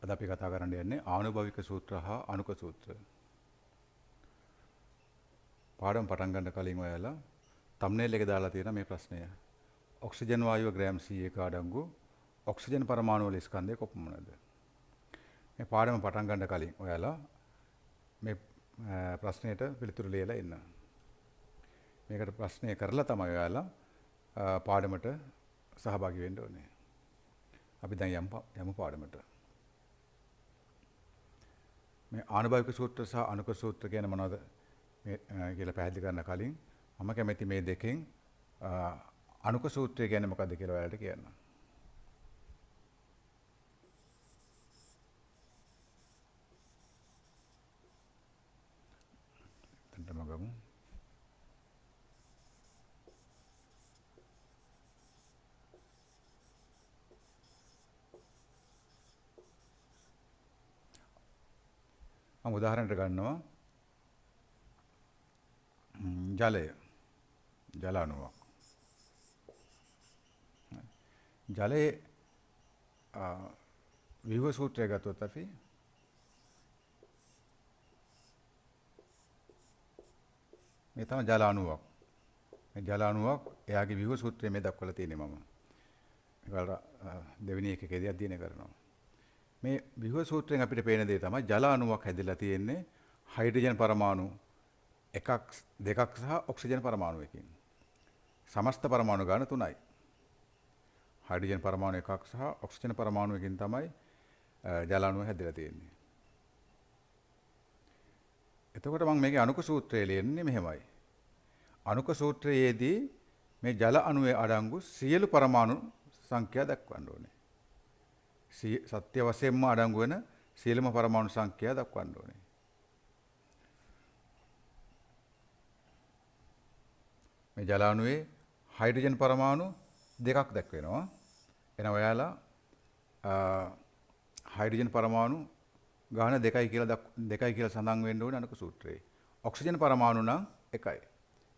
අද අපි කතා කරන්න යන්නේ ආනුභවික සූත්‍ර හා අනුක සූත්‍ර. පාඩම් පටන් ගන්න කලින් ඔයාලා තම්නේල් එකේ දාලා තියෙන මේ ප්‍රශ්නය. ඔක්සිජන් වායුව ග්‍රෑම් 100ක අඩංගු ඔක්සිජන් පරමාණු වල ස්කන්ධය කොපමණද? මේ පාඩම පටන් ගන්න කලින් ඔයාලා මේ ප්‍රශ්නෙට පිළිතුරු ලියලා ඉන්න. මේකට ප්‍රශ්නය කරලා තමයි ඔයාලා පාඩමට සහභාගී වෙන්න ඕනේ. අපි දැන් යමු පාඩමට. මේ ආනුභාවික සූත්‍ර සහ අනුක සූත්‍ර කියන්නේ මොනවද මේ කියලා පැහැදිලි කරන්න කලින් මම කැමති මේ දෙකෙන් අනුක සූත්‍රය කියන්නේ මොකක්ද කියලා ඔයාලට කියන්න. එතනටම ගමු. මම උදාහරණයක් ගන්නවා. ජලය. ජල අණුවක්. ජලයේ විභව සූත්‍රය ගත්තොත් අපි මේ තමයි ජල අණුවක්. මේ ජල අණුවක් එයාගේ විභව සූත්‍රයේ මේ දක්වලා තියෙන්නේ මම. ඒකට දෙවෙනි එකකේදී අධ්‍යයනය කරනවා. මේ විභව සූත්‍රයෙන් අපිට පේන දේ තමයි ජල අණුවක් හැදිලා තියෙන්නේ හයිඩ්‍රජන් පරමාණු එකක් දෙකක් සහ ඔක්සිජන් පරමාණුවකින්. සමස්ත පරමාණු ගාන 3යි. හයිඩ්‍රජන් පරමාණු එකක් සහ ඔක්සිජන් පරමාණුවකින් තමයි ජල අණුව හැදිලා තියෙන්නේ. එතකොට මම මේකේ අණුක සූත්‍රය ලියන්නේ මෙහෙමයි. අණුක සූත්‍රයේදී මේ ජල අණුවේ අඩංගු සියලු පරමාණු සංඛ්‍යා දක්වන්න ඕනේ. සත්‍ය වශයෙන්ම අඩංගු වෙන සියලුම පරමාණු සංඛ්‍යා දක්වන්න ඕනේ. මේ ජල අණුවේ හයිඩ්‍රජන් පරමාණු දෙකක් දක්වනවා. එහෙනම් ඔයාලා හයිඩ්‍රජන් පරමාණු ගාන 2යි කියලා සඳහන් වෙන්න ඕනේ අනුක සූත්‍රයේ. ඔක්සිජන් පරමාණු නම් 1යි.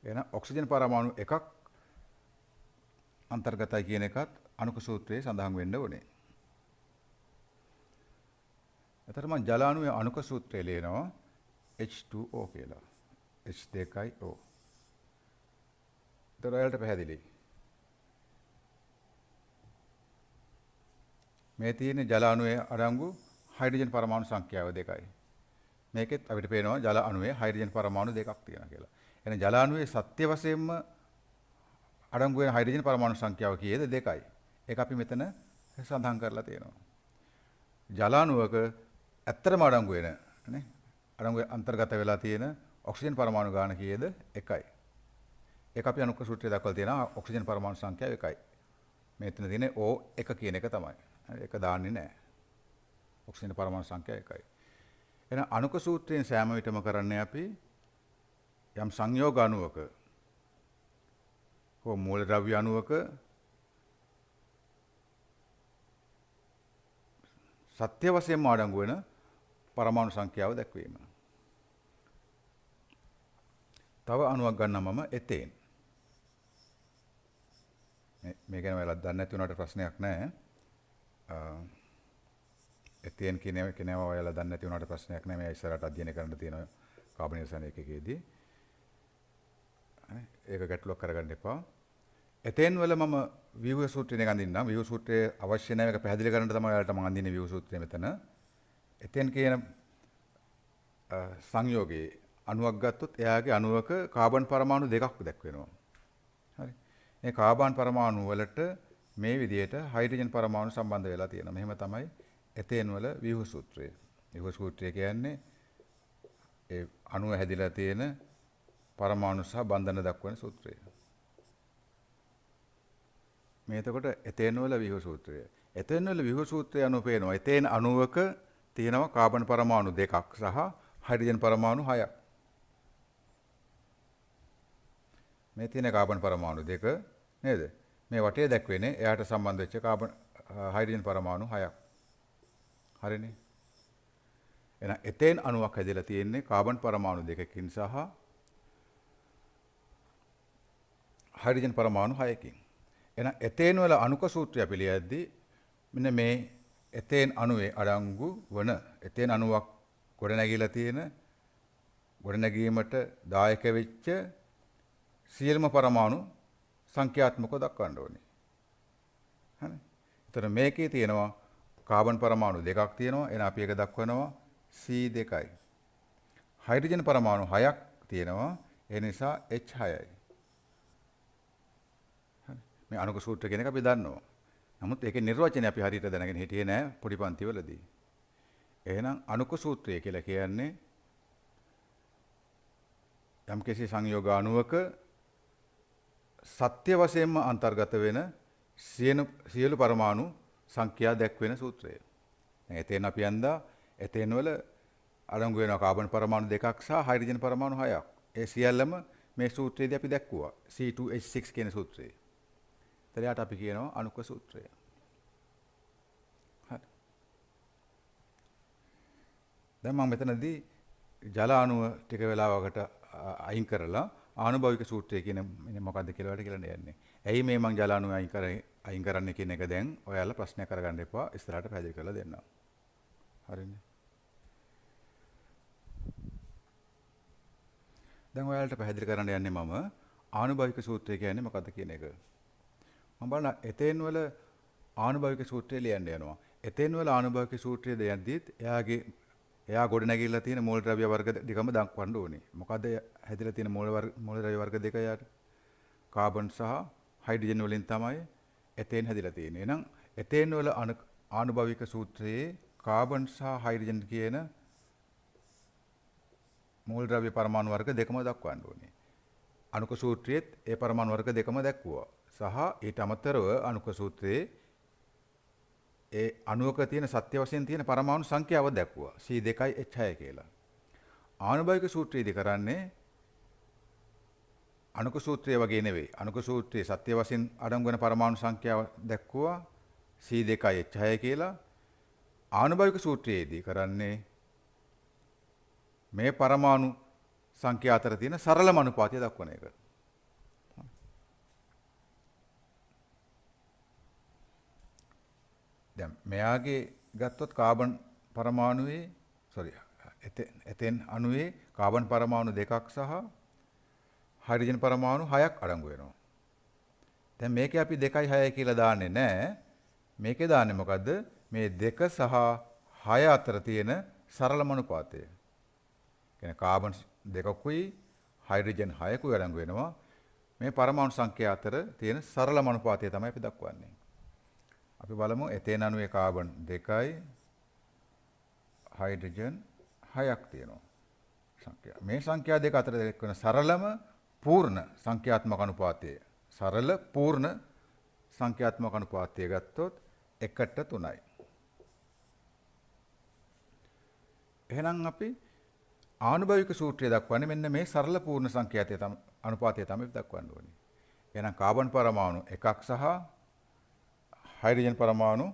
එහෙනම් ඔක්සිජන් පරමාණු එකක් අන්තර්ගතයි කියන එකත් අනුක සූත්‍රයේ සඳහන් වෙන්න ඕනේ. එතකොට මම ජල අණුවේ අනුක සූත්‍රය ලියනවා H2O කියලා. H2O. ඒතර ඔයාලට පැහැදිලි. මේ තියෙන්නේ ජල අණුවේ අඩංගු හයිඩ්‍රජන් පරමාණු සංඛ්‍යාව 2යි. මේකෙත් අපිට පේනවා ජල අණුවේ හයිඩ්‍රජන් පරමාණු දෙකක් තියෙනවා කියලා. එහෙනම් ජල අණුවේ සත්‍ය වශයෙන්ම අඩංගු වෙන හයිඩ්‍රජන් පරමාණු සංඛ්‍යාව කීයද? 2යි. ඒක අපි මෙතන සඳහන් කරලා තියෙනවා. ජල අණුවක ඇත්තටම අඩංගු වෙන නේ අඩංගු අන්තර්ගත වෙලා තියෙන ඔක්සිජන් පරමාණු ගාන කීයද? 1යි. ඒක අපි අනුක සූත්‍රයේ දක්වලා තියෙනවා ඔක්සිජන් පරමාණු සංඛ්‍යාව 1යි. මෙතන තියෙන්නේ O1 කියන එක තමයි. ඒක දාන්නේ නැහැ. ඔක්සිජන් පරමාණු සංඛ්‍යාව 1යි. එහෙනම් අනුක සූත්‍රයෙන් සෑම විටම කරන්නේ අපි යම් සංයෝග අණුවක හෝ මූලද්‍රව්‍ය අණුවක සත්‍ය වශයෙන්ම අඩංගු වෙන පරමාණු සංඛ්‍යාව දැක්වීම. තව අණුවක් ගන්නවා මම එතේන්. මේ ගැන ඔයාලා දන්නේ නැති වුණාට ප්‍රශ්නයක් නැහැ. එතේන් කියනවා ඔයාලා දන්නේ නැති වුණාට ප්‍රශ්නයක් නැහැ. මේ ඉස්සරහට අධ්‍යයනය කරන්න තියෙන කාබනිර්සන එකකේදී. ඒක ගැටලුවක් කරගන්න එපා. එතෙන් වල මම විවෘත සූත්‍රයෙන් අඳින්නම්. විවෘත සූත්‍රයේ අවශ්‍ය නැහැ මේක පැහැදිලි කරන්න තමයි ඔයාලට මම අඳින්නේ විවෘත සූත්‍රය මෙතන. එතෙන් කියන සංයෝගයේ අණුවක් ගත්තොත් එයාගේ අණුවක කාබන් පරමාණු දෙකක් දැක්වෙනවා. හරි. මේ කාබන් පරමාණු වලට මේ විදිහට හයිඩ්‍රජන් පරමාණු සම්බන්ධ වෙලා තියෙනවා. මෙහෙම තමයි එතෙන් වල විවෘත සූත්‍රය. විවෘත සූත්‍රය කියන්නේ ඒ අණුව හැදිලා තියෙන පරමාණු සහ බන්ධන දක්වන සූත්‍රය. මේ එතකොට එතේන වල විහව සූත්‍රය. එතේන වල විහව සූත්‍රය අනුව පේනවා. එතේන අණුවක තියෙනවා කාබන් පරමාණු දෙකක් සහ හයිඩ්‍රජන් පරමාණු 6ක්. මේ තියෙන කාබන් පරමාණු දෙක නේද? මේ වටේ දැක්වෙන්නේ එයාට සම්බන්ධ වෙච්ච හයිඩ්‍රජන් පරමාණු 6ක්. හරිනේ. එහෙනම් එතේන අණුවක් හැදලා තියෙන්නේ කාබන් පරමාණු දෙකකින් සහ හයිඩ්‍රජන් පරමාණු 6කින්. එහෙනම් එතේන වල අණුක සූත්‍රය අපි ලියද්දී මෙන්න මේ එතෙන් අණුවේ අඩංගු වන එතෙන් අණුවක් ගොඩනැගිලා තියෙන ගොඩනැගීමට දායක වෙච්ච සියලුම පරමාණු සංඛ්‍යාත්මකව දක්වන්න ඕනේ. හරි. එතන මේකේ තියෙනවා කාබන් පරමාණු දෙකක් තියෙනවා. එහෙනම් අපි ඒක දක්වනවා C2යි. හයිඩ්‍රජන් පරමාණු 6ක් තියෙනවා. ඒ නිසා H6යි. හරි. මේ අණුක සූත්‍රය කියන එක අපි දන්නවා. නමුත් ඒකේ නිර්වචනය අපි හරියට දැනගෙන හිටියේ නෑ පොඩි පන්තිවලදී. එහෙනම් අණුක සූත්‍රය කියලා කියන්නේ යම්කිසි සංයෝග අණුවක සත්‍ය වශයෙන්ම අන්තර්ගත වෙන සියලු පරමාණු සංඛ්‍යා දැක්වෙන සූත්‍රය. දැන් එතෙන් අපි යන්දා එතෙන් වල අඩංගු වෙනවා කාබන් පරමාණු දෙකක් සහ හයිඩ්‍රජන් පරමාණු 6ක්. ඒ සියල්ලම මේ සූත්‍රයේදී අපි දැක්කුවා. C2H6 කියන සූත්‍රයේ. එතනට අපි කියනවා අණුක සූත්‍රය. හරි. දැන් මම මෙතනදී ජල අණුව ටික වෙලාවකට අයින් කරලා ආනුභාවික සූත්‍රය කියන මොකක්ද කියලා වලට කියලා යන්නේ. ඇයි මේ මං ජල අණුව අයින් කරන්නේ කියන එක දැන් ඔයාලා ප්‍රශ්නයක් කරගන්න එපා. ඉස්සරහට පැහැදිලි කරලා දෙන්නම්. හරිනේ. දැන් ඔයාලට පැහැදිලි කරන්න යන්නේ මම ආනුභාවික සූත්‍රය කියන්නේ මොකක්ද කියන එක. මම බලන එතෙන් වල ආනුභාවික සූත්‍රය ලියන්න යනවා. එතෙන් වල ආනුභාවික සූත්‍රය දෙයන්දීත් එයා ගොඩනැගිලා තියෙන මූල ද්‍රව්‍ය වර්ග දෙකම දක්වන්න ඕනේ. මොකද හැදිලා තියෙන මූල ද්‍රව්‍ය වර්ග දෙක යාට කාබන් සහ හයිඩ්‍රජන් වලින් තමයි එතෙන් හැදිලා තියෙන්නේ. එහෙනම් එතෙන් වල ආනුභාවික සූත්‍රයේ කාබන් සහ හයිඩ්‍රජන් කියන මූල ද්‍රව්‍ය පරමාණු වර්ග දෙකම දක්වන්න ඕනේ. අණුක සූත්‍රයේත් ඒ පරමාණු වර්ග දෙකම දැක්වුවා. සහ ඊට අමතරව අණුක සූත්‍රයේ ඒ අණුවක තියෙන සත්‍ය වශයෙන් තියෙන පරමාණු සංඛ්‍යාව දැක්වුවා. C2යි H6 කියලා. ආනුභාවික සූත්‍රයේදී කරන්නේ අණුක සූත්‍රය වගේ නෙවෙයි. අණුක සූත්‍රයේ සත්‍ය වශයෙන් අඩංගු වෙන පරමාණු සංඛ්‍යාව දැක්වුවා C2යි H6 කියලා. ආනුභාවික සූත්‍රයේදී කරන්නේ මේ පරමාණු සංඛ්‍යා අතර තියෙන සරලම අනුපාතය දක්වන එක. දැන් මෙයාගේ ගත්තොත් කාබන් පරමාණුවේ එතෙන් අණුවේ කාබන් පරමාණු දෙකක් සහ හයිඩ්‍රජන් පරමාණු 6ක් අඩංගු වෙනවා. දැන් මේකේ අපි 2යි 6යි කියලා දාන්නේ නැහැ. මේකේ දාන්නේ මොකද්ද? මේ 2 සහ 6 අතර තියෙන සරලම අනුපාතය. කියන්නේ කාබන් දෙකකුයි හයිඩ්‍රජන් 6කුයි අඩංගු වෙනවා. මේ පරමාණු සංඛ්‍යා අතර තියෙන සරලම අනුපාතය තමයි අපි දක්වන්නේ. අපි බලමු එතෙන් අණුවේ කාබන් 2යි හයිඩ්‍රජන් 6ක් තියෙනවා සංඛ්‍යා. මේ සංඛ්‍යා දෙක අතර දක්වන සරලම පූර්ණ සංඛ්‍යාත්මක අනුපාතය. සරල පූර්ණ සංඛ්‍යාත්මක අනුපාතය ගත්තොත් 1:3යි. එහෙනම් අපි ආනුභාවික සූත්‍රය දක්වන්නේ මෙන්න මේ සරල පූර්ණ සංඛ්‍යාතය අනුපාතය තමයි දක්වන්න ඕනේ. එහෙනම් කාබන් පරමාණු 1ක් සහ හයිඩ්‍රජන් පරමාණු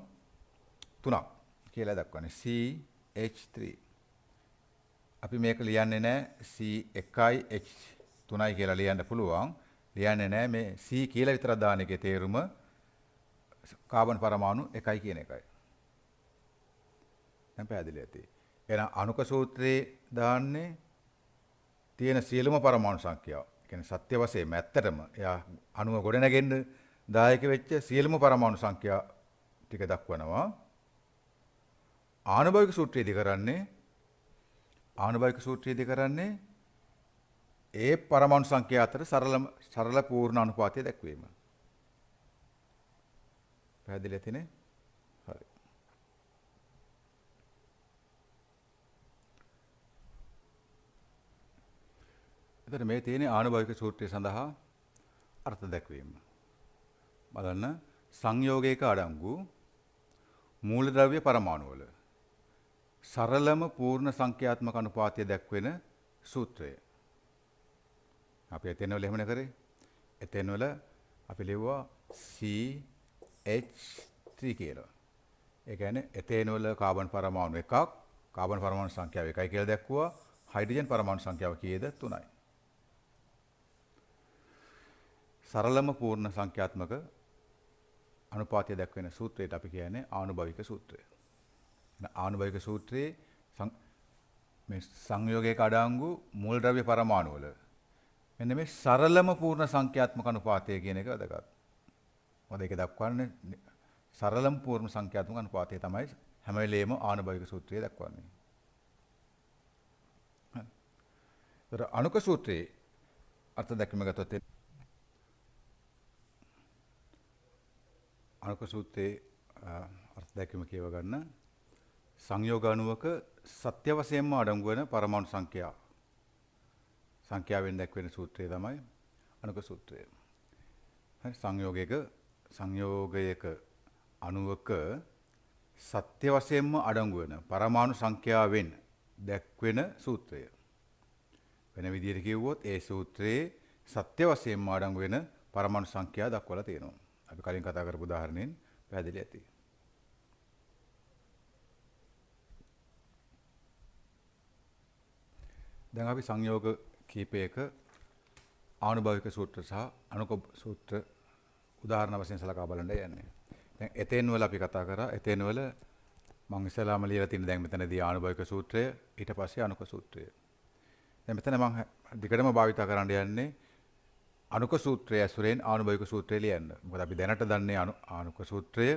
3ක් කියලා දක්වන්නේ CH3. අපි මේක ලියන්නේ නැහැ C1යි H3යි කියලා ලියන්න පුළුවන්. ලියන්නේ නැහැ මේ C කියලා විතරක් දාන එකේ තේරුම කාබන් පරමාණු 1යි කියන එකයි. දැන් පැහැදිලි ඇති. එහෙනම් අණුක සූත්‍රයේ දාන්නේ තියෙන සියලුම පරමාණු සංඛ්‍යාව. ඒ කියන්නේ සත්‍ය වශයෙන්ම ඇත්තටම එයා අණුව ගොඩනගෙන්න දායක වෙච්ච සියලුම පරමාණු සංඛ්‍යා ටික දක්වනවා. ආනුභාවික සූත්‍රයේදී කරන්නේ ඒ පරමාණු සංඛ්‍යා අතර සරල පූර්ණ අනුපාතය දැක්වීම. පැහැදිලි ඇතිනේ? හරි. එතකොට මේ තියෙන ආනුභාවික සූත්‍රය සඳහා අර්ථ දැක්වීම. බලන්න සංයෝගයක අඩංගු මූලද්‍රව්‍ය පරමාණු වල සරලම පූර්ණ සංඛ්‍යාත්මක අනුපාතය දැක්වෙන සූත්‍රය. අපි එතන වල එහෙමනේ කරේ. එතන වල අපි ලිව්වා CH3 කියලා. ඒ කියන්නේ එතන වල කාබන් පරමාණු එකක්, කාබන් පරමාණු සංඛ්‍යාව 1යි කියලා දැක්වුවා. හයිඩ්‍රජන් පරමාණු සංඛ්‍යාව කීයද? 3යි. සරලම පූර්ණ සංඛ්‍යාත්මක අනුපාතය දක්වන සූත්‍රයට අපි කියන්නේ ආනුභාවික සූත්‍රය. ආනුභාවික සූත්‍රයේ මේ සංයෝගයක අඩංගු මූල ද්‍රව්‍ය පරමාණු වල මෙන්න මේ සරලම පූර්ණ සංඛ්‍යාත්මක අනුපාතය කියන එක වැදගත්. මොකද ඒක දක්වන්නේ සරලම පූර්ණ සංඛ්‍යාත්මක අනුපාතය තමයි හැම වෙලේම ආනුභාවික සූත්‍රයේ දක්වන්නේ. හරි. අනුක සූත්‍රයේ අර්ථ දැක්වීම ගත්තොත් අනුක සූත්‍රයේ අර්ථ දැක්වීම කියව ගන්න සංයෝග අණුවක සත්‍ය වශයෙන්ම අඩංගු වෙන පරමාණු සංඛ්‍යාවෙන් දැක්වෙන සූත්‍රය තමයි අනුක සූත්‍රය. හරි. සංයෝගයක අණුවක සත්‍ය වශයෙන්ම අඩංගු වෙන පරමාණු සංඛ්‍යාවෙන් දැක්වෙන සූත්‍රය. වෙන විදිහට කිව්වොත් ඒ සූත්‍රයේ සත්‍ය වශයෙන්ම අඩංගු වෙන පරමාණු සංඛ්‍යා දක්වලා තියෙනවා. අපි කලින් කතා කරපු උදාහරණයෙන් පැහැදිලි ඇති. දැන් අපි සංයෝග කීපයක ආනුභාවික සූත්‍ර සහ අනුක සූත්‍ර උදාහරණ වශයෙන් සලකා බලන්න යන්නේ. දැන් එතෙන් වල අපි කතා කරා එතෙන් වල මම ඉස්සලාම ලියලා තියෙන දැන් මෙතනදී ආනුභාවික සූත්‍රය ඊට පස්සේ අනුක සූත්‍රය. දැන් මෙතන මම දිගටම භාවිත කරන්න යන්නේ අනුක සූත්‍රය ඇසුරෙන් ආනුභාවික සූත්‍රය ලියන්න. මොකද අපි දැනට දන්නේ අනුක සූත්‍රය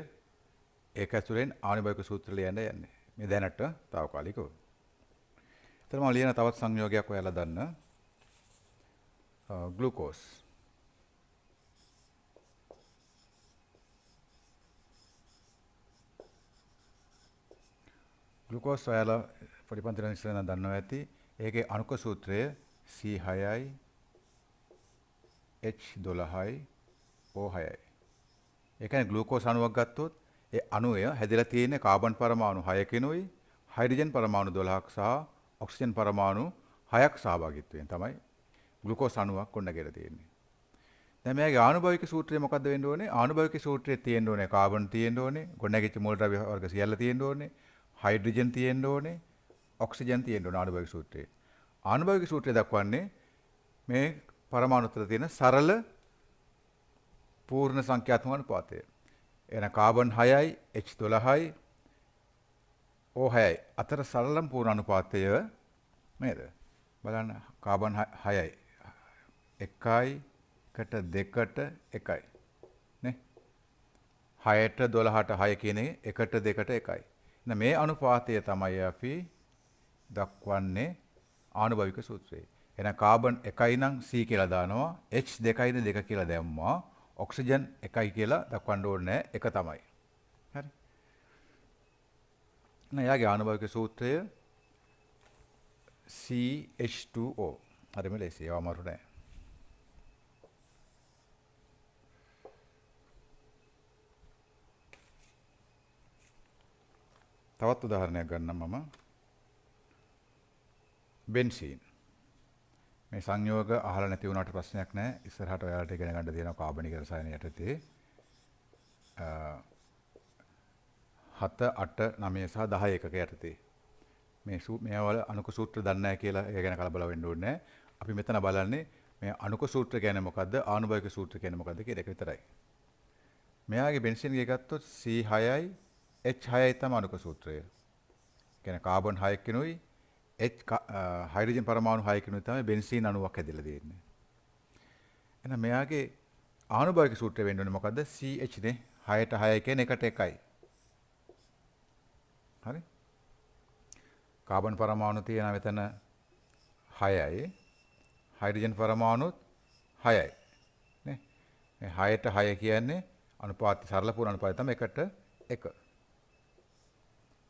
ඒක ඇසුරෙන් ආනුභාවික සූත්‍රය ලියන්න යන්නේ. මේ දැනට తాවකාලිකව. එතන මම ලියන තවත් සංයෝගයක් ඔයාලා දන්න ග්ලූකෝස්. ග්ලූකෝස් ඔයාලා පොඩි පන්තිවල ඉස්සෙල්ලා දන්නවා ඇති. ඒකේ අනුක සූත්‍රය C6යි H12යි O6යි. ඒ කියන්නේ ග්ලූකෝස් අණුවක් ගත්තොත් ඒ අණුය හැදිලා තියෙන කාබන් පරමාණු 6කිනුයි හයිඩ්‍රජන් පරමාණු 12ක් සහ ඔක්සිජන් පරමාණු 6ක් සහභාගීත්වයෙන් තමයි ග්ලූකෝස් අණුවක් කොණ්ඩගෙන තියෙන්නේ. දැන් මේගේ ආනුභාවික සූත්‍රය මොකද්ද වෙන්න ඕනේ? ආනුභාවික සූත්‍රයේ තියෙන්න ඕනේ කාබන් තියෙන්න ඕනේ, ගොඩනැගිච්ච මූල ද්‍රව්‍ය වර්ග සියල්ල තියෙන්න ඕනේ, හයිඩ්‍රජන් තියෙන්න ඕනේ, ඔක්සිජන් තියෙන්න ඕනේ ආනුභාවික සූත්‍රයේ. ආනුභාවික සූත්‍රය දක්වන්නේ මේ පරමාණු අතර තියෙන සරල පූර්ණ සංඛ්‍යාත්මක අනුපාතය. එන කාබන් 6යි H12යි O6යි අතර සරලම පූර්ණ අනුපාතය නේද? බලන්න කාබන් 6යි 1කට 2ට 1යි නේ 6ට 12ට 6 කියන්නේ 1ට 2ට 1යි. එහෙනම් මේ අනුපාතය තමයි අපි දක්වන්නේ ආනුභාවික සූත්‍රයේ. එහෙනම් කාබන් 1යි නම් C කියලා දානවා, H 2යි නේ 2 කියලා දැම්මා, ඔක්සිජන් 1යි කියලා දක්වන්න ඕනේ 1 තමයි. හරි. එහෙනම් යාගේ ආනුභාවික සූත්‍රය CH2O. හරිම ලේසියි. ඒව අමාරු නෑ. තවත් උදාහරණයක් ගන්නම් මම. බෙන්සීන්. මේ සංයෝග අහලා නැති වුණාට ප්‍රශ්නයක් නැහැ. ඉස්සරහට ඔයාලට ඉගෙන ගන්න තියෙනවා කාබනික රසායන යටතේ 7, 8, 9 සහ 10 එකක යටතේ. මේවල අනුක සූත්‍ර දන්නේ නැහැ කියලා ඒ ගැන කලබල වෙන්න ඕනේ නැහැ. අපි මෙතන බලන්නේ මේ අනුක සූත්‍ර කියන්නේ මොකද්ද? ආනුභාවික සූත්‍ර කියන්නේ මොකද්ද කියන එක විතරයි. මෙයාගේ බෙන්සීන් එක ගත්තොත් C6යි H6යි තමයි අනුක සූත්‍රය. කියන්නේ කාබන් 6කිනුයි හයිඩ්‍රජන් පරමාණු 6කිනුයි තමයි බෙන්සීන් අණුවක් හැදිලා තියෙන්නේ. එහෙනම් මෙයාගේ ආනුභාවික සූත්‍රය වෙන්න ඕනේ මොකද්ද? CH නේ 6ට 6 කියන්නේ 1ට 1යි. හරි? කාබන් පරමාණු තියෙනවා මෙතන 6යි. හයිඩ්‍රජන් පරමාණුත් 6යි. නේ? මේ 6ට 6 කියන්නේ අනුපාතය සරල පූර්ණ අනුපාතය තමයි 1ට 1.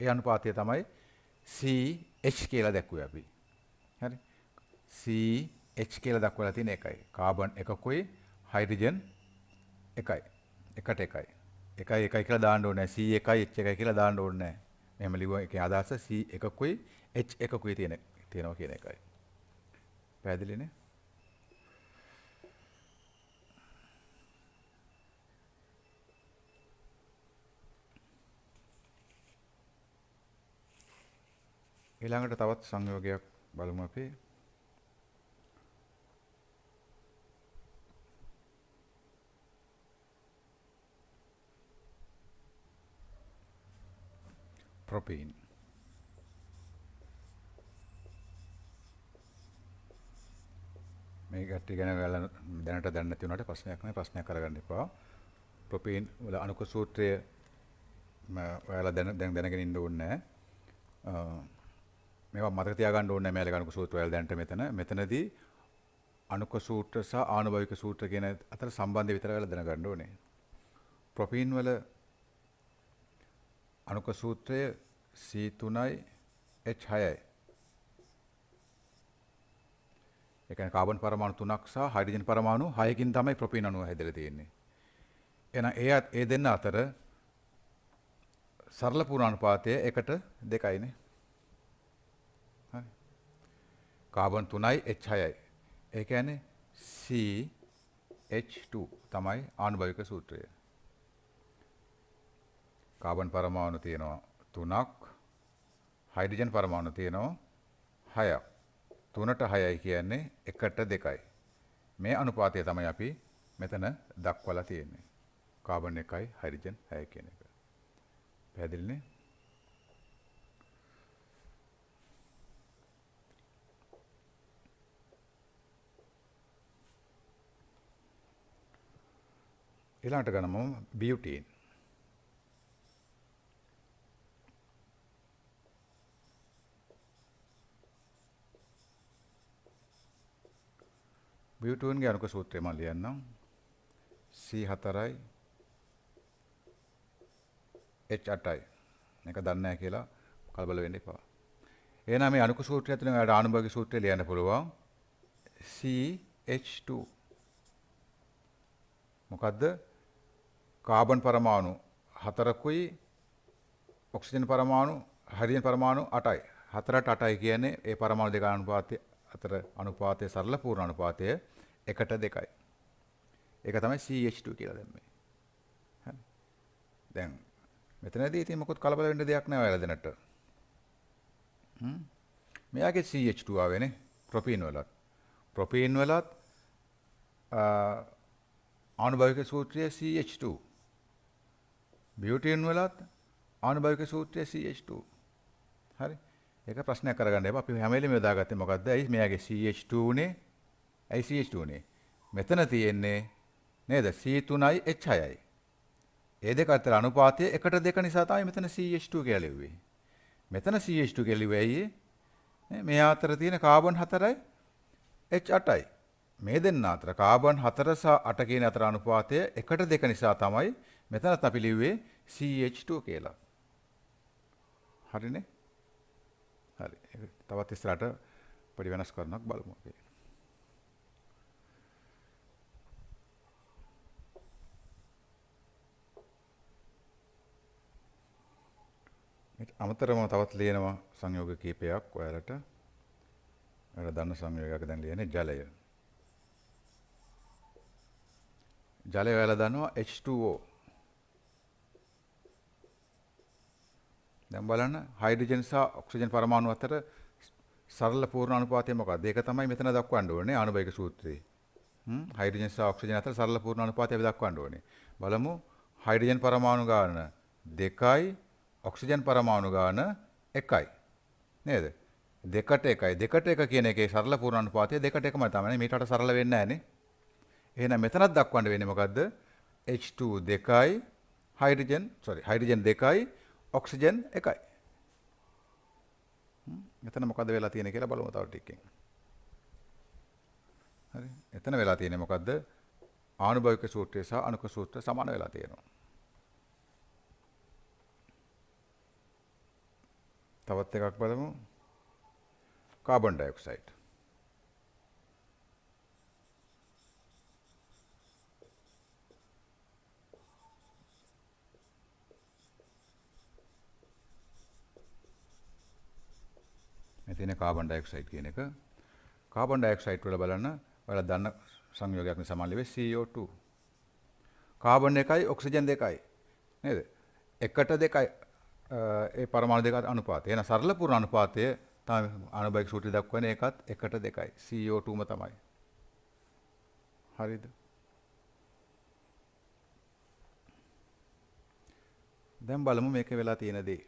ඒ අනුපාතය තමයි CH කියලා දැක්ුවේ අපි. හරි? CH කියලා දක්වලා තියෙන එකයි. කාබන් එකකුයි හයිඩ්‍රජන් එකයි. 1ට 1යි. 1යි 1යි කියලා දාන්න ඕනේ නැහැ. C1යි H1යි කියලා දාන්න ඕනේ නැහැ. මෙහෙම ලිව්වා එකේ අදහස C1කුයි H1කුයි තියෙනවා කියන එකයි. පැහැදිලිනේ? ඊළඟට තවත් සංයෝගයක් බලමු අපි. ප්‍රොපීන්. මේ ගැටි ගැන ඔයාලා දැනට දන්නේ නැති වුණාට ප්‍රශ්නයක් නැහැ, ප්‍රශ්නයක් කරගන්න එපා. ප්‍රොපීන් වල අණුක සූත්‍රය ඔයාලා දැනගෙන ඉන්න ඕනේ නැහැ. මේවා මතක තියාගන්න ඕනේ නැහැ. මේලක අණුක සූත්‍ර ඔයාලා දැනට මෙතනදී අණුක සූත්‍ර සහ ආනුභවික සූත්‍ර කියන අතර සම්බන්ධය විතර ඔයාලා දැනගන්න ඕනේ. ප්‍රොපීන් වල අණුක සූත්‍රය C3යි H6යි. ඒ කියන්නේ කාබන් පරමාණු 3ක් සහ හයිඩ්‍රජන් පරමාණු 6කින් තමයි ප්‍රොපීන් අණුව හැදලා තියෙන්නේ. එහෙනම් ඒ දෙන්න අතර සරල පූර්ණානුපාතය 1:2යිනේ. හරි. කාබන් 3යි H6යි. ඒ කියන්නේ CH2 තමයි ආනුභවික සූත්‍රය. කාබන් පරමාණු තියෙනවා 3ක්, හයිඩ්‍රජන් පරමාණු තියෙනවා 6ක්. 3ට 6යි කියන්නේ 1:2යි. මේ අනුපාතය තමයි අපි මෙතන දක්වලා තියෙන්නේ. කාබන් 1යි හයිඩ්‍රජන් 6 කියන එක. පැහැදිලිනේ? ඊළඟට ගන්නමු බියුටීන්. බියුටීන්ගේ අණුක සූත්‍රය මම ලියන්නම්. C4යි H8යි. මේක දන්නේ නැහැ කියලා කලබල වෙන්න එපා. එහෙනම් මේ අණුක සූත්‍රය ඇතුළේ ඔයාලට ආනුභාවික සූත්‍රය ලියන්න පුළුවන්. CH2. මොකද්ද? කාබන් පරමාණු 4කුයි ඔක්සිජන් පරමාණු හයිඩ්‍රජන් පරමාණු 8යි. 4ට 8යි කියන්නේ ඒ පරමාණු දෙක අතර අනුපාතයේ සරල පූර්ණ අනුපාතය 1:2යි. ඒක තමයි CH2 කියලා දැම්මේ. හරි. දැන් මෙතනදී ඉතින් මොකොත් කලබල වෙන්න දෙයක් නැහැ ඔයාලා දැනට. මෙයාගේ CH2 ආවේනේ ප්‍රොපීන් වලත්. ප්‍රොපීන් වලත් ආනුභාවික සූත්‍රය CH2. බියුටීන් වලත් ආනුභාවික සූත්‍රය CH2. හරි. ඒක ප්‍රශ්නයක් කරගන්න එපා. අපි හැම වෙලෙම යොදාගත්තේ මොකද්ද? ඇයි මෙයාගේ CH2 උනේ? ඇයි CH2 උනේ? මෙතන තියෙන්නේ නේද? C3යි H6යි. ඒ දෙක අතර අනුපාතය 1:2 නිසා තමයි මෙතන CH2 කියලා ලිව්වේ. මෙතන CH2 කියලා ලිව්වේ ඇයි? මේ අතර තියෙන කාබන් 4යි H8යි. මේ දෙන්න අතර කාබන් 4 සහ 8 කියන අතර අනුපාතය 1:2 නිසා තමයි මෙතනත් අපි ලිව්වේ CH2 කියලා. හරිනේ? හරි. තවත් ඉස්සරහට පොඩි වෙනස් කරනක් බලමු අපි. අමතරව තවත් ලියනවා සංයෝග කීපයක් ඔයාලට. ඔයාලා දන්න සංයෝගයක් දැන් ලියන්නේ ජලය. ජලය ඔයාලා දන්නවා H2O. දැන් බලන්න හයිඩ්‍රජන් සහ ඔක්සිජන් පරමාණු අතර සරල පූර්ණ අනුපාතය මොකක්ද? ඒක තමයි මෙතන දක්වන්න ඕනේ ආනුභාවික සූත්‍රයේ. හයිඩ්‍රජන් සහ ඔක්සිජන් අතර සරල පූර්ණ අනුපාතය අපි දක්වන්න ඕනේ. බලමු හයිඩ්‍රජන් පරමාණු ගාන 2යි ඔක්සිජන් පරමාණු ගාන 1යි. නේද? 2:1යි. 2:1 කියන එකේ සරල පූර්ණ අනුපාතය 2:1ම තමයි. මේකට සරල වෙන්නේ නැහැ නේ. එහෙනම් මෙතනත් දක්වන්න වෙන්නේ මොකද්ද? H2 2යි හයිඩ්‍රජන් 2යි ඔක්සිජන් 1යි. මෙතන මොකද වෙලා තියෙන්නේ කියලා බලමු තව ටිකකින්. හරි. එතන වෙලා තියෙන්නේ මොකද්ද? ආනුභාවික සූත්‍රය සහ අණුක සූත්‍ර සමාන වෙලා තියෙනවා. තවත් එකක් බලමු. Carbon dioxide. මේ තියෙන කාබන් ඩයොක්සයිඩ් කියන එක. කාබන් ඩයොක්සයිඩ් වල බලන්න ඔයාලා දන්න සංයෝගයක් නිසා මම ලිව්වේ CO2. Carbon 1යි oxygen 2යි. නේද? 1:2යි ඒ පරමාණු දෙක අනුපාතය. එහෙනම් සරල පූර්ණ අනුපාතය තමයි ආනුභාවික සූත්‍රය දක්වන්නේ ඒකත් 1:2යි. CO2ම තමයි. හරිද? දැන් බලමු මේකේ වෙලා තියෙන දේ.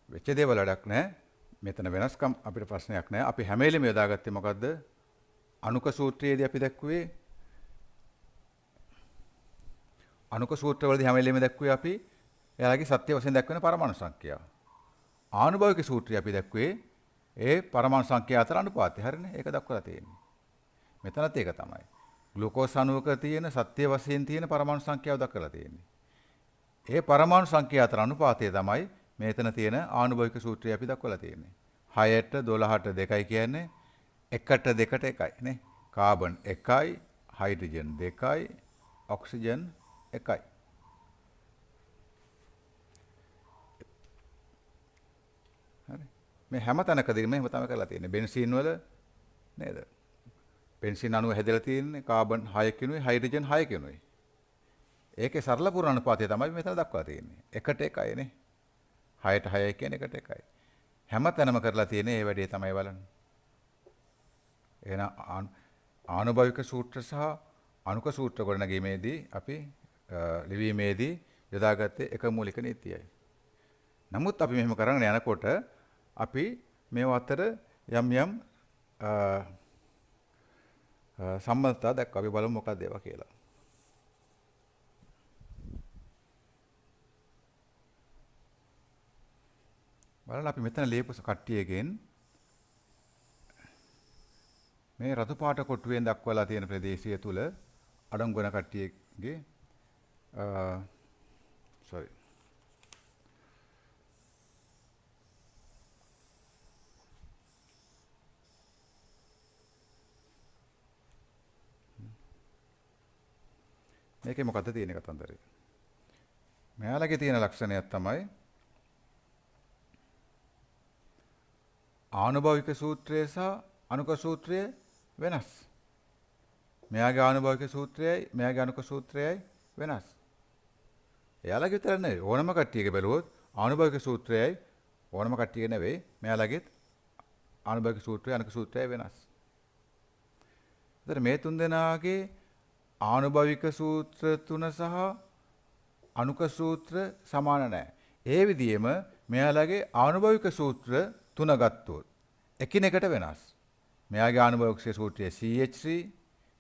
වෙච්ච දේවල් වැඩක් නැහැ. මෙතන වෙනස්කම් අපිට ප්‍රශ්නයක් නැහැ. අපි හැම වෙලෙම යොදාගත්තේ මොකද්ද? අනුක සූත්‍රයේදී අපි දැක්කුවේ අනුක සූත්‍රවලදී හැම වෙලෙම දැක්කුවේ අපි එයාලගේ සත්‍ය වශයෙන් දැක්වෙන පරමාණු සංඛ්‍යාව. ආනුභාවික සූත්‍රය අපි දැක්කුවේ ඒ පරමාණු සංඛ්‍යා අතර අනුපාතය. හරිනේ? ඒක දක්වලා තියෙන්නේ. මෙතනත් ඒක තමයි. ග්ලූකෝස් අණුවක තියෙන සත්‍ය වශයෙන් තියෙන පරමාණු සංඛ්‍යාව දක්වලා තියෙන්නේ. ඒ පරමාණු සංඛ්‍යා අතර අනුපාතය තමයි මෙතන තියෙන ආනුභාවික සූත්‍රය අපි දක්වලා තියෙන්නේ. 6ට 12ට 2යි කියන්නේ 1ට 2ට 1යි නේ. කාබන් 1යි, හයිඩ්‍රජන් 2යි, ඔක්සිජන් 1යි. හරි. මේ හැම තැනකදීම එහෙම තමයි කරලා තියෙන්නේ. බෙන්සීන් වල නේද? බෙන්සීන් අණුව හැදලා තියෙන්නේ කාබන් 6කිනුයි, හයිඩ්‍රජන් 6කිනුයි. ඒකේ සරල පුරණ අනුපාතය තමයි මෙතන දක්වලා තියෙන්නේ. 1ට 1යි නේ. 6ට 6යි කියන්නේ 1ට 1යි. හැම තැනම කරලා තියෙන්නේ මේ වැඩේ තමයි බලන්නේ. එහෙනම් ආනුභාවික සූත්‍ර සහ අනුක සූත්‍ර ගොඩනැගීමේදී අපි ලිවීමේදී යොදාගත්තේ එක මූලික නීතියයි. නමුත් අපි මෙහෙම කරගෙන යනකොට අපි මේ අතර යම් යම් සම්බන්ධතා දක්වා අපි බලමු මොකක්ද ඒවා කියලා. බලන්න අපි මෙතන ලියපු කට්ටියගෙන් මේ රතු පාට කොටුවෙන් දක්වලා තියෙන ප්‍රදේශය තුල අඩංගු වෙන කට්ටියගේ sorry මේකේ මොකද්ද තියෙන කතන්දරේ? මෙයාලගේ තියෙන ලක්ෂණයක් තමයි ආනුභාවික සූත්‍රය සහ අනුක සූත්‍රය වෙනස්. මෙයාගේ ආනුභාවික සූත්‍රයයි මෙයාගේ අනුක සූත්‍රයයි වෙනස්. එයාලගේ විතර නෙවෙයි ඕනම කට්ටියක බැලුවොත් ආනුභාවික සූත්‍රයයි ඕනම කට්ටියක නෙවෙයි මෙයාලගේ ආනුභාවික සූත්‍රය අනුක සූත්‍රයයි වෙනස්. ඒතර මේ තුන් දෙනාගේ ආනුභාවික සූත්‍ර තුන සහ අනුක සූත්‍ර සමාන නැහැ. ඒ විදිහෙම මෙයාලගේ ආනුභාවික සූත්‍ර තුන ගත්තොත් එකිනෙකට වෙනස්. මෙයාගේ ආනුභාවික සූත්‍රය CH3,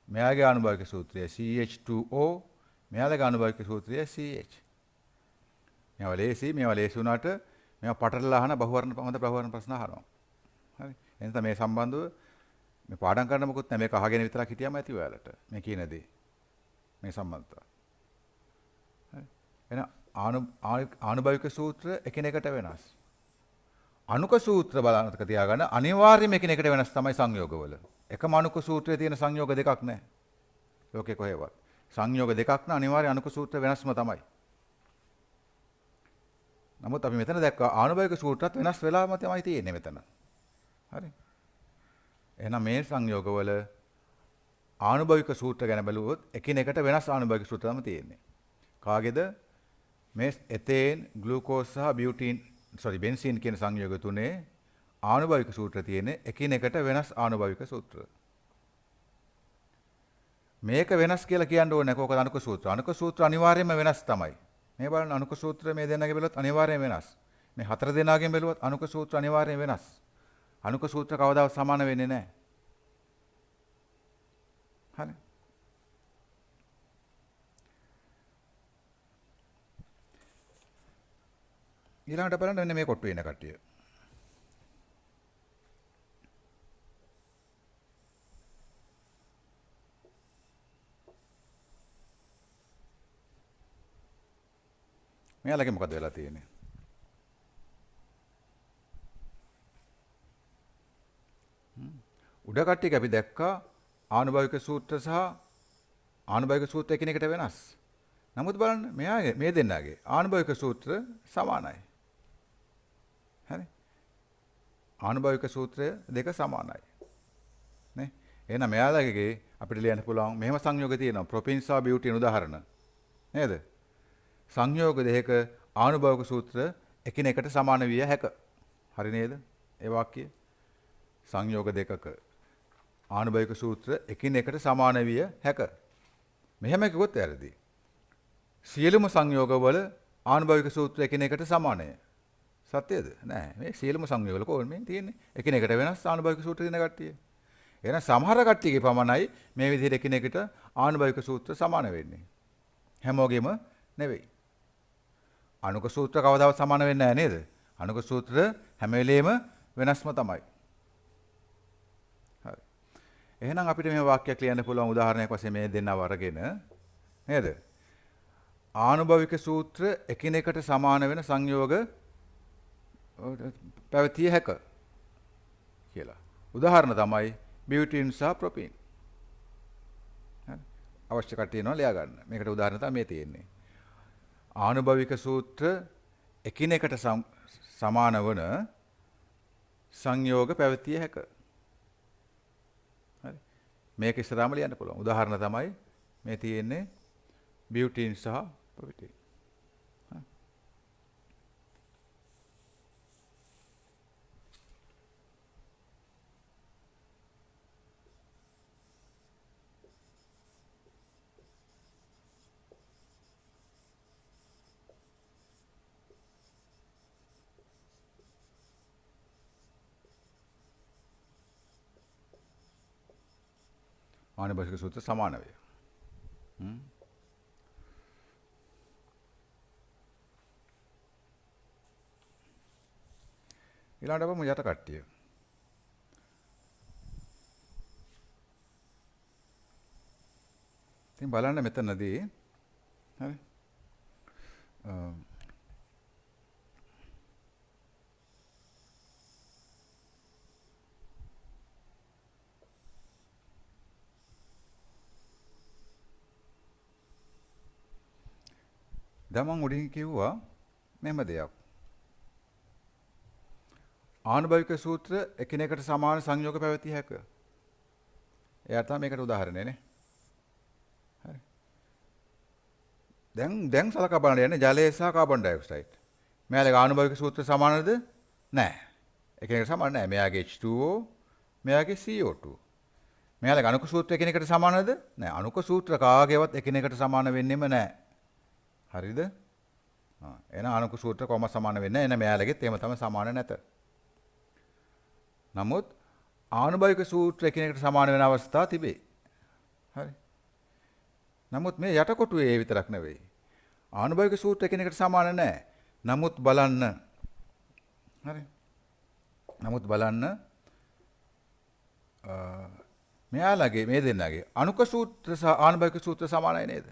මෙයාගේ ආනුභාවික සූත්‍රය CH2O, මෙයාලගේ ආනුභාවික සූත්‍රය CH. මේවා ලේසි වුණාට මේවා පටලලා අහන හොඳ බහුවර්ණ ප්‍රශ්න අහනවා. හරි. එනිසා මේ සම්බන්ධව මේ පාඩම් කරන්න මොකුත් නැහැ. මේක අහගෙන විතරක් හිටියම ඇති ඔයාලට. මේ කියන දේ. මේ සම්බන්ධතාව. හරි. එහෙනම් ආනුභාවික සූත්‍ර එකිනෙකට වෙනස්. අනුක සූත්‍ර බලන්නක තියාගන්න අනිවාර්යයෙන්ම එකිනෙකට වෙනස් තමයි සංයෝගවල. එකම අනුක සූත්‍රයේ තියෙන සංයෝග දෙකක් නැහැ. ලෝකේ කොහෙවත්. සංයෝග දෙකක් න අනිවාර්ය අනුක සූත්‍ර වෙනස්ම තමයි. නමුත් අපි මෙතන දැක්කා ආනුභාවික සූත්‍රات වෙනස් වෙලාම තමයි තියෙන්නේ මෙතන. හරි. එහෙනම් මේ සංයෝගවල ආනුභාවික සූත්‍ර ගැන බැලුවොත් එකිනෙකට වෙනස් ආනුභාවික සූත්‍ර තමයි තියෙන්නේ. කාගේද? මේ එතේන්, ග්ලූකෝස් සහ බියුටින් බෙන්සීන් කියන සංයෝග තුනේ ආනුභාවික සූත්‍ර තියෙන්නේ එකිනෙකට වෙනස් ආනුභාවික සූත්‍ර. මේක වෙනස් කියලා කියන්න ඕනේ නැහැ. කොහොමද අනුක සූත්‍ර? අනුක සූත්‍ර අනිවාර්යයෙන්ම වෙනස් තමයි. මේ බලන්න අනුක සූත්‍ර මේ දෙන්නගේ බැලුවොත් අනිවාර්යයෙන් වෙනස්. මේ හතර දෙනාගෙන් බැලුවොත් අනුක සූත්‍ර අනිවාර්යයෙන් වෙනස්. අනුක සූත්‍ර කවදාවත් සමාන වෙන්නේ නැහැ. හරි. ඊළඟට බලන්න මෙන්න මේ කොට්ටුවේ ඉන්න කට්ටිය. මෙයාලගේ මොකද වෙලා තියෙන්නේ? උඩ කට්ටියක අපි දැක්කා ආනුභාවික සූත්‍ර සහ ආනුභාවික සූත්‍ර එකිනෙකට වෙනස්. නමුත් බලන්න මෙයාගේ මේ දෙන්නගේ ආනුභාවික සූත්‍ර සමානයි. හරි. ආනුභාවික සූත්‍රය දෙක සමානයි. නේ? එහෙනම් මෙයාලගේ අපිට ලියන්න පුළුවන් මෙහෙම සංයෝග තියෙනවා. ප්‍රොපින් සහ බියුටින් උදාහරණ. නේද? සංයෝග දෙක ආනුභාවික සූත්‍ර එකිනෙකට සමාන විය හැක. හරි නේද? ඒ වාක්‍යය. සංයෝග දෙකක ආනුභාවික සූත්‍ර එකිනෙකට සමාන විය හැක. මෙහෙම කිව්වොත් වැරදි. සියලුම සංයෝගවල ආනුභාවික සූත්‍ර එකිනෙකට සමානයි. සත්‍යද? නෑ. මේ සියලුම සංයෝගවල කොහොමද මේ තියෙන්නේ? එකිනෙකට වෙනස් ආනුභාවික සූත්‍ර දෙන කට්ටිය. එහෙනම් සමහර කට්ටියගේ පමණයි මේ විදිහට එකිනෙකට ආනුභාවික සූත්‍ර සමාන වෙන්නේ. හැමෝගෙම නෙවෙයි. අනුක සූත්‍ර කවදාවත් සමාන වෙන්නේ නැහැ නේද? අනුක සූත්‍ර හැම වෙලෙම වෙනස්ම තමයි. හරි. එහෙනම් අපිට මේ වාක්‍යයක් ලියන්න පුළුවන් උදාහරණයක් වශයෙන් මේ දෙන්නව අරගෙන නේද? ආනුභවික සූත්‍ර එකිනෙකට සමාන වෙන සංයෝග පැවතිය හැක කියලා. උදාහරණ තමයි බියුටින් සහ ප්‍රොපීන්. හරි. අවශ්‍ය කටයුතු ලියා ගන්න. මේකට උදාහරණ තමයි මේ තියෙන්නේ. ආනුභවික සූත්‍ර එකිනෙකට සමාන වන සංයෝග පැවතිය හැක. හරි. මේක ඉස්සරහම ලියන්න පුළුවන්. උදාහරණ තමයි මේ තියෙන්නේ බියුටින් සහ ප්‍රොපීන්. ආනුභවික සූත්‍ර සමාන වේ. ඊළඟට අපමු යට කට්ටිය. ඉතින් බලන්න මෙතනදී හරි. දැන් මම උඩින් කිව්වා මෙහෙම දෙයක්. ආනුභවික සූත්‍ර එකිනෙකට සමාන සංයෝග පැවතිය හැක. එයා තමයි මේකට උදාහරණය නේ. හරි. දැන් සලකා බලන්න යන්නේ ජලය සහ කාබන් ඩයොක්සයිඩ්. මෙයාලගේ ආනුභවික සූත්‍ර සමානද? නැහැ. එකිනෙකට සමාන නැහැ. මෙයාගේ H2O, මෙයාගේ CO2. මෙයාලගේ අණුක සූත්‍ර එකිනෙකට සමානද? නැහැ. අණුක සූත්‍ර කාගේවත් එකිනෙකට සමාන වෙන්නෙම නැහැ. හරිද? එහෙනම් අණුක සූත්‍ර කොහොම සමාන වෙන්නේ නැහැ. එහෙනම් මෙයාලගෙත් එහෙම තමයි සමාන නැත. නමුත් ආනුභවික සූත්‍ර එකිනෙකට සමාන වෙන අවස්ථා තිබේ. හරි. නමුත් මේ යටකොටුවේ ඒ විතරක් නෙවෙයි. ආනුභවික සූත්‍ර එකිනෙකට සමාන නැහැ. නමුත් බලන්න. හරි. නමුත් බලන්න මෙයාලගේ මේ දෙන්නගේ අණුක සූත්‍ර සහ ආනුභවික සූත්‍ර සමානයි නේද?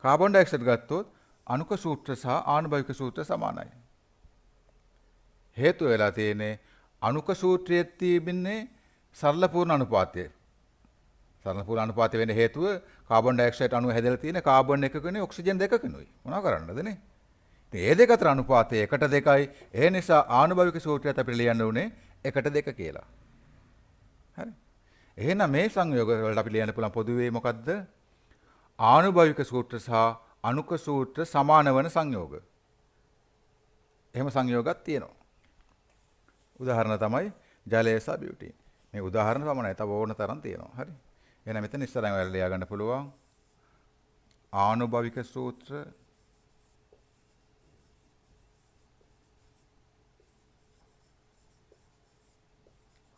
කාබන් ඩයොක්සයිඩ් ගත්තොත් අණුක සූත්‍ර සහ ආනුභවික සූත්‍ර සමානයි. හේතුව වෙලා තියෙන්නේ අණුක සූත්‍රයේ තිබෙන්නේ සරල පූර්ණ අනුපාතය. සරල පූර්ණ අනුපාතය වෙන්න හේතුව කාබන් ඩයොක්සයිඩ් අණුව හැදලා තියෙන කාබන් එකකනේ ඔක්සිජන් දෙකකනේ. මොනවා කරන්නද නේ? ඉතින් මේ දෙක අතර අනුපාතය 1:2යි. ඒ නිසා ආනුභවික සූත්‍රයත් අපිට ලියන්න උනේ 1:2 කියලා. හරි. එහෙනම් මේ සංයෝග වලට අපි ලියන්න පුළුවන් පොදුවේ මොකද්ද? ආනුභවික සූත්‍ර සහ අණුක සූත්‍ර සමාන වන සංයෝග. එහෙම සංයෝගයක් තියෙනවා. උදාහරණ තමයි ජලය සහ බියුටින්. මේ උදාහරණ පමණයි. තව ඕන තරම් තියෙනවා. හරි. එහෙනම් මෙතන ඉස්සරහින් ඔයාලා ලියා ගන්න පුළුවන්. ආනුභවික සූත්‍ර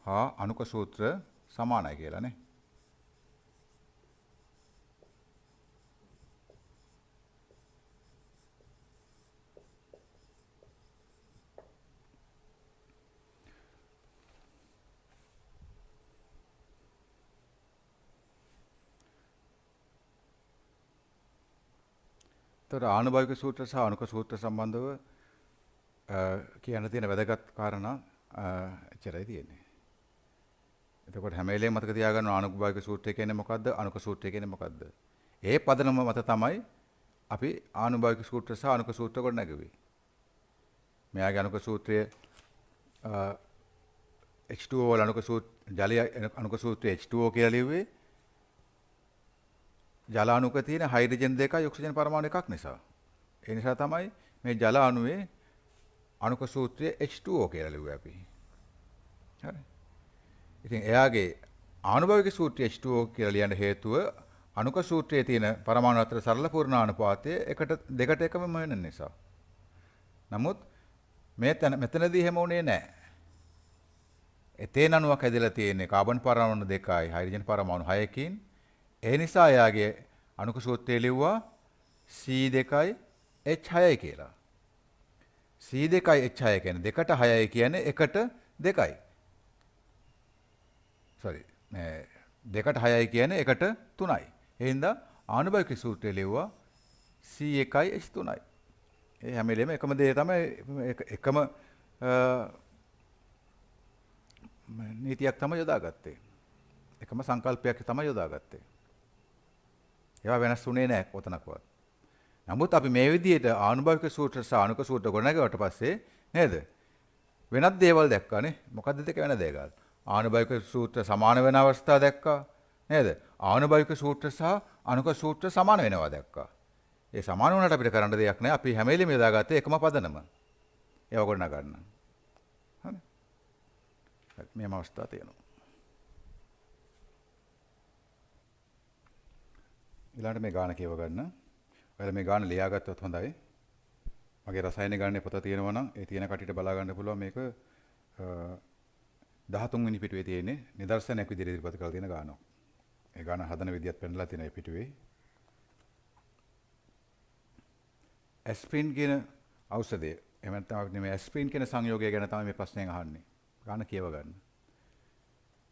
හා අණුක සූත්‍ර සමානයි කියලා නේ. තොර ආනුභවික සූත්‍ර සහ අණුක සූත්‍ර සම්බන්ධව කියන්න තියෙන වැදගත් කාරණා එච්චරයි තියෙන්නේ. එතකොට හැම වෙලේම මතක තියාගන්න ආනුභවික සූත්‍රය කියන්නේ මොකද්ද? අණුක සූත්‍රය කියන්නේ මොකද්ද? ඒ පදනම මත තමයි අපි ආනුභවික සූත්‍ර සහ අණුක සූත්‍ර ගොඩනගුවේ. මෙයාගේ අණුක සූත්‍රය H2O වල අණුක සූත්‍ර ජලය අණුක සූත්‍රය H2O කියලා ලිව්වේ. ජල අණුක තියෙන හයිඩ්‍රජන් දෙකයි ඔක්සිජන් පරමාණු එකක් නිසා. ඒ නිසා තමයි මේ ජල අණුවේ අණුක සූත්‍රය H2O කියලා ලිව්වේ අපි. හරි. ඉතින් එයාගේ ආනුභවික සූත්‍රය H2O කියලා ලියන්න හේතුව අණුක සූත්‍රයේ තියෙන පරමාණු අතර සරල පූර්ණානුපාතය 1:2 එකම වෙන නිසා. නමුත් මෙතනදී එහෙම උනේ නැහැ. එතේන අණුවක් හැදලා තියෙන්නේ කාබන් පරමාණු 2යි හයිඩ්‍රජන් පරමාණු 6කින්. ඒ නිසා එයාගේ අණුක සූත්‍රය ලිව්වා C2යි H6යි කියලා. C2යි H6 කියන්නේ 2ට 6යි කියන්නේ 1ට 2යි. sorry 2ට 6යි කියන්නේ 1ට 3යි. ඒ හින්දා ආනුභාවික සූත්‍රය ලිව්වා C1යි H3යි. ඒ හැම වෙලේම එකම දේ තමයි එකම නීතියක් තමයි යොදාගත්තේ. එකම සංකල්පයක් තමයි යොදාගත්තේ. ඒවා වෙනස් වුණේ නැහැ කොතනකවත්. නමුත් අපි මේ විදිහට ආනුභාවික සූත්‍ර සහ අණුක සූත්‍ර ගොඩනගාවට පස්සේ නේද? වෙනත් දේවල් දැක්කානේ. මොකද්ද දෙක වෙන දේවල්? ආනුභාවික සූත්‍ර සමාන වෙන අවස්ථා දැක්කා. නේද? ආනුභාවික සූත්‍ර සහ අණුක සූත්‍ර සමාන වෙනවා දැක්කා. ඒ සමාන වුණාට අපිට කරන්න දෙයක් නැහැ. අපි හැම වෙලෙම යොදාගත්තේ එකම පදනම. ඒව ගොඩනගන්න. හරි. මේ අවස්ථාව තියෙනවා. ඊළඟට මේ ගාන කියව ගන්න. ඔයාලා මේ ගාන ලියාගත්තොත් හොඳයි. මගේ රසායන ගානේ පොත තියෙනවා නම් ඒ තියෙන කටියට බලා ගන්න පුළුවන් මේක 13 වෙනි පිටුවේ තියෙන්නේ නිදර්ශනයක් විදිහට ඉදිරිපත් කරලා තියෙන ගානක්. ඒ ගාන හදන විදිහත් පෙන්නලා තියෙන මේ පිටුවේ. ඇස්ප්‍රින් කියන ඖෂධය එහෙම නැත්නම් මේ ඇස්ප්‍රින් කියන සංයෝගය ගැන තමයි මේ ප්‍රශ්නයෙන් අහන්නේ. ගාන කියව ගන්න.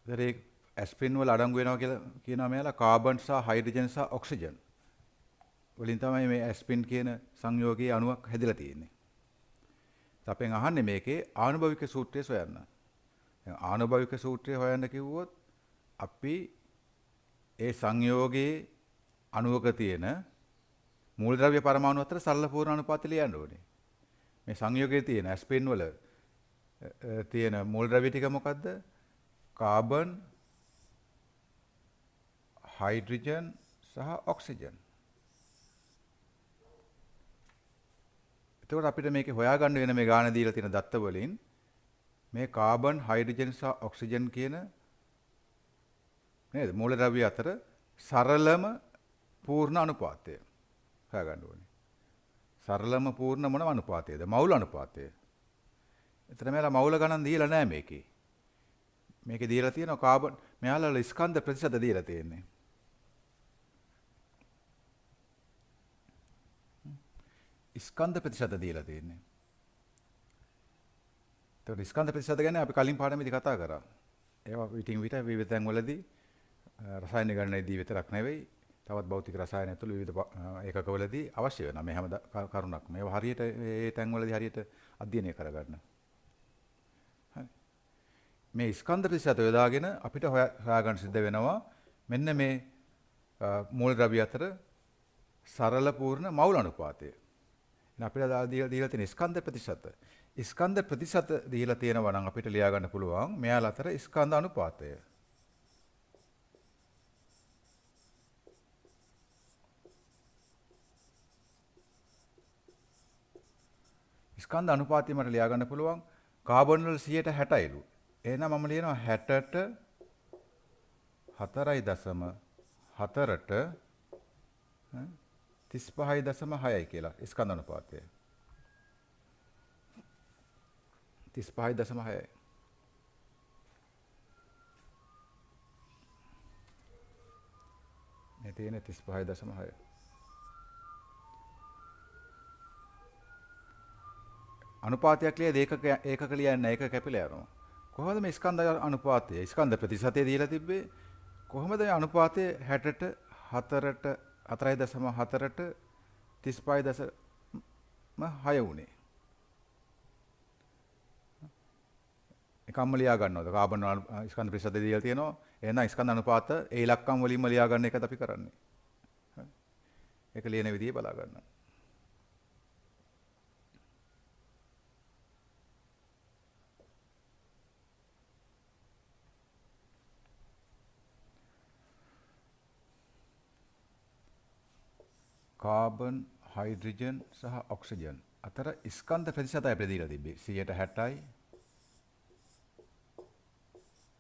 ඉතින් ඒ ඇස්ප්‍රින් වල අඩංගු වෙනවා කියලා කියනවා මෙයාලා කාබන් සහ හයිඩ්‍රජන් සහ ඔක්සිජන්. වලින් තමයි මේ ඇස්ප්‍රින් කියන සංයෝගයේ අණුවක් හැදිලා තියෙන්නේ. අපෙන් අහන්නේ මේකේ ආනුභවික සූත්‍රය සොයන්න. දැන් ආනුභවික සූත්‍රය හොයන්න කිව්වොත් අපි ඒ සංයෝගයේ අණුවක තියෙන මූලද්‍රව්‍ය පරමාණු අතර සරල පූර්ණ අනුපාතය ලියන්න ඕනේ. මේ සංයෝගයේ තියෙන ඇස්ප්‍රින් වල තියෙන මූලද්‍රව්‍ය ටික මොකද්ද? කාබන්, හයිඩ්‍රජන් සහ ඔක්සිජන්. එතකොට අපිට මේකේ හොයාගන්න වෙන මේ ගාන දීලා තියෙන දත්ත වලින් මේ කාබන්, හයිඩ්‍රජන් සහ ඔක්සිජන් කියන නේද මූලද්‍රව්‍ය අතර සරලම පූර්ණ අනුපාතය හොයාගන්න ඕනේ. සරලම පූර්ණ මොන අනුපාතයද? මවුල අනුපාතය. එතන මෙයාලා මවුල ගණන් දීලා නැහැ මේකේ. මේකේ දීලා තියෙනවා කාබන් මෙයාලා ස්කන්ධ ප්‍රතිශත දීලා තියෙන්නේ. ස්කන්ධ ප්‍රතිශත දීලා තියෙන්නේ. ඒතකොට ස්කන්ධ ප්‍රතිශත ගැන අපි කලින් පාඩමේදී කතා කරා. ඒවා විටින් විට විවිධ තැන් වලදී රසායන ගණනයේදී විතරක් නෙවෙයි තවත් භෞතික රසායන ඇතුළු විවිධ ඒකකවලදී අවශ්‍ය වෙනවා මේ හැම කරුණක්. මේවා හරියට ඒ තැන් වලදී හරියට අධ්‍යයනය කරගන්න. හරි. මේ ස්කන්ධ ප්‍රතිශත යොදාගෙන අපිට හොයාගන්න සිද්ධ වෙනවා මෙන්න මේ මූලද්‍රව්‍ය අතර සරල පූර්ණ මවුල අනුපාතය. අපිට දීලා තියෙන ස්කන්ධ ප්‍රතිශත. ස්කන්ධ ප්‍රතිශත දීලා තියෙනවා නම් අපිට ලියා ගන්න පුළුවන් මෙයාලා අතර ස්කන්ධ අනුපාතය. ස්කන්ධ අනුපාතය මට ලියා ගන්න පුළුවන් කාබන් වල 60%යිලු. එහෙනම් මම ලියනවා 60ට 4.4ට 35.6යි කියලා ස්කන්ධ අනුපාතය. 35.6යි. මේ තියෙන 35.6. අනුපාතයක් ලියද ඒකක ලියන්න ඒක කැපිලා යනවා. කොහොමද මේ ස්කන්ධ අනුපාතය? ස්කන්ධ ප්‍රතිශතය දීලා තිබ්බේ. කොහොමද මේ අනුපාතය 60ට 4ට 4.4ට 35.6 වුණේ? එකම්ම ලියා ගන්නවද? කාබන් ස්කන්ධ ප්‍රතිශතය දීලා තියෙනවා. එහෙනම් ස්කන්ධ අනුපාත ඒ ඉලක්කම් වලින්ම ලියා ගන්න එකද අපි කරන්නේ. හරි. ඒක ලියන විදිය බලා ගන්න. කාබන්, හයිඩ්‍රජන් සහ ඔක්සිජන් අතර ස්කන්ධ ප්‍රතිශතය අපිට දීලා තිබ්බේ 60යි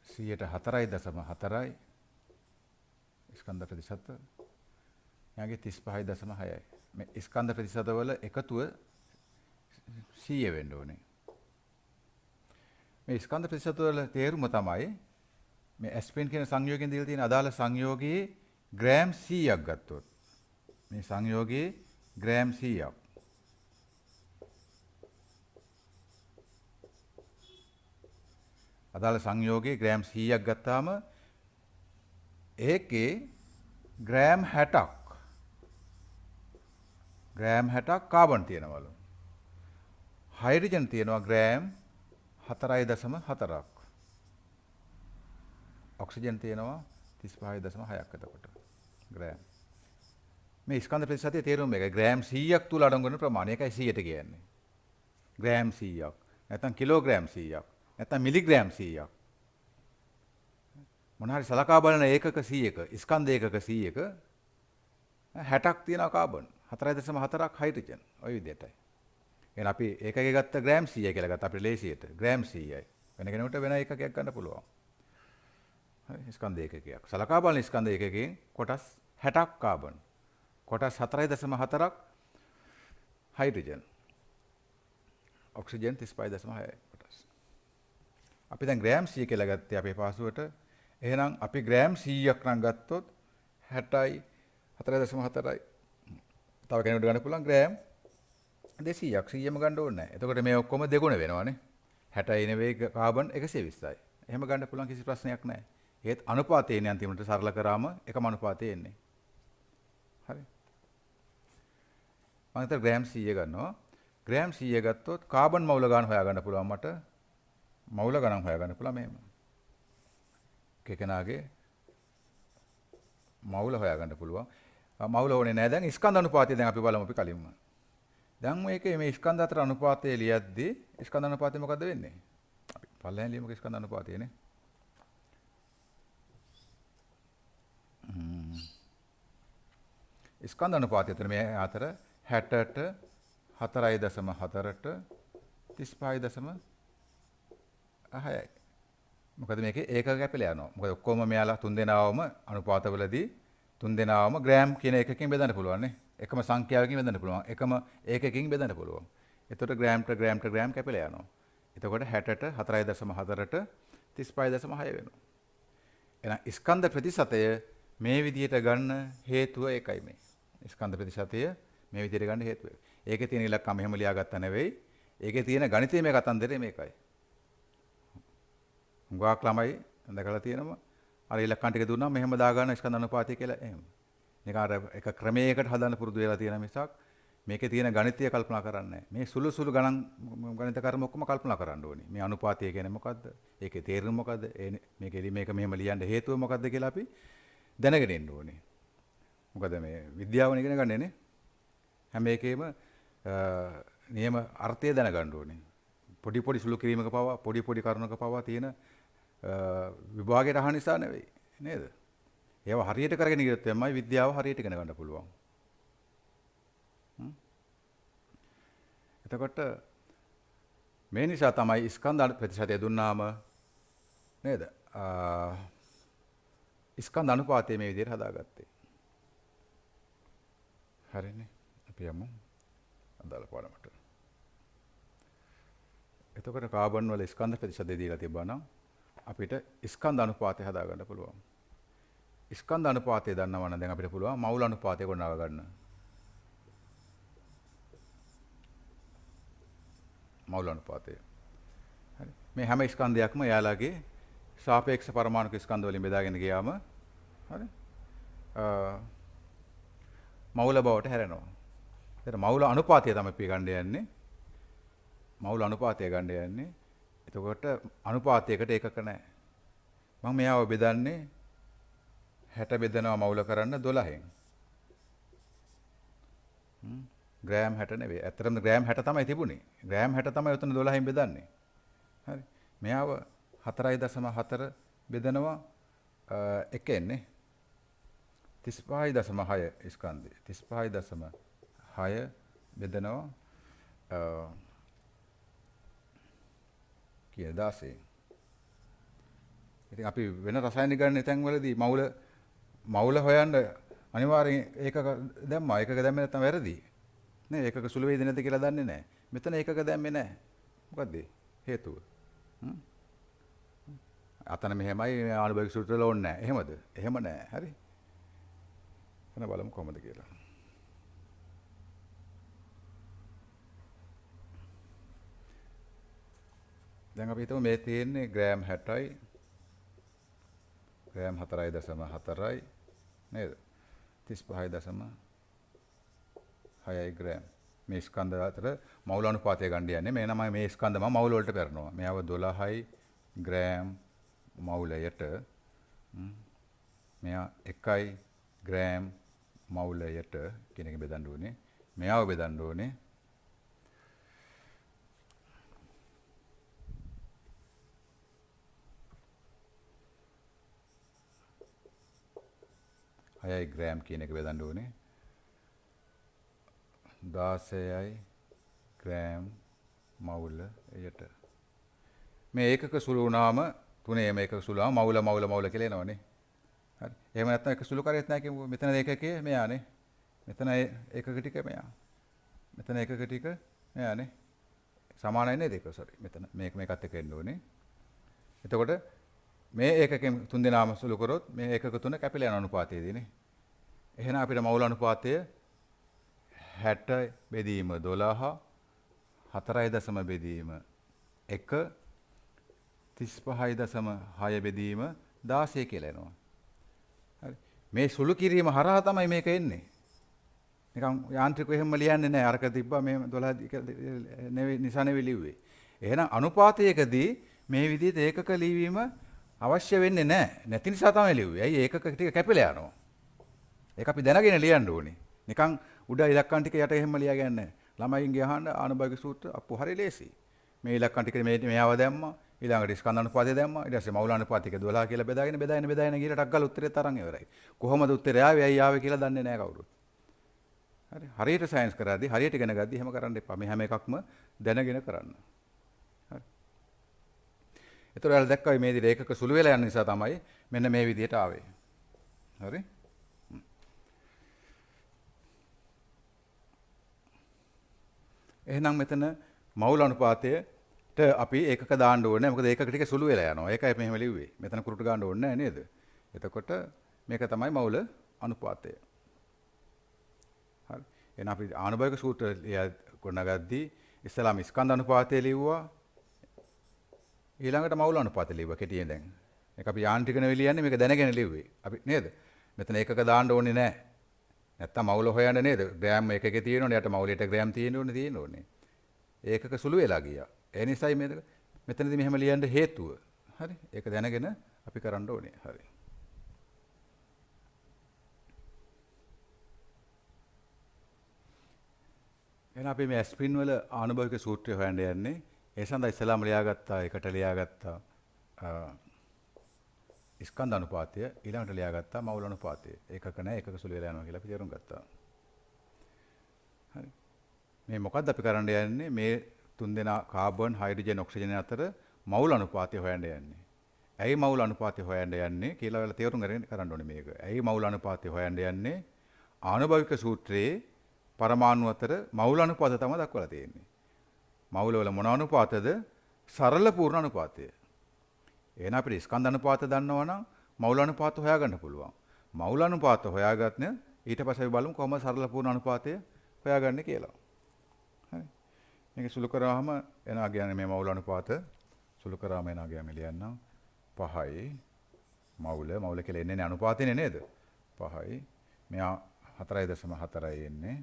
4.4යි ස්කන්ධ ප්‍රතිශත. යාගේ 35.6යි. මේ ස්කන්ධ ප්‍රතිශතවල එකතුව 100 වෙන්න ඕනේ. මේ ස්කන්ධ ප්‍රතිශත වල තේරුම තමයි මේ ඇස්පිරින් කියන සංයෝගයෙන් දීලා තියෙන අදාළ සංයෝගයේ ග්‍රෑම් 100ක් ගත්තොත් මේ සංයෝගයේ ග්‍රෑම් 100ක් අදාළ සංයෝගයේ ග්‍රෑම් 100ක් ගත්තාම ඒකේ ග්‍රෑම් 60ක් කාබන් තියෙනවලු. හයිඩ්‍රජන් තියෙනවා ග්‍රෑම් 4.4ක්. ඔක්සිජන් තියෙනවා 35.6ක් එතකොට ග්‍රෑම්. මේ ස්කන්ධ ප්‍රතිශතයේ තේරුම මේකයි. ග්‍රෑම් 100ක් තුල අඩංගු වෙන ප්‍රමාණය. ඒකයි 100ට කියන්නේ. ග්‍රෑම් 100ක්. නැත්නම් කිලෝග්‍රෑම් 100ක්. නැත්නම් මිලිග්‍රෑම් 100ක්. මොනවාරි සලකා බලන ඒකක 100ක ස්කන්ධ ඒකක 100ක 60ක් තියෙනවා කාබන්. 4.4ක් හයිඩ්‍රජන්. ওই විදිහටයි. එහෙනම් අපි ඒකකේ ගත්ත ග්‍රෑම් 100 කියලා ගත්ත අපේ ලේසියට. ග්‍රෑම් 100යි. වෙන කෙනෙකුට වෙන ඒකකයක් ගන්න පුළුවන්. හරි ස්කන්ධ ඒකකයක්. සලකා බලන ස්කන්ධ ඒකකයෙන් කොටස් 60ක් කාබන්. කොටස් 4.4ක් හයිඩ්‍රජන්. ඔක්සිජන් 35.6යි කොටස්. අපි දැන් ග්‍රෑම් 100 කියලා ගත්තේ අපේ පාසුවට. එහෙනම් අපි ග්‍රෑම් 100ක් නම් ගත්තොත් 60යි 4.4යි. තව කෙනෙකුට ගන්න පුළුවන් ග්‍රෑම් 200ක් 100ම ගන්න ඕනේ නැහැ. එතකොට මේ ඔක්කොම දෙගුණ වෙනවානේ. 60යි නෙවෙයි කාබන් 120යි. එහෙම ගන්න පුළුවන් කිසි ප්‍රශ්නයක් නැහැ. ඒත් අනුපාතය එන්නේ අන්තිමට සරල කරාම එකම අනුපාතය එන්නේ. හරි. මම හිතුවා ග්‍රෑම් 100 ගන්නවා. ග්‍රෑම් 100 ගත්තොත් කාබන් මවුල ගන්න හොයාගන්න පුළුවන් මට. මවුල ගණන් හොයාගන්න පුළුවන් මෙහෙම. කෙකනාගේ මවුල හොයාගන්න පුළුවන්. මවුල ඕනේ නැහැ. දැන් ස්කන්ධ අනුපාතය දැන් අපි බලමු අපි කලින්ම. දැන් මේකේ මේ ස්කන්ධ අතර අනුපාතය ලියද්දී ස්කන්ධ අනුපාතය මොකද්ද වෙන්නේ? අපි පල්ලෙන් ලියමුක ස්කන්ධ අනුපාතයනේ. ස්කන්ධ අනුපාතය අතර මේ අතර 60ට 4.4ට 35.6යි. මොකද මේකේ ඒකක කැපිලා යනවා. මොකද ඔක්කොම මෙයාලා තුන් දෙනාවම අනුපාතවලදී තුන් දෙනාවම ග්‍රෑම් කියන එකකින් බෙදන්න පුළුවන් නේ. එකම සංඛ්‍යාවකින් බෙදන්න පුළුවන්. එකම ඒකකකින් බෙදන්න පුළුවන්. එතකොට ග්‍රෑම්ට ග්‍රෑම් කැපිලා යනවා. එතකොට 60ට 4.4ට 35.6 වෙනවා. එහෙනම් ස්කන්ධ ප්‍රතිශතය මේ විදිහට ගන්න හේතුව ඒකයි මේ. ස්කන්ධ ප්‍රතිශතය මේ විදිහට ගන්න හේතුව. ඒකේ තියෙන ඉලක්කම එහෙම ලියාගත්තා නෙවෙයි. ඒකේ තියෙන ගණිතීය මේ කතන්දරේ මේකයි. හුඟක් ළමයි දැකලා තියෙනවා. අර ඉලක්කම් ටික දුන්නාම මෙහෙම දාගන්න ස්කන්ධ අනුපාතය කියලා එහෙම. නිකන් අර එක ක්‍රමයකට හදන්න පුරුදු වෙලා තියෙන මිසක් මේකේ තියෙන ගණිතය කල්පනා කරන්නේ නැහැ. මේ සුළු ගණන් ගණිත කර්ම ඔක්කොම කල්පනා කරන්න ඕනේ. මේ අනුපාතය කියන්නේ මොකද්ද? ඒකේ තේරුම මොකද්ද? මේක මෙහෙම ලියන්න හේතුව මොකද්ද කියලා අපි දැනගෙන ඉන්න ඕනේ. මොකද මේ විද්‍යාවන ඉගෙන ගන්න නේ. හැම එකේම නියම අර්ථය දැනගන්න ඕනේ. පොඩි සුළු කිරීමක පවා පොඩි කරුණක පවා තියෙන විභාගයට අහන නිසා නෙවෙයි නේද? ඒවා හරියට කරගෙන ගියොත් තමයි විද්‍යාව හරියට ඉගෙන ගන්න පුළුවන්. එතකොට මේ නිසා තමයි ස්කන්ධ ප්‍රතිශතය දුන්නාම නේද? ස්කන්ධ අනුපාතය මේ විදිහට හදාගත්තේ. හරිනේ. අපි යමු අදාළ පාඩමට. එතකොට කාබන් වල ස්කන්ධ ප්‍රතිශතය දීලා තිබ්බා නම් අපිට ස්කන්ධ අනුපාතය හදාගන්න පුළුවන්. ස්කන්ධ අනුපාතය දන්නවා නම් දැන් අපිට පුළුවන් මවුල අනුපාතය ගොඩනගා ගන්න. මවුල අනුපාතය. හරි. මේ හැම ස්කන්ධයක්ම එයාලගේ සාපේක්ෂ පරමාණුක ස්කන්ධ වලින් බෙදාගෙන ගියාම හරි. මවුල බවට හැරෙනවා. ඒතර මවුල අනුපාතය තමයි අපි ගන්න යන්නේ. මවුල අනුපාතය ගන්න යන්නේ. එතකොට අනුපාතයකට ඒකක නැහැ. මම මෙයාව බෙදන්නේ 60 බෙදනවා මවුල කරන්න 12න්. ග්‍රෑම් 60 නෙවෙයි. ඇත්තටම ග්‍රෑම් 60 තමයි තිබුණේ. ග්‍රෑම් 60 තමයි උතන 12න් බෙදන්නේ. හරි. මෙයාව 4.4 බෙදනවා එකෙන්නේ 35.6 ස්කන්ධය. 35.6 බෙදනවා කියන 16. ඉතින් අපි වෙන රසායනික ගණන තැන්වලදී මවුල හොයන්න අනිවාර්යෙන් ඒකක දැම්මා. ඒකක දැම්මේ නැත්නම් වැරදි. නේ ඒකක සුළු වේද නැද්ද කියලා දන්නේ නැහැ. මෙතන ඒකක දැම්මේ නැහැ. මොකද්ද හේතුව? අතන මෙහෙමයි ආනුභාවික සූත්‍රවල ඕනේ නැහැ. එහෙමද? එහෙම නැහැ. හරි. එන බලමු කොහොමද කියලා. දැන් අපි හිතමු මේ තියෙන්නේ ග්‍රෑම් 60යි ග්‍රෑම් 4.4යි නේද? 35.6යි ග්‍රෑම්. මේ ස්කන්ධ අතර මවුල අනුපාතය ගන්න යන්නේ. මේ නමයි මේ ස්කන්ධ මම මවුල වලට කරනවා. මෙයව 12යි ග්‍රෑම් මවුලයට මෙයා 1යි ග්‍රෑම් මවුලයට කියන එක බෙදන්න ඕනේ. මෙයාව බෙදන්න ඕනේ 6යි ග්‍රෑම් කියන එක බෙදන්න ඕනේ 16යි ග්‍රෑම් මවුලයට. මේ ඒකක සුළු වුණාම තුනේම ඒකක සුළු වුණාම මවුල කියලා එනවනේ. හරි. එහෙම නැත්නම් ඒක සුළු කරේත් නැහැ කියමු. මෙතන ඒකකයේ මෙයානේ. මෙතන ඒකක ටික මෙයා. මෙතන ඒකක ටික මෙයානේ. සමානයි නේද ඒක? සෝරි. මෙතන මේකත් එක්ක එන්න ඕනේ. එතකොට මේ ඒකකෙන් තුන් දෙනාම සුළු කරොත් මේ ඒකක තුන කැපිලා යන අනුපාතයේදීනේ. එහෙනම් අපිට මවුල අනුපාතය 60 බෙදීම 12 4.0 බෙදීම 1 35.6 බෙදීම 16 කියලා එනවා. හරි. මේ සුළු කිරීම හරහා තමයි මේක එන්නේ. නිකන් යාන්ත්‍රිකව එහෙම ලියන්නේ නැහැ. අරක තිබ්බා මේ 12 නිසා නෙවෙයි ලිව්වේ. එහෙනම් අනුපාතයකදී මේ විදිහට ඒකක ලිවීම අවශ්‍ය වෙන්නේ නැහැ. නැති නිසා තමයි ලිව්වේ. ඇයි ඒකක ටික කැපිලා යනවා. ඒක අපි දැනගෙන ලියන්න ඕනේ. නිකන් උඩ ඉලක්කම් ටික යට එහෙම ලියා ගන්න. ළමයින්ගේ අහන්න ආනුභාවික සූත්‍ර අප්පු හරි ලේසි. මේ ඉලක්කම් ටික මේව දැම්මා. ඊළඟට ස්කන්ධ අනුපාතය දැම්මා. ඊට පස්සේ මවුල අනුපාතික 12 කියලා බෙදාගෙන ගිහලා ටක් ගාලා උත්තරේ තරම් ඉවරයි. කොහොමද උත්තරය ආවේ? ඇයි ආවේ කියලා දන්නේ නැහැ කවුරුත්. හරි. හරියට සයන්ස් කරද්දී හරියට ඉගෙන ගද්දී එහෙම කරන්න එපා. මේ හැම එකක්ම දැනගෙන කරන්න. හරි. ඒතර ඔයාලා දැක්කා මේ විදිහට ඒකක සුළු වෙලා යන නිසා තමයි මෙන්න මේ විදිහට ආවේ. හරි. එහෙනම් මෙතන මවුල අනුපාතයට අපි ඒකක දාන්න ඕනේ. මොකද ඒකක ටික සුළු වෙලා යනවා. ඒකයි මෙහෙම ලිව්වේ. මෙතන කුරුට ගන්න ඕනේ නැහැ නේද? එතකොට මේක තමයි මවුල අනුපාතය. හරි. එහෙනම් අපි ආනුභාවික සූත්‍ර ගොඩනගද්දී ඉස්සලාම ස්කන්ධ අනුපාතය ලිව්වා. ඊළඟට මවුල අනුපාතය ලිව්වා කෙටියෙන් දැන්. ඒක අපි යාන්ත්‍රික නෙවෙයි ලියන්නේ මේක දැනගෙන ලිව්වේ. අපි නේද? මෙතන ඒකක දාන්න ඕනේ නැහැ. නැත්තම් මවුල හොයන්න නේද? ග්‍රෑම් එකකේ තියෙනවනේ. යට මවුලයට ග්‍රෑම් තියෙනවනේ. ඒකක සුළු වෙලා ගියා. ඒ නිසායි මෙතනදී මෙහෙම ලියන්න හේතුව. හරි. ඒක දැනගෙන අපි කරන්න ඕනේ. හරි. එහෙනම් අපි මේ ඇස්ප්‍රින් වල ආනුභාවික සූත්‍රය හොයන්න යන්නේ. ඒ සඳහා ඉස්සලාම ලියාගත්තා එකට ලියාගත්තා ස්කන්ධ අනුපාතය ඊළඟට ලියාගත්තා මවුල අනුපාතය. ඒකක නැහැ ඒකක සුළු වෙලා යනවා කියලා අපි තේරුම් ගත්තා. හරි. මේ මොකද්ද අපි කරන්න යන්නේ? මේ තුන් දෙනා කාබන්, හයිඩ්‍රජන්, ඔක්සිජන් අතර මවුල අනුපාතය හොයන්න යන්නේ. ඇයි මවුල අනුපාතය හොයන්න යන්නේ කියලා ඔයාලා තේරුම් ගන්න කරන්න ඕනේ මේක. ඇයි මවුල අනුපාතය හොයන්න යන්නේ? ආනුභාවික සූත්‍රයේ පරමාණු අතර මවුල අනුපාතය තමයි දක්වලා තියෙන්නේ. මවුල වල මොන අනුපාතද? සරල පූර්ණ අනුපාතය. එහෙනම් අපිට ස්කන්ධ අනුපාත දන්නවනම් මවුල අනුපාත හොයාගන්න පුළුවන්. මවුල අනුපාත හොයාගන්න ඊට පස්සේ අපි බලමු කොහොමද සරල පූර්ණ අනුපාතය හොයාගන්නේ කියලා. හරි. මේක සුළු කරාම එනවා කියන්නේ මේ මවුල අනුපාත සුළු කරාම එනවා කියන්නේ ලියන්නම් 5යි මවුල කියලා එන්නේ අනුපාතේනේ නේද? 5යි මෙයා 4.4යි එන්නේ.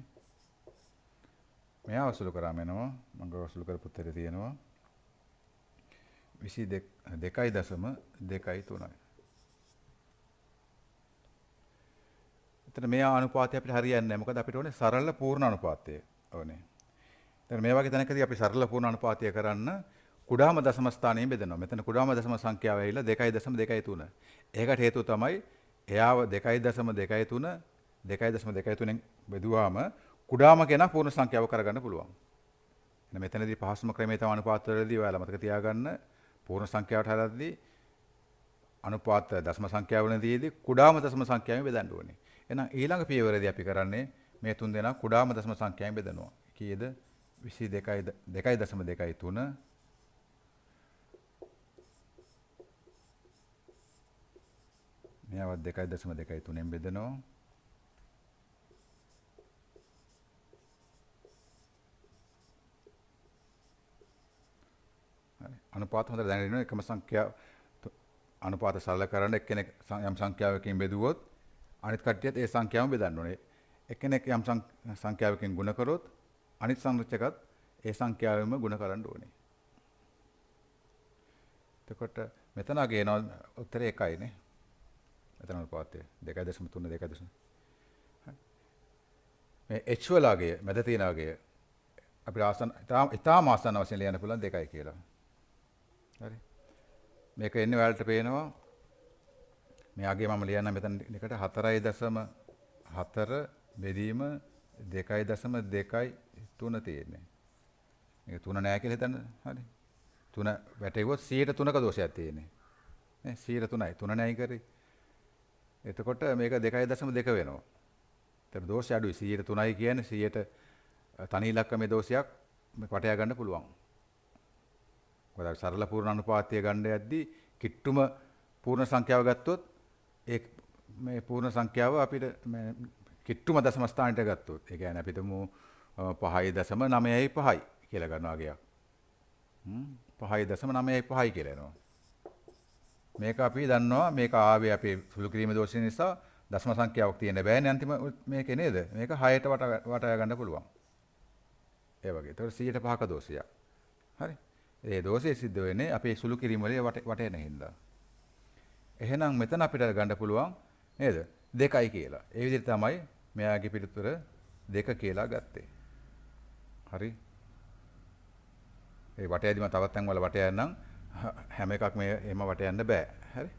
මෙයා සුළු කරාම එනවා මම සුළු කරපු උත්තරේ තියෙනවා 22.3යි. එතන මෙයා අනුපාතය අපිට හරියන්නේ නැහැ. මොකද අපිට ඕනේ සරල පූර්ණ අනුපාතය ඕනේ. දැන් මේ වගේ තැනකදී අපි සරල පූර්ණ අනුපාතය කරන්න කුඩාම දශම ස්ථානයෙන් බෙදනවා. මෙතන කුඩාම දශම සංඛ්‍යාව ඇවිල්ලා 2.23. ඒකට හේතුව තමයි එයාව 2.23 2.23න් බෙදුවාම කුඩාම කෙනා පූර්ණ සංඛ්‍යාව කරගන්න පුළුවන්. එහෙනම් මෙතනදී පහසුම ක්‍රමය තමයි අනුපාත වලදී ඔයාලා මතක තියාගන්න පූර්ණ සංඛ්‍යාවට හරද්දී අනුපාත දශම සංඛ්‍යාවලදීදී කුඩාම දශම සංඛ්‍යාවෙන් බෙදන්න ඕනේ. එහෙනම් ඊළඟ පියවරේදී අපි කරන්නේ මේ තුන් දෙනා කුඩාම දශම සංඛ්‍යාවෙන් බෙදනවා. කීයද? 22.23 මේවත් 2.23න් බෙදනවා. හරි. අනුපාත හොඳට දැනගෙන ඉන්න එකම සංඛ්‍යාව අනුපාත සරල කරන්න එක්කෙනෙක් යම් සංඛ්‍යාවකින් බෙදුවොත් අනිත් කට්ටියත් ඒ සංඛ්‍යාවම බෙදන්න ඕනේ. එක්කෙනෙක් යම් සංඛ්‍යාවකින් ගුණ කරොත් අනිත් සංඛ්‍යාවකත් ඒ සංඛ්‍යාවෙම ගුණ කරන්න ඕනේ. එතකොට මෙතන ගේනවා උත්තරේ 1යි නේ. මෙතන අනුපාතය 2.3 2.3. මේ h වලගේ මැද තියෙන වගේ අපිට ආසන්න ඉතාම ආසන්න වශයෙන් ලියන්න පුළුවන් 2යි කියලා. හරි. මේක එන්නේ ඔයාලට පේනවා. මෙයාගේ මම ලියන්න මෙතන එකට 4.4 බෙදීම 2.2.3 තියෙන්නේ. මේක 3 නෑ කියලා හිතන්න. හරි. 3 වැටෙවුවොත් 100%ක දෝෂයක් තියෙන්නේ. නේ 100%යි 3 නෑයි කරේ. එතකොට මේක 2.2 වෙනවා. ඒතර දෝෂය අඩුයි 103යි කියන්නේ 100ට තනි ඉලක්කමේ දෝෂයක් මේක වටයා ගන්න පුළුවන්. මොකද සරල පූර්ණ අනුපාතය ගන්න යද්දී කිට්ටුම පූර්ණ සංඛ්‍යාව ගත්තොත් මේ පූර්ණ සංඛ්‍යාව අපිට කිට්ටුම දශම ස්ථානයට ගත්තොත් ඒ කියන්නේ අපිට 5.95 කියලා ගන්නවා ගියක්. 5.95 කියලා එනවා. මේක අපි දන්නවා මේක ආවේ අපේ සුළු කිරීම දෝෂය නිසා දශම සංඛ්‍යාවක් තියෙන්න බෑනේ අන්තිම මේකේ නේද? මේක 6ට වටා ගන්න පුළුවන්. ඒ වගේ. ඒතකොට 105ක දෝෂයක්. හරි. ඒ දෝෂය සිද්ධ වෙන්නේ අපේ සුළු කිරීම වල වටේන හින්දා. එහෙනම් මෙතන අපිට ගන්න පුළුවන් නේද? 2යි කියලා. ඒ විදිහට තමයි මෙයාගේ පිළිතුර 2 කියලා ගත්තේ. හරි. ඒ වටයේදීම තවත් තැන් වල වටය යනනම් හැම එකක් මේ එහෙම වට යන්න බෑ. හරි.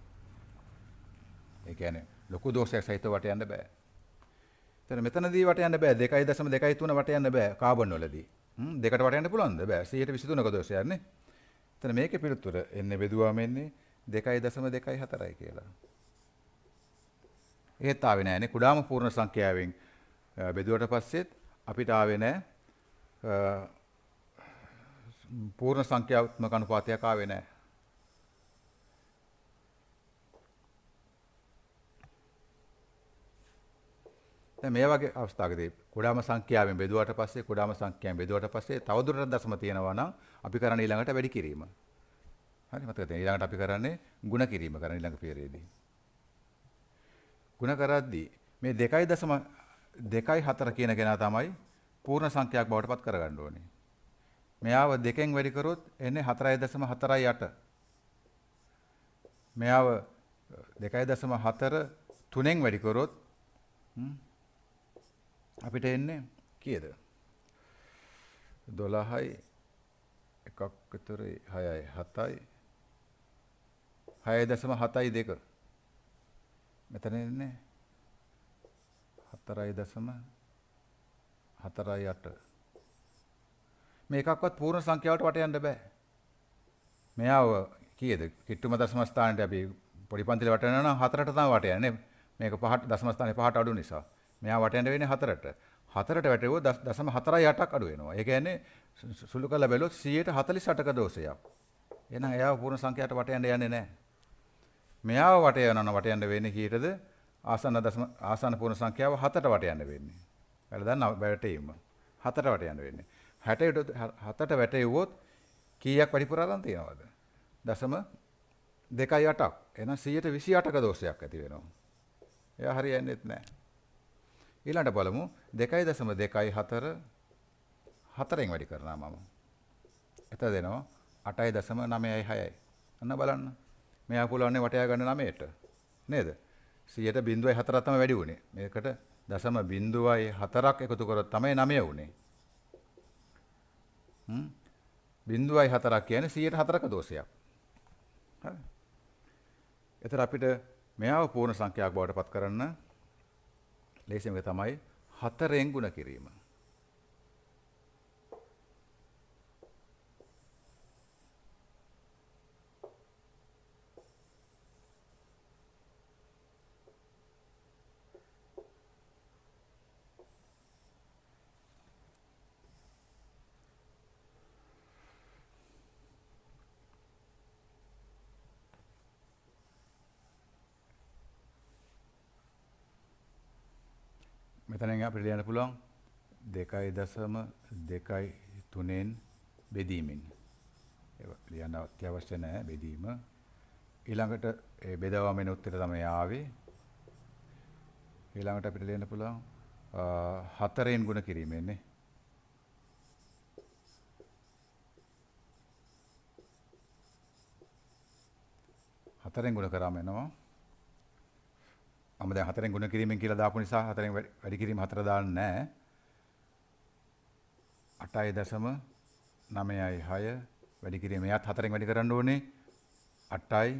ඒ කියන්නේ ලොකු දෝෂයක් සහිතව වට යන්න බෑ. එතන මෙතනදී වට යන්න බෑ 2.23 වට යන්න බෑ කාබන් වලදී. දෙකට වට යන්න පුළුවන්ද? බෑ 123ක දෝෂයක් නේ. එතන මේකේ පිළිතුර එන්නේ බෙදුවාම එන්නේ 2.24යි කියලා. ඒත් ආවේ නෑනේ කුඩාම පූර්ණ සංඛ්‍යාවෙන් බෙදුවට පස්සෙත් අපිට ආවේ නෑ පූර්ණ සංඛ්‍යාත්මක අනුපාතයක් ආවේ නැහැ. දැන් මේ වගේ අවස්ථාවකදී කුඩාම සංඛ්‍යාවෙන් බෙදුවට පස්සේ තවදුරටත් දශම තියෙනවා නම් අපි කරන්නේ ඊළඟට වැඩි කිරීම. හරි මතක තියෙනවා. ඊළඟට අපි කරන්නේ ಗುಣ කිරීම කරන ඊළඟ පියවරේදී. ಗುಣ කරද්දී මේ 2.4 කියන කෙනා තමයි පූර්ණ සංඛ්‍යාවක් බවට පත් කරගන්න ඕනේ. මෙයාව 2කින් වැඩි කරොත් එන්නේ 4.48. මෙයාව 2.4 3න් වැඩි කරොත් අපිට එන්නේ කීයද? 12යි එකක් විතරයි 6යි 7යි 6.7යි 2. මෙතන එන්නේ 4.48. මේකක්වත් පූර්ණ සංඛ්‍යාවට වට යන්න බෑ. මෙයාව කීයද? කිට්ටුම දශම ස්ථානයේ අපි පොඩි පන්තිලේ වට යනවා නම් 4ට තමයි වට යන්නේ. මේක 5ට දශම ස්ථානේ 5ට අඩු නිසා. මෙයා වට යන්න වෙන්නේ 4ට. 4ට වැටෙවුවොත් 0.48ක් අඩු වෙනවා. ඒ කියන්නේ සුළු කරලා බැලුවොත් 148ක දෝෂයක්. එහෙනම් එයාව පූර්ණ සංඛ්‍යාවට වට යන්න යන්නේ නැහැ. මෙයාව වට යනවා වට යන්න වෙන්නේ කීයටද? ආසන්න පූර්ණ සංඛ්‍යාව 7ට වට යන්න වෙන්නේ. ඔයාලා දන්නවා වැටීම. 7ට වට යන්න වෙන්නේ. 7ට වැටෙව්වොත් කීයක් වැඩිපුර අරන් තියනවද? 0.28ක්. එහෙනම් 128ක දෝෂයක් ඇති වෙනවා. එයා හරියන්නේත් නැහැ. ඊළඟට බලමු 2.24 4න් වැඩි කරනවා මම. එතන දෙනවා 8.96යි. අන්න බලන්න. මෙයා පුළුවන්නේ වටයා ගන්න 9ට. නේද? 100.04 තමයි වැඩි වුනේ. මේකට 0.04ක් එකතු කරොත් තමයි 9 වුනේ. 0.4ක් කියන්නේ 104ක දෝෂයක්. හරි. එතන අපිට මෙයාව පූර්ණ සංඛ්‍යාවක් බවට පත් කරන්න ලේසිම එක තමයි 4ෙන් ගුණ කිරීම. එතනින් අපිට ලියන්න පුළුවන් 2.23න් බෙදීමෙන්. ඒක ලියන්න අත්‍යවශ්‍ය නැහැ බෙදීම. ඊළඟට ඒ බෙදවම වෙන උත්තර තමයි ආවේ. ඊළඟට අපිට ලියන්න පුළුවන් 4න් ගුණ කිරීමෙන්නේ. 4න් ගුණ කරාම එනවා. මම දැන් 4න් ගුණ කිරීමෙන් කියලා දාපු නිසා 4න් වැඩි කිරීම 4 දාන්නේ නැහැ. 8.96 වැඩි කිරීම එයාත් 4න් වැඩි කරන්න ඕනේ. 8යි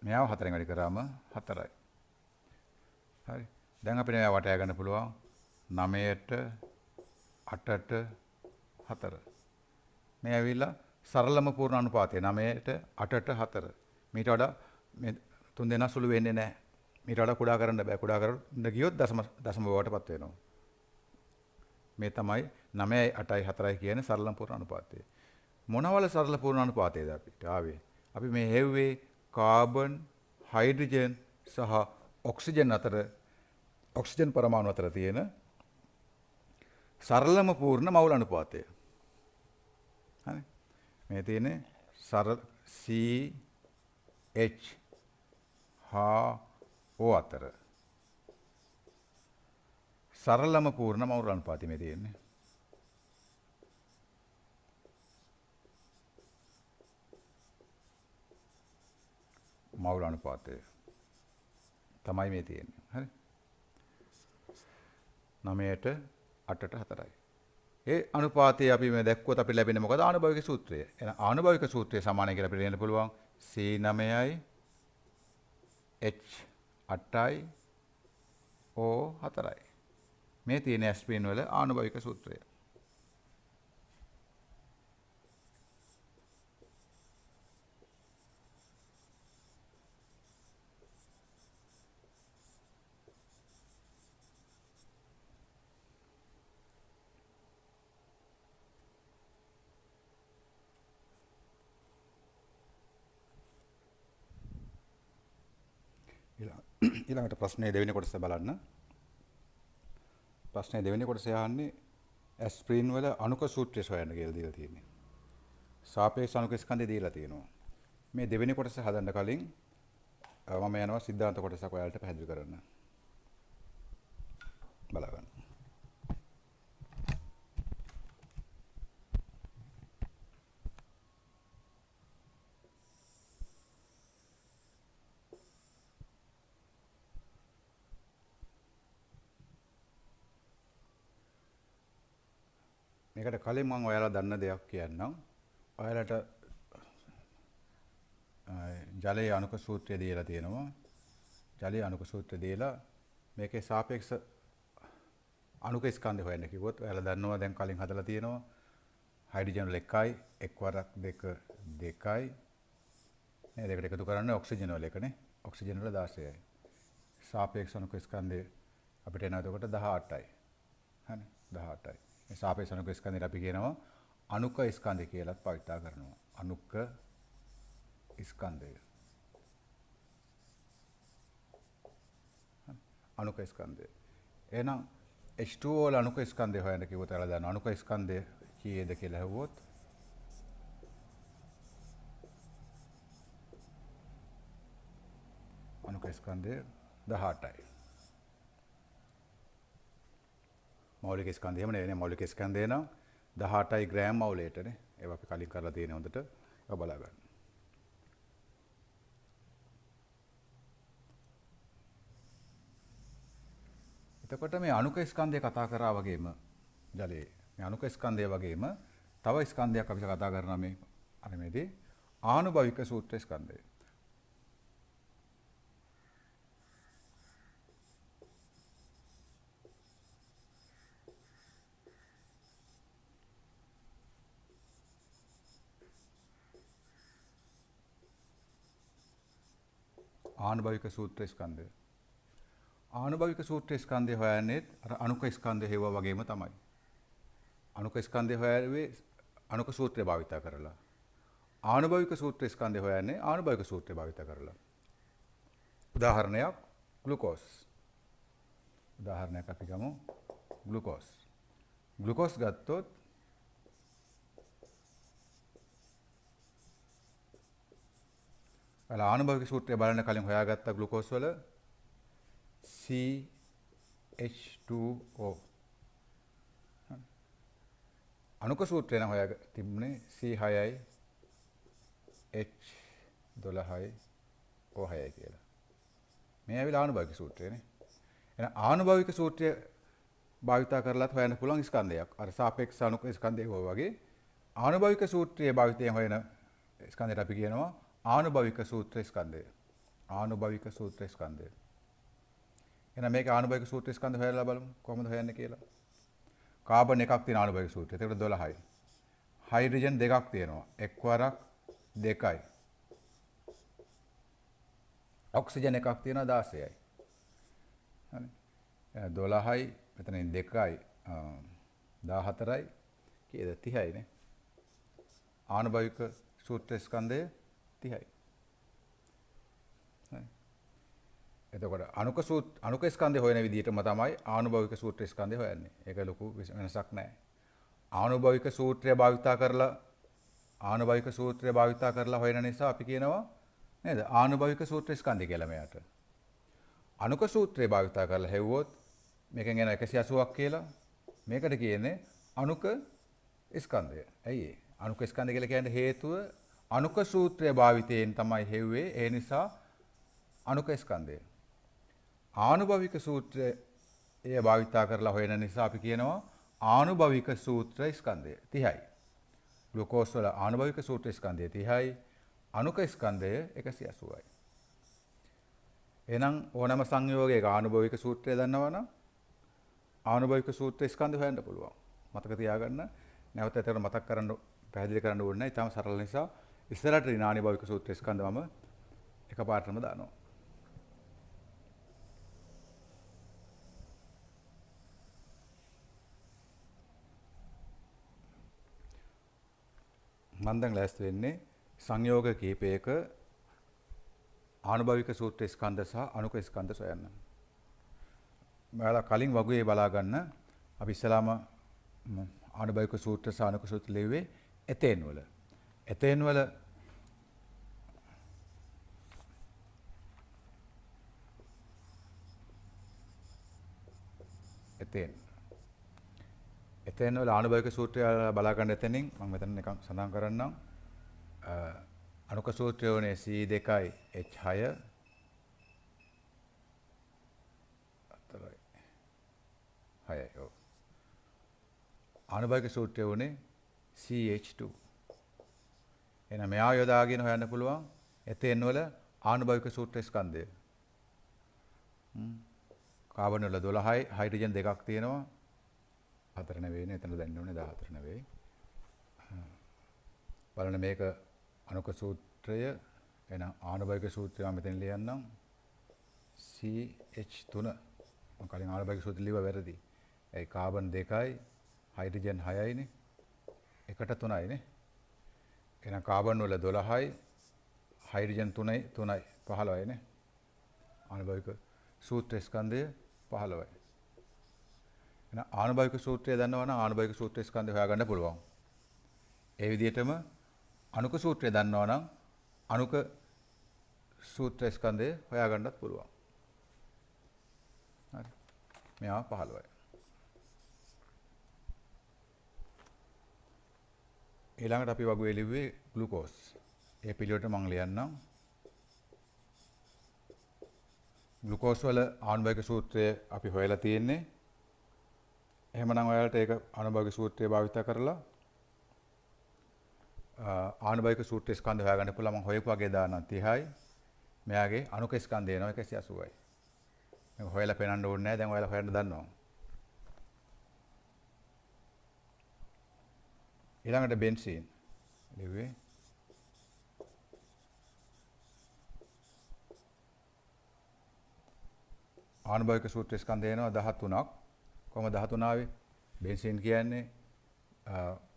මෙයාව 4න් වැඩි කරාම 4යි. හරි. දැන් අපිට මෙයා වටය ගන්න පුළුවන් 9ට 8ට 4. මේ ඇවිල්ලා සරලම පූර්ණ අනුපාතය 9ට 8ට 4. මීට වඩා මේ තුන් දෙනා සුළු වෙන්නේ නැහැ. මීට වඩා කුඩා කරන්න බෑ. කුඩා කරන්න ගියොත් දශම බවටපත් වෙනවා. මේ තමයි 9යි 8යි 4යි කියන සරලම පූර්ණ අනුපාතය. මොනවල සරල පූර්ණ අනුපාතයද අපිට ආවේ? අපි මේ හෙව්වේ කාබන්, හයිඩ්‍රජන් සහ ඔක්සිජන් පරමාණු අතර තියෙන සරලම පූර්ණ මවුල අනුපාතය. හරි. මේ තියෙන්නේ සරල CH හා O අතර සරලම පූර්ණ මවුල අනුපාතය මේ තියෙන්නේ. මවුල අනුපාතය තමයි මේ තියෙන්නේ. හරි. 9ට 8ට 4යි. ඒ අනුපාතය අපි මේ දැක්කොත් අපිට ලැබෙන්නේ මොකද? ආනුභාවික සූත්‍රය. එහෙනම් ආනුභාවික සූත්‍රය සමානයි කියලා අපිට ලියන්න පුළුවන් C9යි H8යි O4යි. මේ තියෙන ඇස්පිරින් වල ආනුභාවික සූත්‍රය. ඊළඟට ප්‍රශ්නේ දෙවෙනි කොටස බලන්න. ප්‍රශ්නේ දෙවෙනි කොටස යහන්නේ ඇස්ප්‍රින් වල අණුක සූත්‍රය සොයන්න කියලා දීලා තියෙන්නේ. සාපේක්ෂ අණුක ස්කන්ධය දීලා තියෙනවා. මේ දෙවෙනි කොටස හදන්න කලින් මම යනවා සිද්ධාන්ත කොටසක් ඔයාලට පැහැදිලි කරන්න. බලන්න. මේකට කලින් මම ඔයාලා දන්න දෙයක් කියන්නම්. ඔයාලට ජලයේ අණුක සූත්‍රය දීලා තියෙනවා. ජලයේ අණුක සූත්‍රය දීලා මේකේ සාපේක්ෂ අණුක ස්කන්ධය හොයන්න කිව්වොත් ඔයාලා දන්නවා දැන් කලින් හදලා තියෙනවා. හයිඩ්‍රජන් වල 1යි, එක් වරක් 2 2යි. මේ දෙකට එකතු කරන්නේ ඔක්සිජන් වල එකනේ. ඔක්සිජන් වල 16යි. සාපේක්ෂ අණුක ස්කන්ධය අපිට එනවා එතකොට 18යි. හරි 18යි. මේ සාපේක්ෂ අණුක ස්කන්ධයට අපි කියනවා අණුක ස්කන්ධය කියලාත් පාවිච්චි කරනවා. අණුක ස්කන්ධය. අණුක ස්කන්ධය. එහෙනම් H2O වල අණුක ස්කන්ධය හොයන්න කිව්වොත් ඔයාලා දන්නවා අණුක ස්කන්ධය කීයද කියලා අහුවොත් අණුක ස්කන්ධය 18යි. මෞලික ස්කන්ධය එහෙම නෙවෙයි මෞලික ස්කන්ධය නම් 18යි ග්‍රෑම් මවුලයටනේ. ඒවා අපි කලින් කරලා තියෙන හොඳට ඒක බලා ගන්න. එතකොට මේ අණුක ස්කන්ධය කතා කරා වගේම ජලයේ මේ අණුක ස්කන්ධය වගේම තව ස්කන්ධයක් අපි කතා කරනවා මේ අරමේදී ආනුභවික සූත්‍ර ස්කන්ධය. ආනුභවික සූත්‍ර ස්කන්ධය. ආනුභවික සූත්‍ර ස්කන්ධය හොයන්නේ අර අණුක ස්කන්ධය හේව වගේම තමයි. අණුක ස්කන්ධය හොයන්නේ අණුක සූත්‍රය භාවිත කරලා. ආනුභවික සූත්‍ර ස්කන්ධය හොයන්නේ ආනුභවික සූත්‍රය භාවිත කරලා. උදාහරණයක් ග්ලූකෝස්. උදාහරණයක් අපි ගමු ග්ලූකෝස්. ග්ලූකෝස් ගත්තොත් ඔයාලා ආනුභාවික සූත්‍රය බලන්න කලින් හොයාගත්ත ග්ලූකෝස් වල CH2O අණුක සූත්‍රය නම් හොයා තිබුණේ C6යි H12යි O6යි කියලා. මේ ඇවිල්ලා ආනුභාවික සූත්‍රයනේ. එහෙනම් ආනුභාවික සූත්‍රය භාවිතා කරලත් හොයන්න පුළුවන් ස්කන්ධයක්. අර සාපේක්ෂ අණුක ස්කන්ධය වගේ ආනුභාවික සූත්‍රයේ භාවිතයෙන් හොයන ස්කන්ධයට අපි කියනවා ආනුභාවික සූත්‍ර ස්කන්ධය. ආනුභාවික සූත්‍ර ස්කන්ධය. එහෙනම් මේක ආනුභාවික සූත්‍ර ස්කන්ධය හොයලා බලමු කොහොමද හොයන්නේ කියලා. කාබන් එකක් තියෙන ආනුභාවික සූත්‍රය. ඒකට 12යි. හයිඩ්‍රජන් දෙකක් තියෙනවා. එක්වරක් 2යි. ඔක්සිජන් එකක් තියෙනවා 16යි. හරි. 12යි මෙතනින් 2යි 14යි කීයද 30යි නේ. ආනුභාවික සූත්‍ර ස්කන්ධය 30යි. හරි. එතකොට අණුක ස්කන්ධය හොයන විදිහටම තමයි ආනුභාවික සූත්‍ර ස්කන්ධය හොයන්නේ. ඒක ලොකු වෙනසක් නැහැ. ආනුභාවික සූත්‍රය භාවිතා කරලා හොයන නිසා අපි කියනවා නේද? ආනුභාවික සූත්‍ර ස්කන්ධය කියලා මෙයාට. අණුක සූත්‍රය භාවිතා කරලා හෙව්වොත් මේකෙන් එන 180ක් කියලා. මේකට කියන්නේ අණුක ස්කන්ධය. ඇයි ඒ? අණුක ස්කන්ධය කියලා කියන්නේ හේතුව අණුක සූත්‍රය භාවිතයෙන් තමයි හෙව්වේ. ඒ නිසා අණුක ස්කන්ධය. ආනුභාවික සූත්‍රය භාවිතා කරලා හොයන නිසා අපි කියනවා ආනුභාවික සූත්‍ර ස්කන්ධය 30යි. ග්ලූකෝස් වල ආනුභාවික සූත්‍ර ස්කන්ධය 30යි. අණුක ස්කන්ධය 180යි. එහෙනම් ඕනෑම සංයෝගයක ආනුභාවික සූත්‍රය දන්නවනම් ආනුභාවික සූත්‍ර ස්කන්ධය හොයන්න පුළුවන්. මතක තියාගන්න. නැවත ඒතර මතක් කරන්න පැහැදිලි කරන්න ඕනේ නැහැ. ඊටම සරල නිසා ඉස්සරහට ඉන ආනුභාවික සූත්‍ර ස්කන්ධ මම එකපාරටම දානවා. මම දැන් ලෑස්ති වෙන්නේ සංයෝග කීපයක ආනුභාවික සූත්‍ර ස්කන්ධ සහ අණුක ස්කන්ධ සොයන්න. ඔයාලා කලින් වගුවේ බලා ගන්න අපි ඉස්සලාම ආනුභාවික සූත්‍ර සහ අණුක සූත්‍ර ලිව්වේ එතේන් වල. එතේන් වල එතෙන් වල ආනුභාවික සූත්‍රය බලා ගන්න එතනින් මම මෙතන නිකන් සඳහන් කරන්නම්. අණුක සූත්‍රය උනේ C2යි H6 4යි 6යි. ඔව්. ආනුභාවික සූත්‍රය උනේ CH2. එහෙනම් මෙයා යොදාගෙන හොයන්න පුළුවන් එතෙන් වල ආනුභාවික සූත්‍ර ස්කන්ධය. කාබන් වල 12යි හයිඩ්‍රජන් දෙකක් තියෙනවා. 4 නෙවෙයිනේ එතන දැන්න ඕනේ 14 නෙවෙයි. බලන්න මේක අණුක සූත්‍රය එහෙනම් ආනුභාවික සූත්‍රය මම මෙතන ලියන්නම් CH3 මම කලින් ආනුභාවික සූත්‍රය ලිව්වා වැරදි. ඒ කාබන් 2යි හයිඩ්‍රජන් 6යිනේ. එකට 3යි නේ. එහෙනම් කාබන් වල 12යි හයිඩ්‍රජන් 3යි 15යි නේ. ආනුභාවික සූත්‍ර ස්කන්ධය 15යි. එහෙනම් ආනුභාවික සූත්‍රය දන්නවනම් ආනුභාවික සූත්‍ර ස්කන්ධය හොයාගන්න පුළුවන්. ඒ විදිහටම අණුක සූත්‍රය දන්නවනම් අණුක සූත්‍ර ස්කන්ධය හොයාගන්නත් පුළුවන්. හරි. මෙයා 15යි. ඊළඟට අපි වගුවේ ලිව්වේ ග්ලූකෝස්. ඒ පිළිවෙලට මම ලියන්නම්. ග්ලූකෝස් වල ආනුභාවික සූත්‍රය අපි හොයලා තියෙන්නේ. එහෙමනම් ඔයාලට ඒක ආනුභාවික සූත්‍රය භාවිත කරලා ආනුභාවික සූත්‍ර ස්කන්ධ හොයාගන්න පුළුවන්. මම හොයපු වගේ දාන්නම් 30යි. මෙයාගේ අණුක ස්කන්ධය එනවා 180යි. මේක හොයලා පෙන්නන්න ඕනේ නැහැ. දැන් ඔයාලා හොයන්න දන්නවා. ඊළඟට බෙන්සීන් ලිව්වේ ආනුභාවික සූත්‍ර ස්කන්ධය එනවා 13ක්. කොහොමද 13 ආවේ? බෙන්සීන් කියන්නේ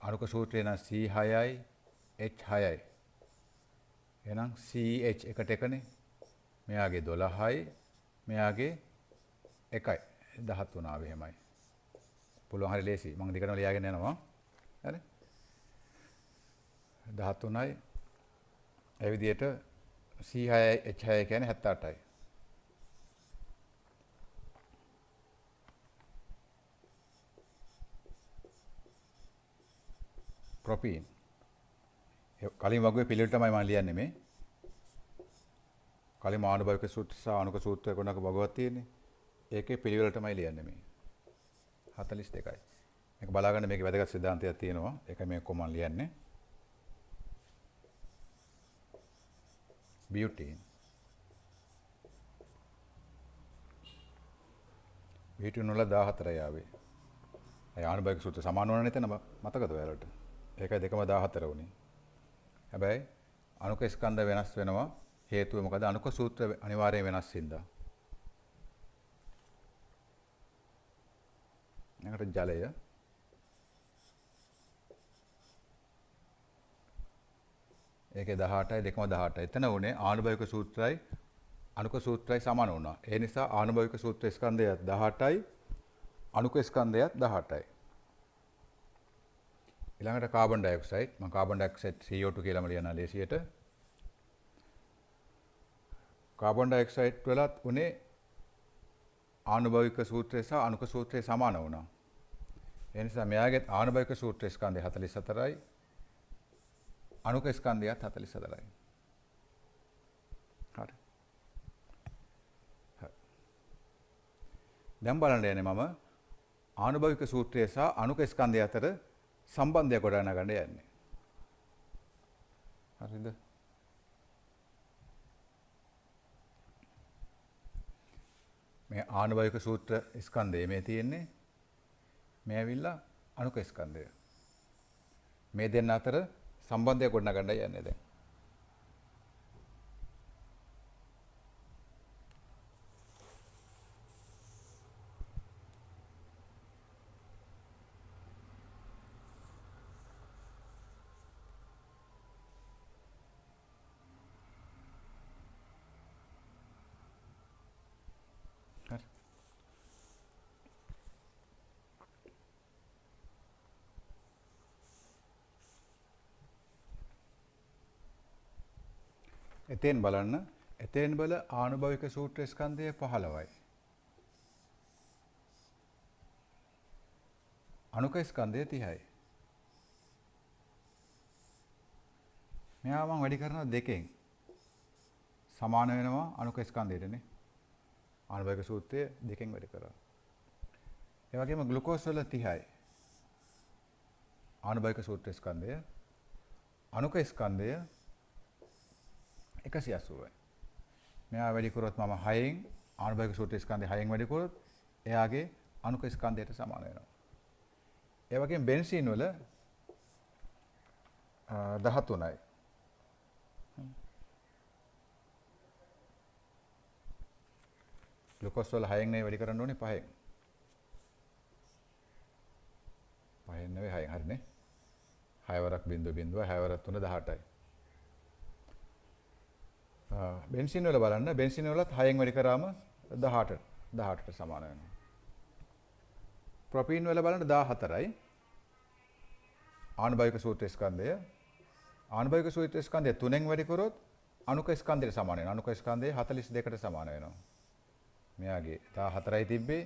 අණුක සූත්‍රය නම් C6යි H6යි. එහෙනම් CH එකට එකනේ. මෙයාගේ 12යි මෙයාගේ 1යි 13 ආවේ එහෙමයි. පුළුවන් හරි ලේසි. මම දිගටම ලියාගෙන යනවා. හරි. 13යි ඒ විදිහට C6යි H6යි කියන්නේ 78යි. ප්‍රොපීන්. කලින් වගේ පිළිවෙල තමයි මම ලියන්නේ මේ. කලින් ආනුභාවික සූත්‍ර සහ අණුක සූත්‍රය කොනක භගවත් තියෙන්නේ. ඒකේ පිළිවෙල තමයි ලියන්නේ මේ. 42යි. මේක බලාගන්න මේකේ වැදගත් සිද්ධාන්තයක් තියෙනවා. ඒකයි මේ කොහොම මම ලියන්නේ. බියුටීන්. බියුටීන් වල 14යි ආවේ. ඒ ආනුභාවික සූත්‍ර සමාන වුණා නේද මතකද ඔයාලට? ඒකයි දෙකම 14 වුණේ. හැබැයි අණුක ස්කන්ධ වෙනස් වෙනවා. හේතුව මොකද? අණුක සූත්‍ර අනිවාර්යයෙන් වෙනස් වෙනවා. එකට ජලය ඒකේ 18යි දෙකම 18යි. එතන උනේ ආනුභාවික සූත්‍රයි අණුක සූත්‍රයි සමාන වුණා. ඒ නිසා ආනුභාවික සූත්‍ර ස්කන්ධයත් 18යි අණුක ස්කන්ධයත් 18යි. ඊළඟට කාබන් ඩයොක්සයිඩ්. මම කාබන් ඩයොක්සයිඩ් CO2 කියලාම ලියනවා ලේසියට. කාබන් ඩයොක්සයිඩ් වලත් උනේ ආනුභාවික සූත්‍රය සහ අණුක සූත්‍රය සමාන වුණා. ඒ නිසා මෙයාගේ ආනුභාවික සූත්‍ර ස්කන්ධය 44යි අණුක ස්කන්ධයත් 44යි. හරි. දැන් බලන්න යන්නේ මම ආනුභාවික සූත්‍රය සහ අණුක ස්කන්ධය අතර සම්බන්ධය ගොඩනගන්න යන්නේ. හරිද? මේ ආනුභාවික සූත්‍ර ස්කන්ධය මේ තියෙන්නේ. මේ ඇවිල්ලා අණුක ස්කන්ධය. මේ දෙන්න අතර සම්බන්ධය ගොඩනගන්න යන්නේ දැන්. හරි. එතෙන් බලන්න. එතෙන් බල ආනුභාවික සූත්‍ර ස්කන්ධය 15යි. අණුක ස්කන්ධය 30යි. මෙයා මම වැඩි කරනවා දෙකෙන්. සමාන වෙනවා අණුක ස්කන්ධයටනේ. ආනුභාවික සූත්‍රය දෙකෙන් වැඩි කරා. ඒ වගේම ග්ලුකෝස් වල 30යි. ආනුභාවික සූත්‍ර ස්කන්ධය අණුක ස්කන්ධය 180යි. මෙයා වැඩි කරොත් මම 6න් ආනුභාවික සූත්‍ර ස්කන්ධය 6න් වැඩි කරොත් එයාගේ අණුක ස්කන්ධයට සමාන වෙනවා. ඒ වගේම බෙන්සීන් වල 13යි. ග්ලුකෝස් වල 6න් නේ වැඩි කරන්න ඕනේ 5න්. 5න් නෙවෙයි 6න් හරිනේ. 6 වරක් 0.0 6 වරක් 3 18යි. බෙන්සින් වල බලන්න බෙන්සින් වලත් 6න් වැඩි කරාම 18ට සමාන වෙනවා. ප්‍රොපීන් වල බලන්න 14යි. ආනුභාවික සූත්‍ර ස්කන්ධය ආනුභාවික සූත්‍ර ස්කන්ධය 3න් වැඩි කරොත් අණුක ස්කන්ධයට සමාන වෙනවා. අණුක ස්කන්ධය 42ට සමාන වෙනවා. මෙයාගේ 14යි තිබ්බේ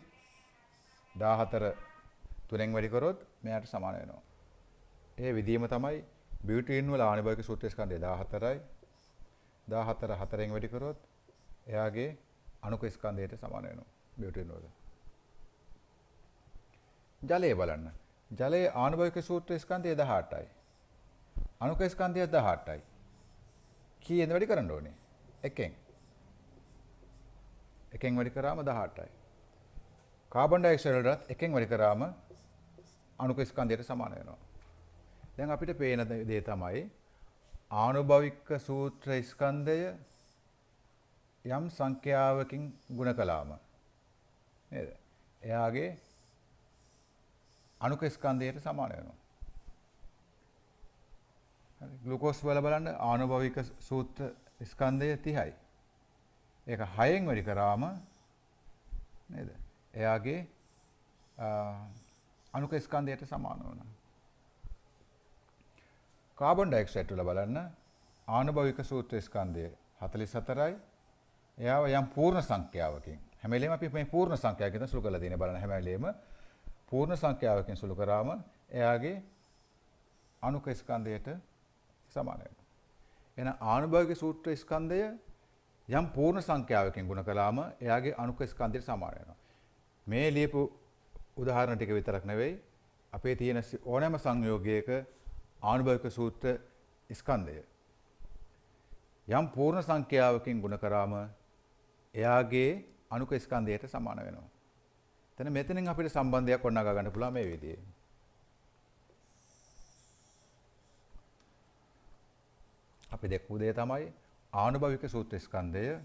14 3න් වැඩි කරොත් මෙයාට සමාන වෙනවා. ඒ විදිහම තමයි බියුටීන් වල ආනුභාවික සූත්‍ර ස්කන්ධය 14යි 14 4න් වැඩි කරොත් එයාගේ අණුක ස්කන්ධයට සමාන වෙනවා බියුටීන් වල. ජලය බලන්න. ජලයේ ආනුභාවික සූත්‍ර ස්කන්ධය 18යි. අණුක ස්කන්ධය 18යි. කීයෙන් වැඩි කරන්න ඕනේ? එකෙන්. එකෙන් වැඩි කරාම 18යි. කාබන් ඩයොක්සයිඩ් වලට එකෙන් වැඩි කරාම අණුක ස්කන්ධයට සමාන වෙනවා. දැන් අපිට පේන දේ තමයි ආනුභාවික සූත්‍ර ස්කන්ධය යම් සංඛ්‍යාවකින් ගුණ කළාම නේද? එයාගේ අණුක ස්කන්ධයට සමාන වෙනවා. හරි. ග්ලුකෝස් වල බලන්න ආනුභාවික සූත්‍ර ස්කන්ධය 30යි. ඒක 6න් වැඩි කරාම නේද? එයාගේ අණුක ස්කන්ධයට සමාන වෙනවා. කාබන් ඩයොක්සයිඩ් වල බලන්න ආනුභවික සූත්‍ර ස්කන්ධය 44යි. එයාව යම් පූර්ණ සංඛ්‍යාවකින් හැම වෙලේම අපි මේ පූර්ණ සංඛ්‍යාවකින් සුළු කරලා තියෙන බලන්න හැම වෙලේම පූර්ණ සංඛ්‍යාවකින් සුළු කරාම එයාගේ අණුක ස්කන්ධයට සමාන වෙනවා. එහෙනම් ආනුභවික සූත්‍ර ස්කන්ධය යම් පූර්ණ සංඛ්‍යාවකින් ගුණ කළාම එයාගේ අණුක ස්කන්ධයට සමාන වෙනවා. මේ ලියපු උදාහරණ ටික විතරක් නෙවෙයි අපේ තියෙන ඕනෑම සංයෝගයක ආනුභවික සූත්‍ර ස්කන්ධය යම් පූර්ණ සංඛ්‍යාවකින් ගුණ කරාම එයාගේ අණුක ස්කන්ධයට සමාන වෙනවා. එතන මෙතනින් අපිට සම්බන්ධයක් වඩනගා ගන්න පුළුවන් මේ විදිහේ. අපි දැක්වූ දේ තමයි ආනුභවික සූත්‍ර ස්කන්ධය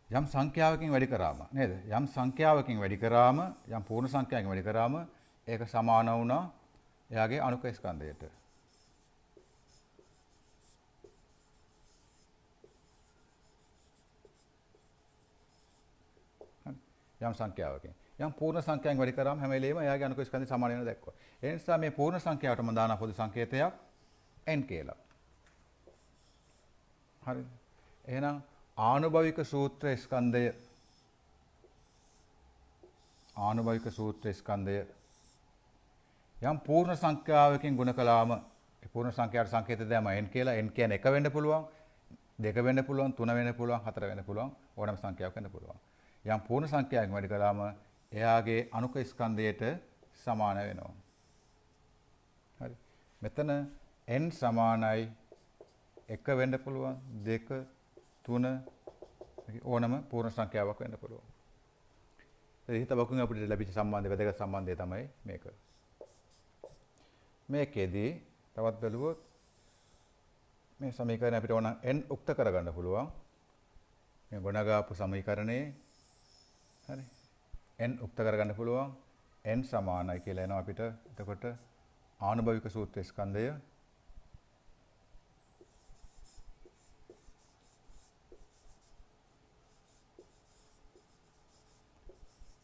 යම් සංඛ්‍යාවකින් වැඩි කරාම නේද? යම් සංඛ්‍යාවකින් වැඩි කරාම යම් පූර්ණ සංඛ්‍යාවකින් වැඩි කරාම ඒක සමාන වුණා එයාගේ අණුක ස්කන්ධයට. යම් සංඛ්‍යාවකින් යම් පූර්ණ සංඛ්‍යාවෙන් වැඩි කරාම හැම වෙලේම එයාගේ අණුක ස්කන්ධය සමාන වෙනවා දැක්කවා. ඒ නිසා මේ පූර්ණ සංඛ්‍යාවට මම දාන පොදු සංකේතයක් n කියලා. හරිද? එහෙනම් ආනුභවික සූත්‍ර ස්කන්ධය යම් පූර්ණ සංඛ්‍යාවකින් ගුණ කළාම ඒ පූර්ණ සංඛ්‍යාවට සංකේත දෙයම n කියලා. n කියන්නේ 1 වෙන්න පුළුවන්, 2 වෙන්න පුළුවන්, 3 වෙන්න පුළුවන්, 4 වෙන්න පුළුවන්, ඕනෑම සංඛ්‍යාවක් වෙන්න පුළුවන්. යම් පූර්ණ සංඛ්‍යාවකින් වැඩි කළාම එයාගේ අණුක ස්කන්ධයට සමාන වෙනවා. හරි. මෙතන n සමානයි 1 වෙන්න පුළුවන්, 2 3 ඕනම පූර්ණ සංඛ්‍යාවක් වෙන්න පුළුවන්. ඒ හිත බකුන් අපිට ලැබිච්ච සම්බන්ධය වැදගත් සම්බන්ධය තමයි මේක. මේකෙදී තවත් බැලුවොත් මේ සමීකරණය අපිට ඕන n උක්ත කරගන්න පුළුවන්. මේ ගොඩනගාපු සමීකරණේ හරි n උක්ත කරගන්න පුළුවන්. n සමානයි කියලා එනවා අපිට. එතකොට ආනුභවික සූත්‍ර ස්කන්ධය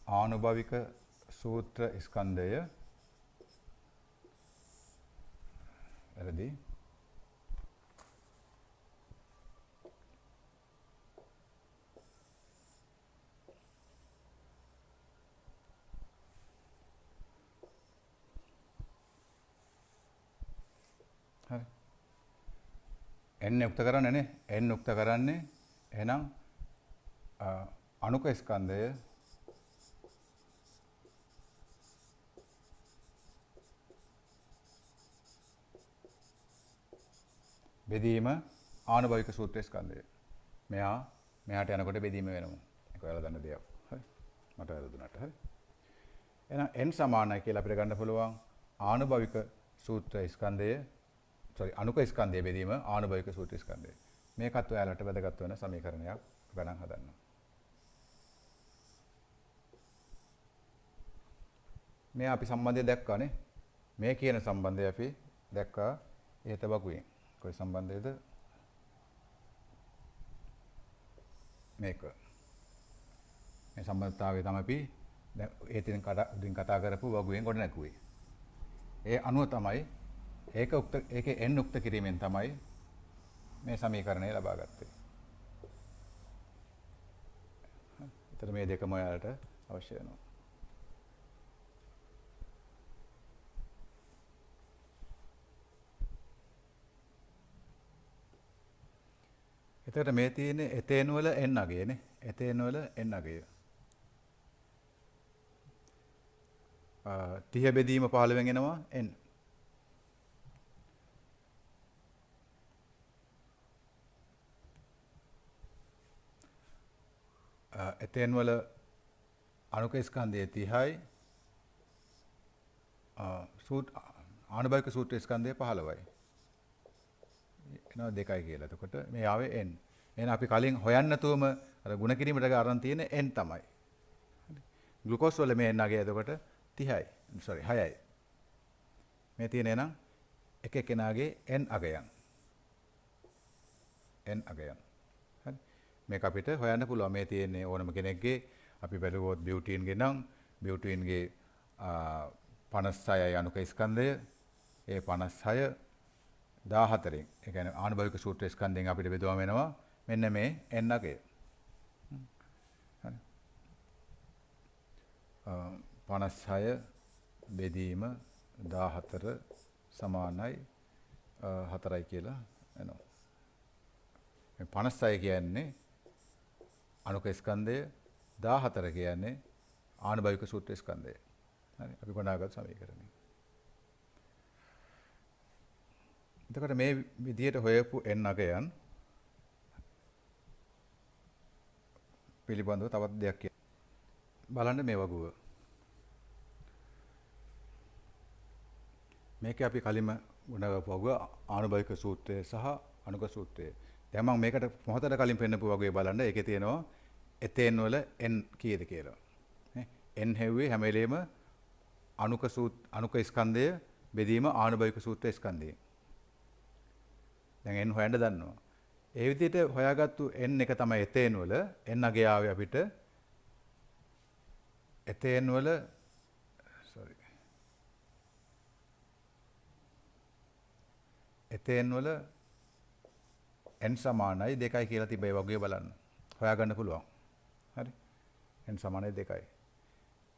ආනුභවික සූත්‍ර ස්කන්ධය වැරදි හරි n උක්ත කරන්නේ නේ n උක්ත කරන්නේ එහෙනම් අණුක ස්කන්ධය බෙදීම ආනුභවික සූත්‍ර ස්කන්ධය. මෙහාට යනකොට බෙදීම වෙනවා. ඒක ඔයාලා දන්න දෙයක්. හරි. මට වැරදුනට හරි. එහෙනම් n සමානයි කියලා අපිට ගන්න පුළුවන් ආනුභවික සූත්‍ර ස්කන්ධය අණුක ස්කන්ධය බෙදීම ආනුභවික සූත්‍ර ස්කන්ධය. මේකත් ඔයාලට වැදගත් වෙන සමීකරණයක් ගණන් හදන්න. මේ අපි සම්බන්ධය දැක්කානේ. මේ කියන සම්බන්ධය අපි දැක්කා ඒත බකුවෙන්. කොයි සම්බන්ධයද? මේක. මේ සම්බන්ධතාවය තමයි අපි දැන් ඒතින් කතා කරපු වගුවෙන් ගොඩ නැගුවේ. ඒ අනුව තමයි ඒකේ n උක්ත කිරීමෙන් තමයි මේ සමීකරණය ලබා ගත්තේ. ඒතර මේ දෙකම ඔයාලට අවශ්‍ය වෙනවා. එතකොට මේ තියෙන්නේ එතේන් වල n අගයනේ. එතේන් වල n අගය. 30 බෙදීම 15න් එනවා n. එතේන් වල අණුක ස්කන්ධය 30යි. ආනුභවික සූත්‍ර ස්කන්ධය 15යි. එනවා 2යි කියලා. එතකොට මේ ආවේ n. එහෙනම් අපි කලින් හොයන්න නැතුවම අර ಗುಣ කිරීමට අරන් තියෙන n තමයි. හරි. ග්ලූකෝස් වල මේ n අගය එතකොට 30යි. sorry 6යි. මේ තියෙන එහෙනම් එක එක්කෙනාගේ n අගයන්. n අගයන්. හරි. මේක අපිට හොයන්න පුළුවන්. මේ තියෙන්නේ ඕනම කෙනෙක්ගේ අපි බැලුවොත් බියුටින්ගේ නම් බියුටින්ගේ 56යි අණුක ස්කන්ධය. ඒ 56 14න් ඒ කියන්නේ ආනුභාවික සූත්‍ර ස්කන්ධයෙන් අපිට බෙදුවම වෙනවා මෙන්න මේ n අගය. හරි. 56 බෙදීම 14 සමානයි 4යි කියලා එනවා. මේ 56 කියන්නේ අණුක ස්කන්ධය 14 කියන්නේ ආනුභාවික සූත්‍ර ස්කන්ධය. හරි. අපි ගොඩාගත් සමීකරණය. එතකොට මේ විදිහට හොයපු n අගයන් පිළිබඳව තවත් දෙයක් බලන්න මේ වගුව. මේක අපි කලින්ම ගොඩනගපු වගුව ආනුභාවික සූත්‍රය සහ අණුක සූත්‍රය. දැන් මම මේකට මොහොතකට කලින් පෙන්නපු වගුවේ බලන්න ඒකේ තියෙනවා එතේන් වල n කීයද කියලා. නේ n හැව්වේ හැම වෙලේම අණුක ස්කන්ධය බෙදීම ආනුභාවික සූත්‍ර ස්කන්ධයෙන්. දැන් n හොයන්න දන්නවා. ඒ විදිහට හොයාගත්තු n එක තමයි එතේන් වල n අගය ආවේ අපිට එතේන් වල එතේන් වල n සමානයි 2යි කියලා තිබේ වගේ බලන්න. හොයාගන්න පුළුවන්. හරි. n සමානයි 2යි.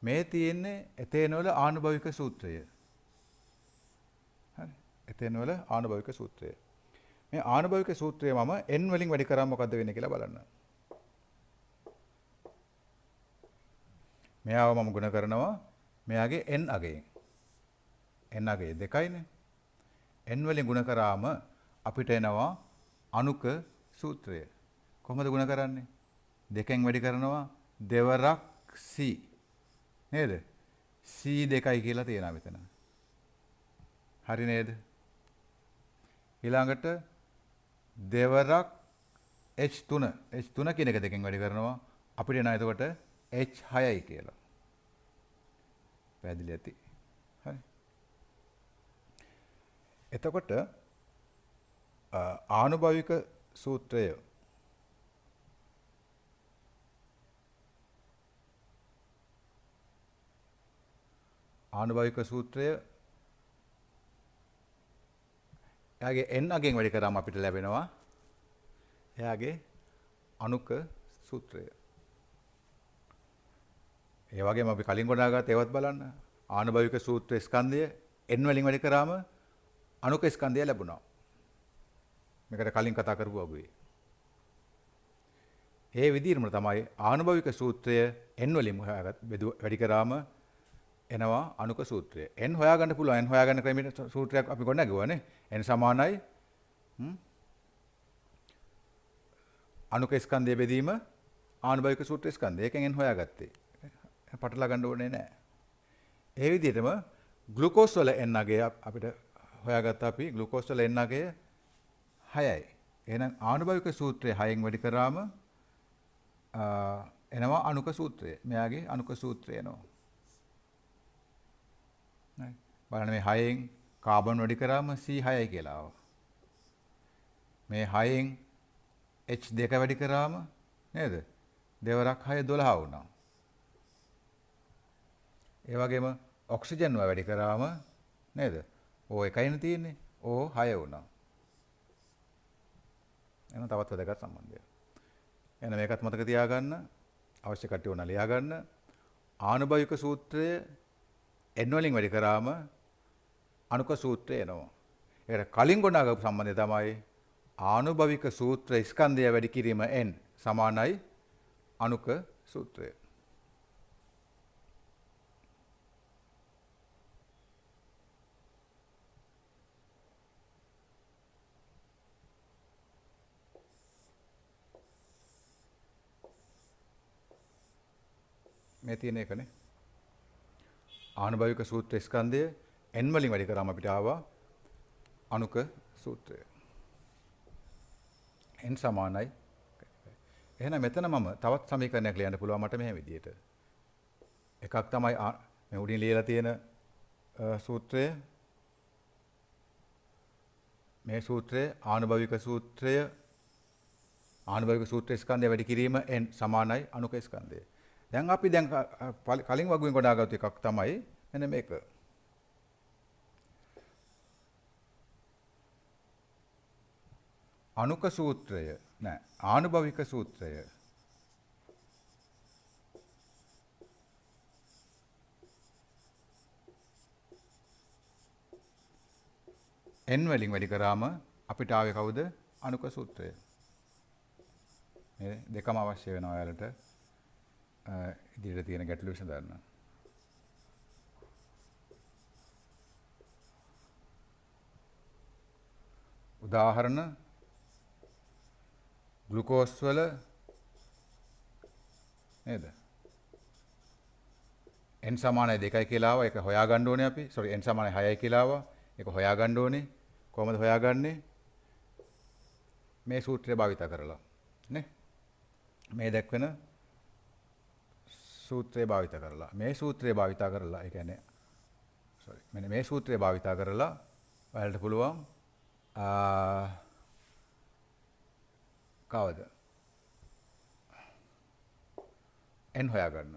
මේ තියෙන්නේ එතේන් වල ආනුභාවික සූත්‍රය. හරි. එතේන් වල ආනුභාවික සූත්‍රය. මේ ආනුභාවික සූත්‍රය මම n වලින් වැඩි කරාම මොකද්ද වෙන්නේ කියලා බලන්න. මෙයාව මම ගුණ කරනවා මෙයාගේ n අගයෙන්. n අගය 2යිනේ. n වලින් ගුණ කරාම අපිට එනවා අණුක සූත්‍රය. කොහොමද ගුණ කරන්නේ? 2ෙන් වැඩි කරනවා දෙවරක් c. නේද? c 2යි කියලා තියෙනවා මෙතන. හරි නේද? ඊළඟට දෙවරක් h3 h3 කියන එක 2ෙන් වැඩි කරනවා අපිට එනවා එතකොට h6යි කියලා. පැහැදිලි ඇති. හරි. එතකොට ආනුභාවික සූත්‍රය එයාගේ n අගෙන් වැඩි කරාම අපිට ලැබෙනවා එයාගේ අණුක සූත්‍රය. ඒ වගේම අපි කලින් ගොඩාගත්ත ඒවත් බලන්න. ආනුභාවික සූත්‍ර ස්කන්ධය n වලින් වැඩි කරාම අණුක ස්කන්ධය ලැබුණා. මේකට කලින් කතා කරපු වගේ. ඒ විදිහටම තමයි ආනුභාවික සූත්‍රය n වලින් වැඩි කරාම එනවා අණුක සූත්‍රය. n හොයාගන්න පුළුවන්. n හොයාගන්න ක්‍රමයේ සූත්‍රයක් අපි ගොඩනගුවානේ. n සමානයි අණුක ස්කන්ධය බෙදීම ආනුභාවික සූත්‍ර ස්කන්ධය. ඒකෙන් n හොයාගත්තේ. පටලවා ගන්න ඕනේ නැහැ. ඒ විදිහටම ග්ලූකෝස් වල n අගය අපිට හොයාගත්තා අපි. ග්ලූකෝස් වල n අගය 6යි. එහෙනම් ආනුභාවික සූත්‍රය 6න් වැඩි කරාම එනවා අණුක සූත්‍රය. මෙයාගේ අණුක සූත්‍රය එනවා. හරි. බලන්න මේ 6න් කාබන් වැඩි කරාම C6යි කියලා ආවා. මේ 6න් H2 වැඩි කරාම නේද? දෙවරක් 6 12 වුණා. ඒ වගේම ඔක්සිජන් වැඩි කරාම නේද? O1යිනේ තියෙන්නේ. O6 වුණා. එහෙනම් තවත් වැදගත් සම්බන්ධයක්. එහෙනම් මේකත් මතක තියාගන්න. අවශ්‍ය කට්ටිය උනා ලියා ගන්න. ආනුභාවික සූත්‍රය n වලින් වැඩි කරාම අණුක සූත්‍රය එනවා. ඒකට කලින් ගොඩනගපු සම්බන්ධය තමයි ආනුභාවික සූත්‍ර ස්කන්ධය වැඩි කිරීම n සමානයි අණුක සූත්‍රය. මේ තියෙන එකනේ. ආනුභාවික සූත්‍ර ස්කන්ධය n වලින් වැඩි කරාම අපිට ආවා අණුක සූත්‍රය. n සමානයි. එහෙනම් මෙතන මම තවත් සමීකරණයක් ලියන්න පුළුවන් මට මෙහෙම විදියට. එකක් තමයි මේ උඩින් ලියලා තියෙන සූත්‍රය. මේ සූත්‍රය ආනුභවික සූත්‍රය. ආනුභවික සූත්‍ර ස්කන්ධය වැඩි කිරීම n සමානයි අනුක ස්කන්ධය. දැන් අපි කලින් වගුවෙන් ගොඩාගත්තු එකක් තමයි මෙන්න මේක. අනුක සූත්‍රය නෑ ආනුභවික සූත්‍රය. n වලින් වැඩි කරාම අපිට ආවේ කවුද? අනුක සූත්‍රය. මේ දෙකම අවශ්‍ය වෙනවා ඔයාලට ඉදිරියට තියෙන ගැටලු විසඳන්න. උදාහරණ ග්ලුකෝස් වල නේද? n සමානයි 2යි කියලා ආවා. ඒක හොයාගන්න ඕනේ අපි. n සමානයි 6යි කියලා ආවා. ඒක හොයාගන්න ඕනේ. කොහොමද හොයාගන්නේ? මේ සූත්‍රය භාවිත කරලා. නේ? මේ දැක්වෙන සූත්‍රය භාවිත කරලා. මේ සූත්‍රය භාවිත කරලා. ඒ කියන්නේ මෙන්න මේ සූත්‍රය භාවිත කරලා ඔයාලට පුළුවන් කවද? n හොයාගන්න.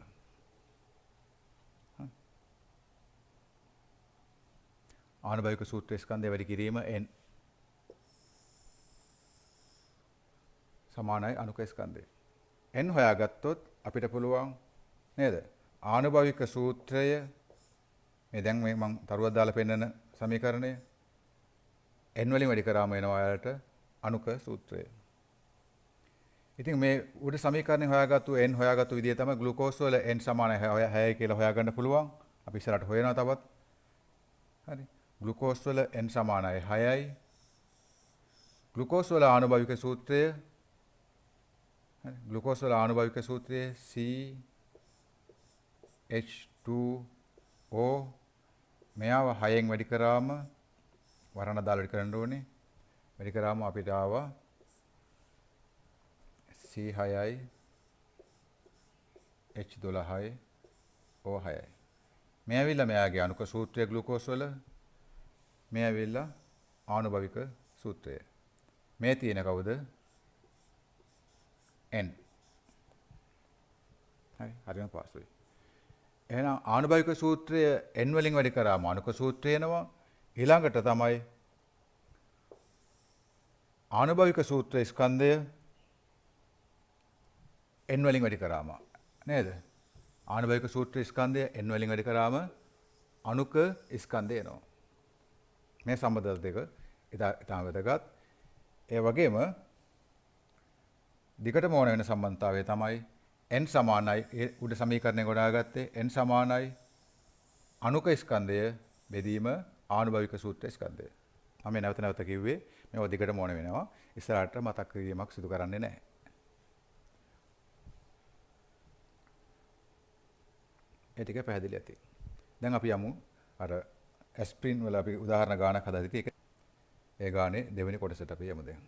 ආනුභවික සූත්‍ර ස්කන්ධය වැඩි කිරීම n සමානයි අනුක ස්කන්ධය. n හොයාගත්තොත් අපිට පුළුවන් නේද? ආනුභවික සූත්‍රය මේ දැන් මේ මම තරුවක් දාලා පෙන්නන සමීකරණය n වලින් වැඩි කරාම එනවා ඔයාලට අනුක සූත්‍රය. ඉතින් මේ උඩ සමීකරණය හොයාගත්තු n හොයාගත්තු විදිය තමයි ග්ලූකෝස් වල n සමානයි 6යි කියලා හොයාගන්න පුළුවන්. අපි ඉස්සරහට හොයනවා තවත්. හරි. ග්ලූකෝස් වල n සමානයි 6යි. ග්ලූකෝස් වල ආනුභවික සූත්‍රය හරි. ග්ලූකෝස් වල ආනුභවික සූත්‍රය CH2O මෙයාව 6න් වැඩි කරාම වරණ දාලා වැඩි කරන්න ඕනේ. වැඩි කරාම අපිට ආවා C6යි H12යි O6යි. මේ ඇවිල්ලා මෙයාගේ අනුක සූත්‍රය ග්ලූකෝස් වල මේ ඇවිල්ලා ආනුභවික සූත්‍රය. මේ තියෙන කවුද? n. හරි හරියම පාස්ුයි. එහෙනම් ආනුභවික සූත්‍රය n වලින් වැඩි කරාම අනුක සූත්‍රය එනවා. ඊළඟට තමයි ආනුභවික සූත්‍ර ස්කන්ධය n වලින් වැඩි කරාම නේද? ආනුභවික සූත්‍ර ස්කන්ධය n වලින් වැඩි කරාම අනුක ස්කන්ධය එනවා. මේ සම්බන්ධ දෙක ඉතාම වැදගත්. ඒ වගේම දිගටම ඕන වෙන සම්බන්ධතාවය තමයි n සමානයි උඩ සමීකරණය ගොඩාගත්තේ n සමානයි අනුක ස්කන්ධය බෙදීම ආනුභවික සූත්‍ර ස්කන්ධය. මම නැවත කිව්වේ මේව දිගටම ඕන වෙනවා. ඉස්සරහට මතක් කිරීමක් සිදු කරන්නේ නැහැ. ඒ ටික පැහැදිලි ඇති. දැන් අපි යමු අර ඇස්ප්‍රින් වල අපි උදාහරණ ගානක් හදලා ඉතින් ඒ ගානේ දෙවෙනි කොටසට අපි යමු දැන්.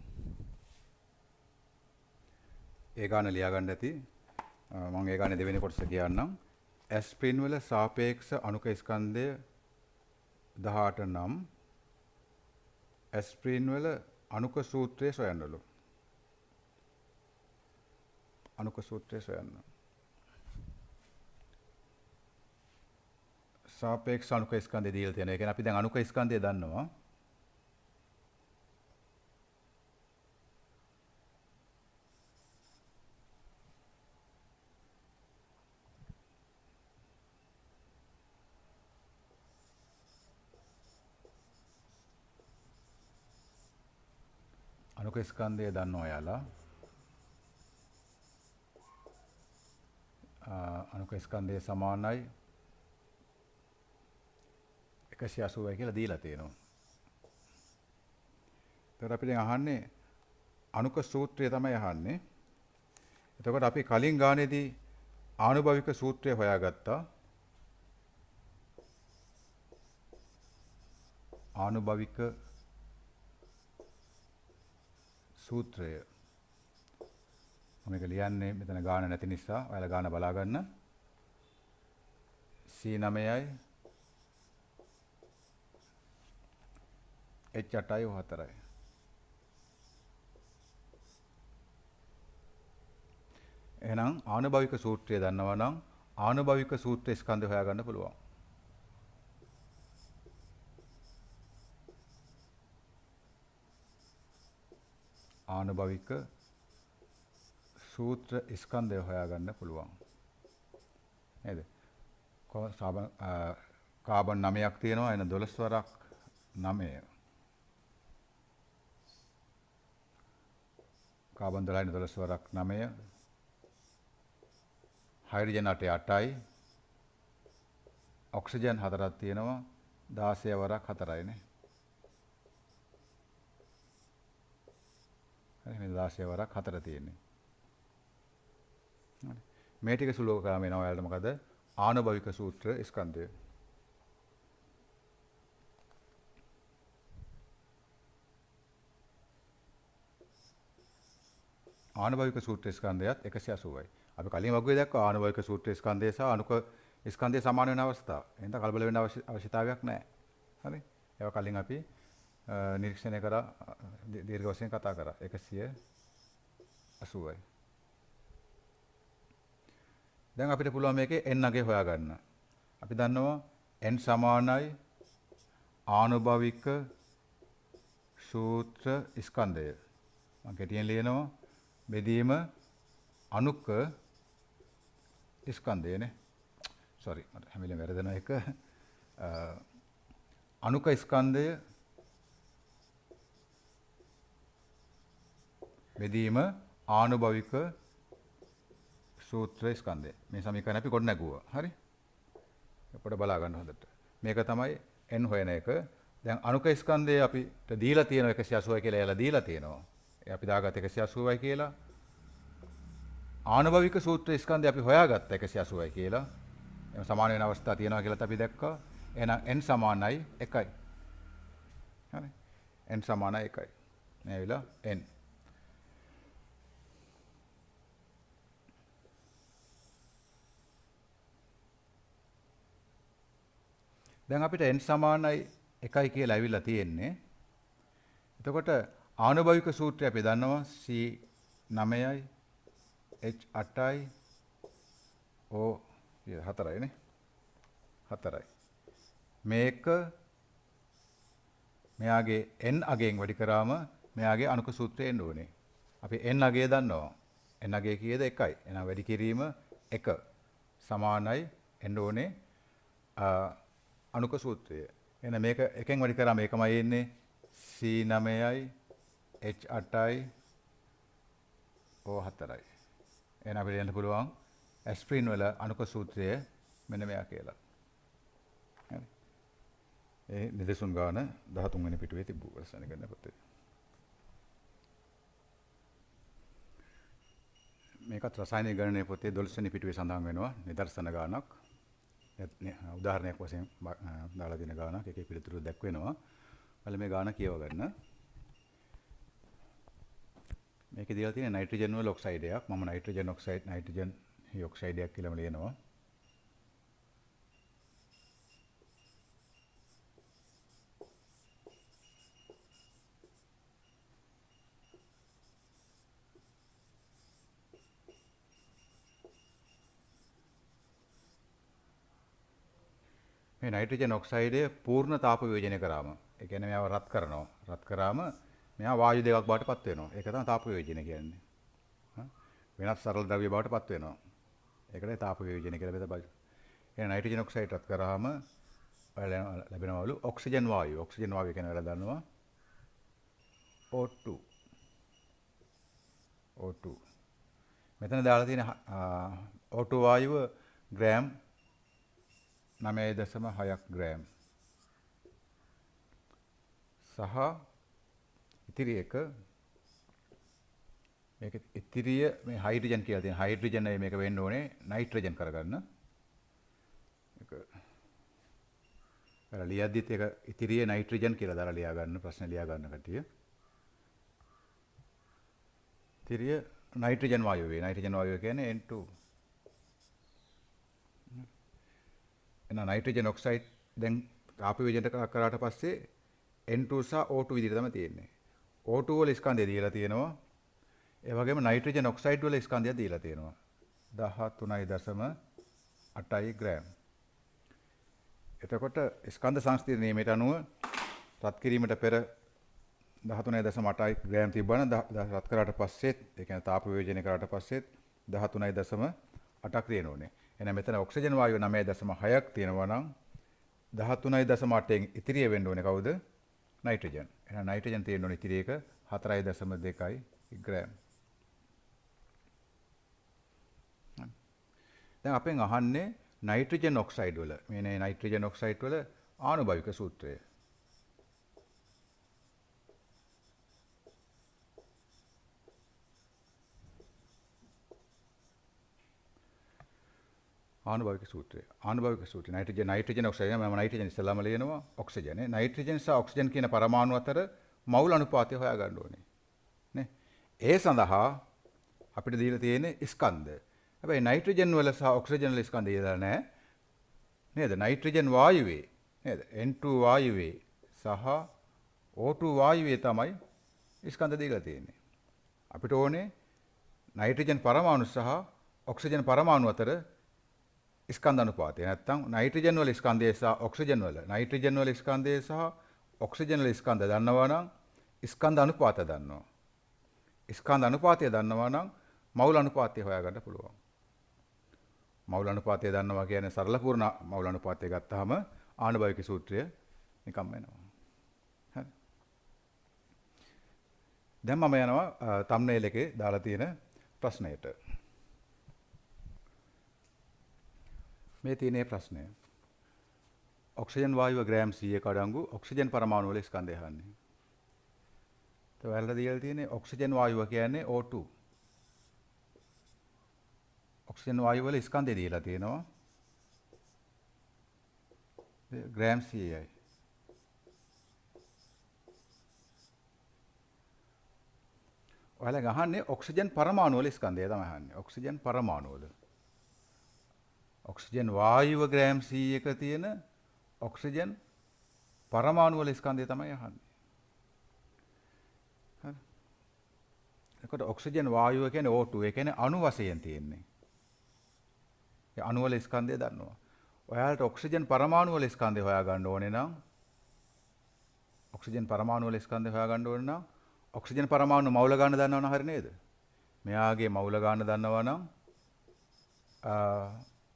ඒ ගාන ලියා ගන්න ඇති. මම ඒ ගානේ දෙවෙනි කොටස කියන්නම්. ඇස්ප්‍රින් වල සාපේක්ෂ අණුක ස්කන්ධය 18 නම් ඇස්ප්‍රින් වල අණුක සූත්‍රය සොයන්නලු. අණුක සූත්‍රය සොයන්න. සාපේක්ෂ අණුක ස්කන්ධය දීලා තියෙනවා. ඒ කියන්නේ අපි දැන් අණුක ස්කන්ධය දන්නවා. අණුක ස්කන්ධය දන්නවා ඔයාලා. අණුක ස්කන්ධය සමානයි 180යි කියලා දීලා තියෙනවා. එතකොට අපි දැන් අහන්නේ අණුක සූත්‍රය තමයි අහන්නේ. එතකොට අපි කලින් ගානේදී ආනුභවික සූත්‍රය හොයාගත්තා. ආනුභවික සූත්‍රය මම මේක ලියන්නේ මෙතන ගාන නැති නිසා ඔයාලා ගාන බලා ගන්න. C9යි H8යි O4යි. එහෙනම් ආනුභාවික සූත්‍රය දන්නවා නම් ආනුභාවික සූත්‍ර ස්කන්ධය හොයාගන්න පුළුවන්. ආනුභාවික සූත්‍ර ස්කන්ධය හොයාගන්න පුළුවන්. නේද? කාබන් 9ක් තියෙනවා එන 12 වරක් 9. කාබන් 12 12 වරක් 9. හයිඩ්‍රජන් 8යි. ඔක්සිජන් 4ක් තියෙනවා 16 වරක් 4යිනේ. හරි මේ 16 වරක් 4 තියෙන්නේ. හරි. මේ ටික සුලෝක කරාම එනවා ඔයාලට මොකද? ආනුභාවික සූත්‍ර ස්කන්ධය. ආනුභාවික සූත්‍ර ස්කන්ධයත් 180යි. අපි කලින් වගුවේ දැක්කා ආනුභාවික සූත්‍ර ස්කන්ධය සහ අනුක ස්කන්ධය සමාන වෙන අවස්ථා. එහෙනම් කලබල වෙන්න අවශ්‍යතාවයක් නැහැ. හරි. ඒවා කලින් අපි නිරීක්ෂණය කරා දීර්ඝ වශයෙන් කතා කරා 180යි. දැන් අපිට පුළුවන් මේකේ n අගය හොයාගන්න. අපි දන්නවා n සමානයි ආනුභාවික සූත්‍ර ස්කන්ධය. මම කෙටියෙන් ලියනවා බෙදීම අනුක ස්කන්ධයනේ. sorry මට හැම වෙලේම වැරදෙනවා එක. අනුක ස්කන්ධය බෙදීම ආනුභාවික සූත්‍ර ස්කන්ධය. මේ සමීකරණ අපි කොට නැගුවා. හරි? පොඩ බලා ගන්න හොඳට. මේක තමයි n හොයන එක. දැන් අනුක ස්කන්ධය අපිට දීලා තියෙන 180යි කියලා එයාලා දීලා තියෙනවා. ඒ අපි දාගත්ත 180යි කියලා. ආනුභාවික සූත්‍ර ස්කන්ධය අපි හොයාගත්ත 180යි කියලා. එම සමාන වෙන අවස්ථා තියෙනවා කියලාත් අපි දැක්කා. එහෙනම් n සමානයි 1යි. හරි? n සමානයි 1යි. මේ ඇවිල්ලා n. දැන් අපිට n සමානයි 1යි කියලා ඇවිල්ලා තියෙන්නේ. එතකොට ආනුභාවික සූත්‍රය අපි දන්නවා C9යි H8යි O4යි නේ. 4යි. මේක මෙයාගේ n අගයෙන් වැඩි කරාම මෙයාගේ අනුක සූත්‍රය එන්න ඕනේ. අපි n අගය දන්නවා. n අගය කීයද 1යි. එහෙනම් වැඩි කිරීම 1 සමානයි එන්න ඕනේ අනුක සූත්‍රය. එහෙනම් මේක එකෙන් වැඩි කරාම ඒකමයි එන්නේ C9යි H8යි O4යි. එහෙනම් අපිට යන්න පුළුවන් ඇස්ප්‍රින් වල අනුක සූත්‍රය මෙන්න මෙයා කියලා. හරි. ඒ නිදසුන් ගාන 13 වෙනි පිටුවේ තිබ්බු රසායනික ගණන පොතේ. මේකත් රසායනික ගණනයේ පොතේ 12 වෙනි පිටුවේ සඳහන් වෙනවා නිදර්ශන ගානක්. උදාහරණයක් වශයෙන් දාලා දෙන ගානක් එකේ පිළිතුරු දැක්වෙනවා. ඔයාලා මේ ගාන කියව ගන්න. මේකේ දීලා තියෙන නයිට්‍රජන් වල ඔක්සයිඩයක්. මම නයිට්‍රජන් ඔක්සයිඩ් නයිට්‍රජන් ඔක්සයිඩයක් කියලාම ලියනවා. මේ නයිට්‍රජන් ඔක්සයිඩය පූර්ණ තාප වියෝජනය කරාම, ඒ කියන්නේ මෙයාව රත් කරනවා. රත් කරාම මෙයා වායු දෙකක් බවට පත් වෙනවා. ඒක තමයි තාප වියෝජනය කියන්නේ. වෙනත් සරල ද්‍රව්‍ය බවට පත් වෙනවා. ඒකටයි තාප වියෝජනය කියලා බෙදපයි. ඒ නයිට්‍රජන් ඔක්සයිඩ් රත් කරාම ලැබෙනවලු ඔක්සිජන් වායුව. ඔක්සිජන් වායුව කියන වෙලාව දන්නවා O2. O2. මෙතන දාලා තියෙන O2 වායුව ග්‍රෑම් 9.6ක් ග්‍රෑම්. සහ ඉතිරි එක මේක ඉතිරිය මේ හයිඩ්‍රජන් කියලා තියෙන හයිඩ්‍රජන් මේක වෙන්න ඕනේ නයිට්‍රජන් කරගන්න. ඒක අර ලියද්දිත් ඒක ඉතිරිය නයිට්‍රජන් කියලා දාලා ලියා ගන්න ප්‍රශ්න ලියා ගන්න කටිය. ඉතිරිය නයිට්‍රජන් වායුවේ. නයිට්‍රජන් වායුව කියන්නේ N2. එහෙනම් නයිට්‍රජන් ඔක්සයිඩ් දැන් තාප විභජනය කරාට පස්සේ N2 සහ O2 විදිහට තමයි තියෙන්නේ. O2 වල ස්කන්ධය දීලා තියෙනවා. ඒ වගේම නයිට්‍රජන් ඔක්සයිඩ් වල ස්කන්ධය දීලා තියෙනවා. 13.8 ග්‍රෑම්. එතකොට ස්කන්ධ සංස්ථිර නියමයට අනුව රත් කිරීමට පෙර 13.8 ග්‍රෑම් තිබ්බනම් රත් කරාට පස්සෙත් ඒ කියන්නේ තාප විභජනය කරාට පස්සෙත් 13.8ක් තියෙන ඕනේ. එහෙනම් මෙතන ඔක්සිජන් වායුව 9.6ක් තියෙනවා නම් 13.8න් ඉතිරිය වෙන්න ඕනේ කවුද? නයිට්‍රජන්. එහෙනම් නයිට්‍රජන් තියෙන්න ඕනේ ඉතිරි එක 4.2 ග්‍රෑම්. දැන් අපෙන් අහන්නේ නයිට්‍රජන් ඔක්සයිඩ් වල මේ නයිට්‍රජන් ඔක්සයිඩ් වල ආනුභාවික සූත්‍රය. ආනුභාවික සූත්‍රය. නයිට්‍රජන් ඔක්සයිඩ් මම නයිට්‍රජන් ඉස්සලාම ලියනවා ඔක්සිජන්. නයිට්‍රජන් සහ ඔක්සිජන් කියන පරමාණු අතර මවුල් අනුපාතය හොයාගන්න ඕනේ. නේ? ඒ සඳහා අපිට දීලා තියෙන්නේ ස්කන්ධ. හැබැයි නයිට්‍රජන් වල සහ ඔක්සිජන් වල ස්කන්ධ දීලා නැහැ. නේද? නයිට්‍රජන් වායුවේ නේද? N2 වායුවේ සහ O2 වායුවේ තමයි ස්කන්ධ දීලා තියෙන්නේ. අපිට ඕනේ නයිට්‍රජන් පරමාණු සහ ඔක්සිජන් පරමාණු අතර ස්කන්ධ අනුපාතය. නැත්තම් නයිට්‍රජන් වල ස්කන්ධය සහ ඔක්සිජන් වල නයිට්‍රජන් වල ස්කන්ධය සහ ඔක්සිජන් වල ස්කන්ධ දන්නවා නම් ස්කන්ධ අනුපාතය දන්නවා. ස්කන්ධ අනුපාතය දන්නවා නම් මවුල් අනුපාතය හොයාගන්න පුළුවන්. මවුල් අනුපාතය දන්නවා කියන්නේ සරල පූර්ණ මවුල් අනුපාතය ගත්තාම ආනුභාවික සූත්‍රය නිකම්ම එනවා. හරි. දැන් මම යනවා තම්නේල් එකේ දාලා තියෙන ප්‍රශ්නයට. මේ තියෙන ප්‍රශ්නය. ඔක්සිජන් වායුව ග්‍රෑම් 100ක අඩංගු ඔක්සිජන් පරමාණු වල ස්කන්ධය අහන්නේ. તો ඔයාලට දීලා තියෙන්නේ ඔක්සිජන් වායුව කියන්නේ O2. ඔක්සිජන් වායුව වල ස්කන්ධය දීලා තියෙනවා. ග්‍රෑම් 100යි. ඔයාලා අහන්නේ ඔක්සිජන් පරමාණු වල ස්කන්ධය තමයි අහන්නේ. ඔක්සිජන් පරමාණු වල. ඔක්සිජන් වායුව ග්‍රෑම් 100ක තියෙන ඔක්සිජන් පරමාණු වල ස්කන්ධය තමයි අහන්නේ. හරි. එතකොට ඔක්සිජන් වායුව කියන්නේ O2. ඒ කියන්නේ අණු වශයෙන් තියෙන්නේ. ඒ අණු වල ස්කන්ධය දන්නවා. ඔයාලට ඔක්සිජන් පරමාණු වල ස්කන්ධය හොයාගන්න ඕනේ නම් ඔක්සිජන් පරමාණු වල ස්කන්ධය හොයාගන්න ඕනේ නම් ඔක්සිජන් පරමාණු මවුල ගන්න දන්නවනම් හරි නේද? මෙයාගේ මවුල ගන්න දන්නවා නම්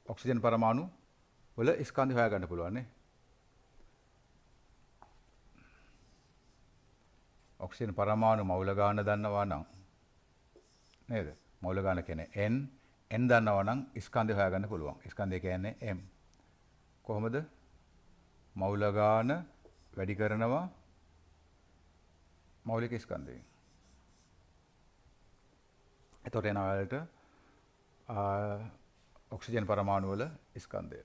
ඔක්සිජන් පරමාණු වල ස්කන්ධය හොයාගන්න පුළුවන් නේ. ඔක්සිජන් පරමාණු මවුල ගන්න දන්නවා නම් නේද? මවුල ගන්න කියන්නේ n දන්නවා නම් ස්කන්ධය හොයාගන්න පුළුවන්. ස්කන්ධය කියන්නේ m. කොහොමද? මවුල ගන්න වැඩි කරනවා මෞලික ස්කන්ධයෙන්. එතකොට එන වලට ඔක්සිජන් පරමාණු වල ස්කන්ධය.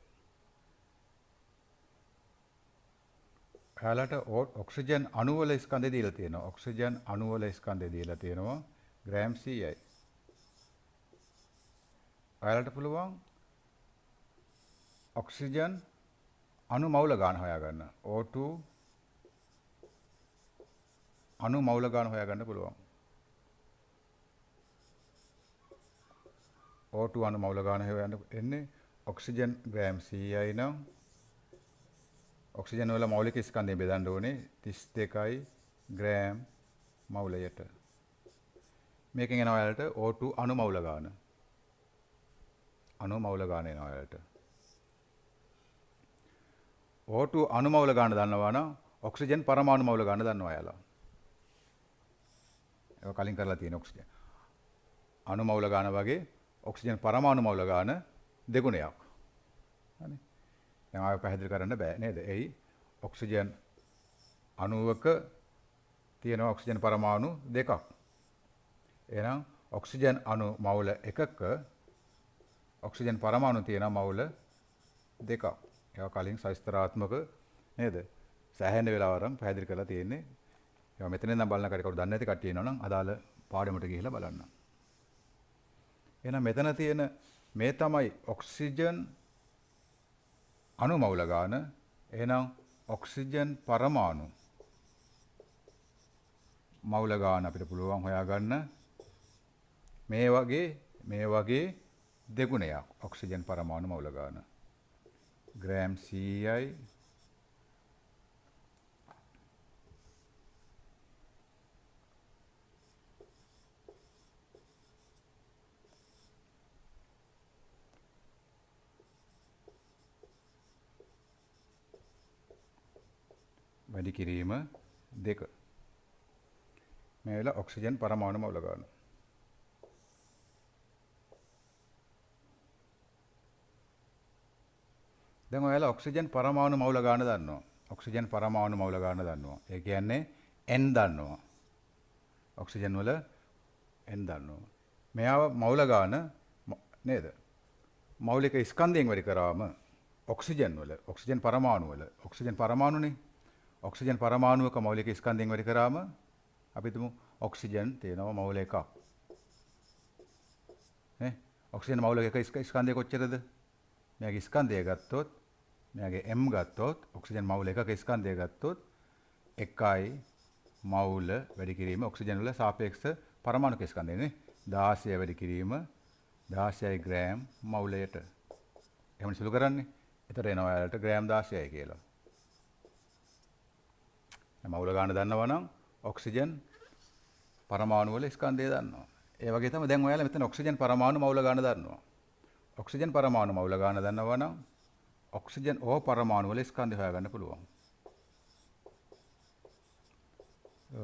ඔයාලට ඔක්සිජන් අණු වල ස්කන්ධය දීලා තියෙනවා. ඔක්සිජන් අණු වල ස්කන්ධය දීලා තියෙනවා ග්‍රෑම් 100යි. ඔයාලට පුළුවන් ඔක්සිජන් අණු මවුල ගන්න හොයාගන්න. O2 අණු මවුල ගන්න හොයාගන්න පුළුවන්. O2 අණු මවුල ගන්න හොයන්න එන්නේ ඔක්සිජන් ග්‍රෑම් 100යි නම් ඔක්සිජන් වල මෞලික ස්කන්ධය බෙදන්න ඕනේ 32යි ග්‍රෑම් මවුලයට. මේකෙන් එනවා ඔයාලට O2 අණු මවුල ගන්න. අණු මවුල ගන්න එනවා ඔයාලට. O2 අණු මවුල ගන්න දන්නවා නම් ඔක්සිජන් පරමාණු මවුල ගන්න දන්නවා ඔයාලා. ඒක කලින් කරලා තියෙන ඔක්සිජන්. අණු මවුල ගන්න වගේ ඔක්සිජන් පරමාණු මවුල ගන්න දෙගුණයක්. හරි. දැන් ආයෙ පැහැදිලි කරන්න බෑ නේද? එයි ඔක්සිජන් අණුවක තියෙන ඔක්සිජන් පරමාණු දෙකක්. එහෙනම් ඔක්සිජන් අණු මවුල එකක ඔක්සිජන් පරමාණු තියෙන මවුල දෙකක්. ඒක කලින් සවිස්තරාත්මක නේද? සෑහෙන වෙලාවරම් පැහැදිලි කරලා තියෙන්නේ. ඒක මෙතනින් නම් බලන කටට කවුරු දන්නේ නැති කට්ටිය ඉන්නවනම් අදාළ පාඩමට ගිහිල්ලා බලන්න. එහෙනම් මෙතන තියෙන මේ තමයි ඔක්සිජන් අණු මවුල ගාන. එහෙනම් ඔක්සිජන් පරමාණු මවුල ගාන අපිට පුළුවන් හොයාගන්න මේ වගේ දෙගුණයක් ඔක්සිජන් පරමාණු මවුල ගාන. ග්‍රෑම් 100යි වැඩි කිරීම 2. මේ වෙලාව ඔක්සිජන් පරමාණු මවුල ගන්න. දැන් ඔයාලා ඔක්සිජන් පරමාණු මවුල ගන්න දන්නවා. ඔක්සිජන් පරමාණු මවුල ගන්න දන්නවා. ඒ කියන්නේ N දන්නවා. ඔක්සිජන් වල N දන්නවා. මෙයාව මවුල ගන්න නේද? මෞලික ස්කන්ධයෙන් වැඩි කරාම ඔක්සිජන් වල ඔක්සිජන් පරමාණුනේ ඔක්සිජන් පරමාණුවක මෞලික ස්කන්ධයෙන් වැඩි කරාම අපි තුමු ඔක්සිජන් තියෙනවා මවුල එකක්. නේ? ඔක්සිජන් මවුල එක ස්කන්ධය කොච්චරද? මෙයාගේ ස්කන්ධය ගත්තොත් මෙයාගේ M ගත්තොත් ඔක්සිජන් මවුල එකක ස්කන්ධය ගත්තොත් 1යි මවුල වැඩි කිරීම ඔක්සිජන් වල සාපේක්ෂ පරමාණුක ස්කන්ධයනේ 16 වැඩි කිරීම 16යි ග්‍රෑම් මවුලයට. එහෙමනේ සුළු කරන්නේ. එතකොට එනවා ඔයාලට ග්‍රෑම් 16යි කියලා. මවුල ගන්න දන්නවා නම් ඔක්සිජන් පරමාණු වල ස්කන්ධය දන්නවා. ඒ වගේ තමයි දැන් ඔයාලා මෙතන ඔක්සිජන් පරමාණු මවුල ගන්න දන්නවා. ඔක්සිජන් පරමාණු මවුල ගන්න දන්නවා නම් ඔක්සිජන් ඕ පරමාණු වල ස්කන්ධය හොයාගන්න පුළුවන්.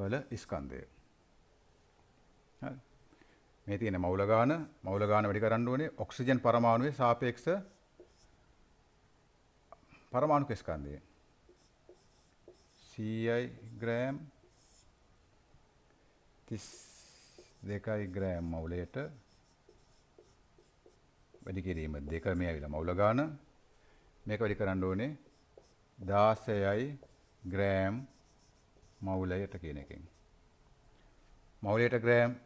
වල ස්කන්ධය. හරි. මේ තියෙන මවුල ගාන වැඩි කරන්න ඕනේ ඔක්සිජන් පරමාණුවේ සාපේක්ෂ පරමාණුක ස්කන්ධය. 100යි ග්‍රෑම් 32යි ග්‍රෑම් මවුලයට වැඩි කිරීම 2 මේ ඇවිල්ලා මවුල ගාන මේක වැඩි කරන්න ඕනේ 16යි ග්‍රෑම් මවුලයට කියන එකෙන්. මවුලයට ග්‍රෑම්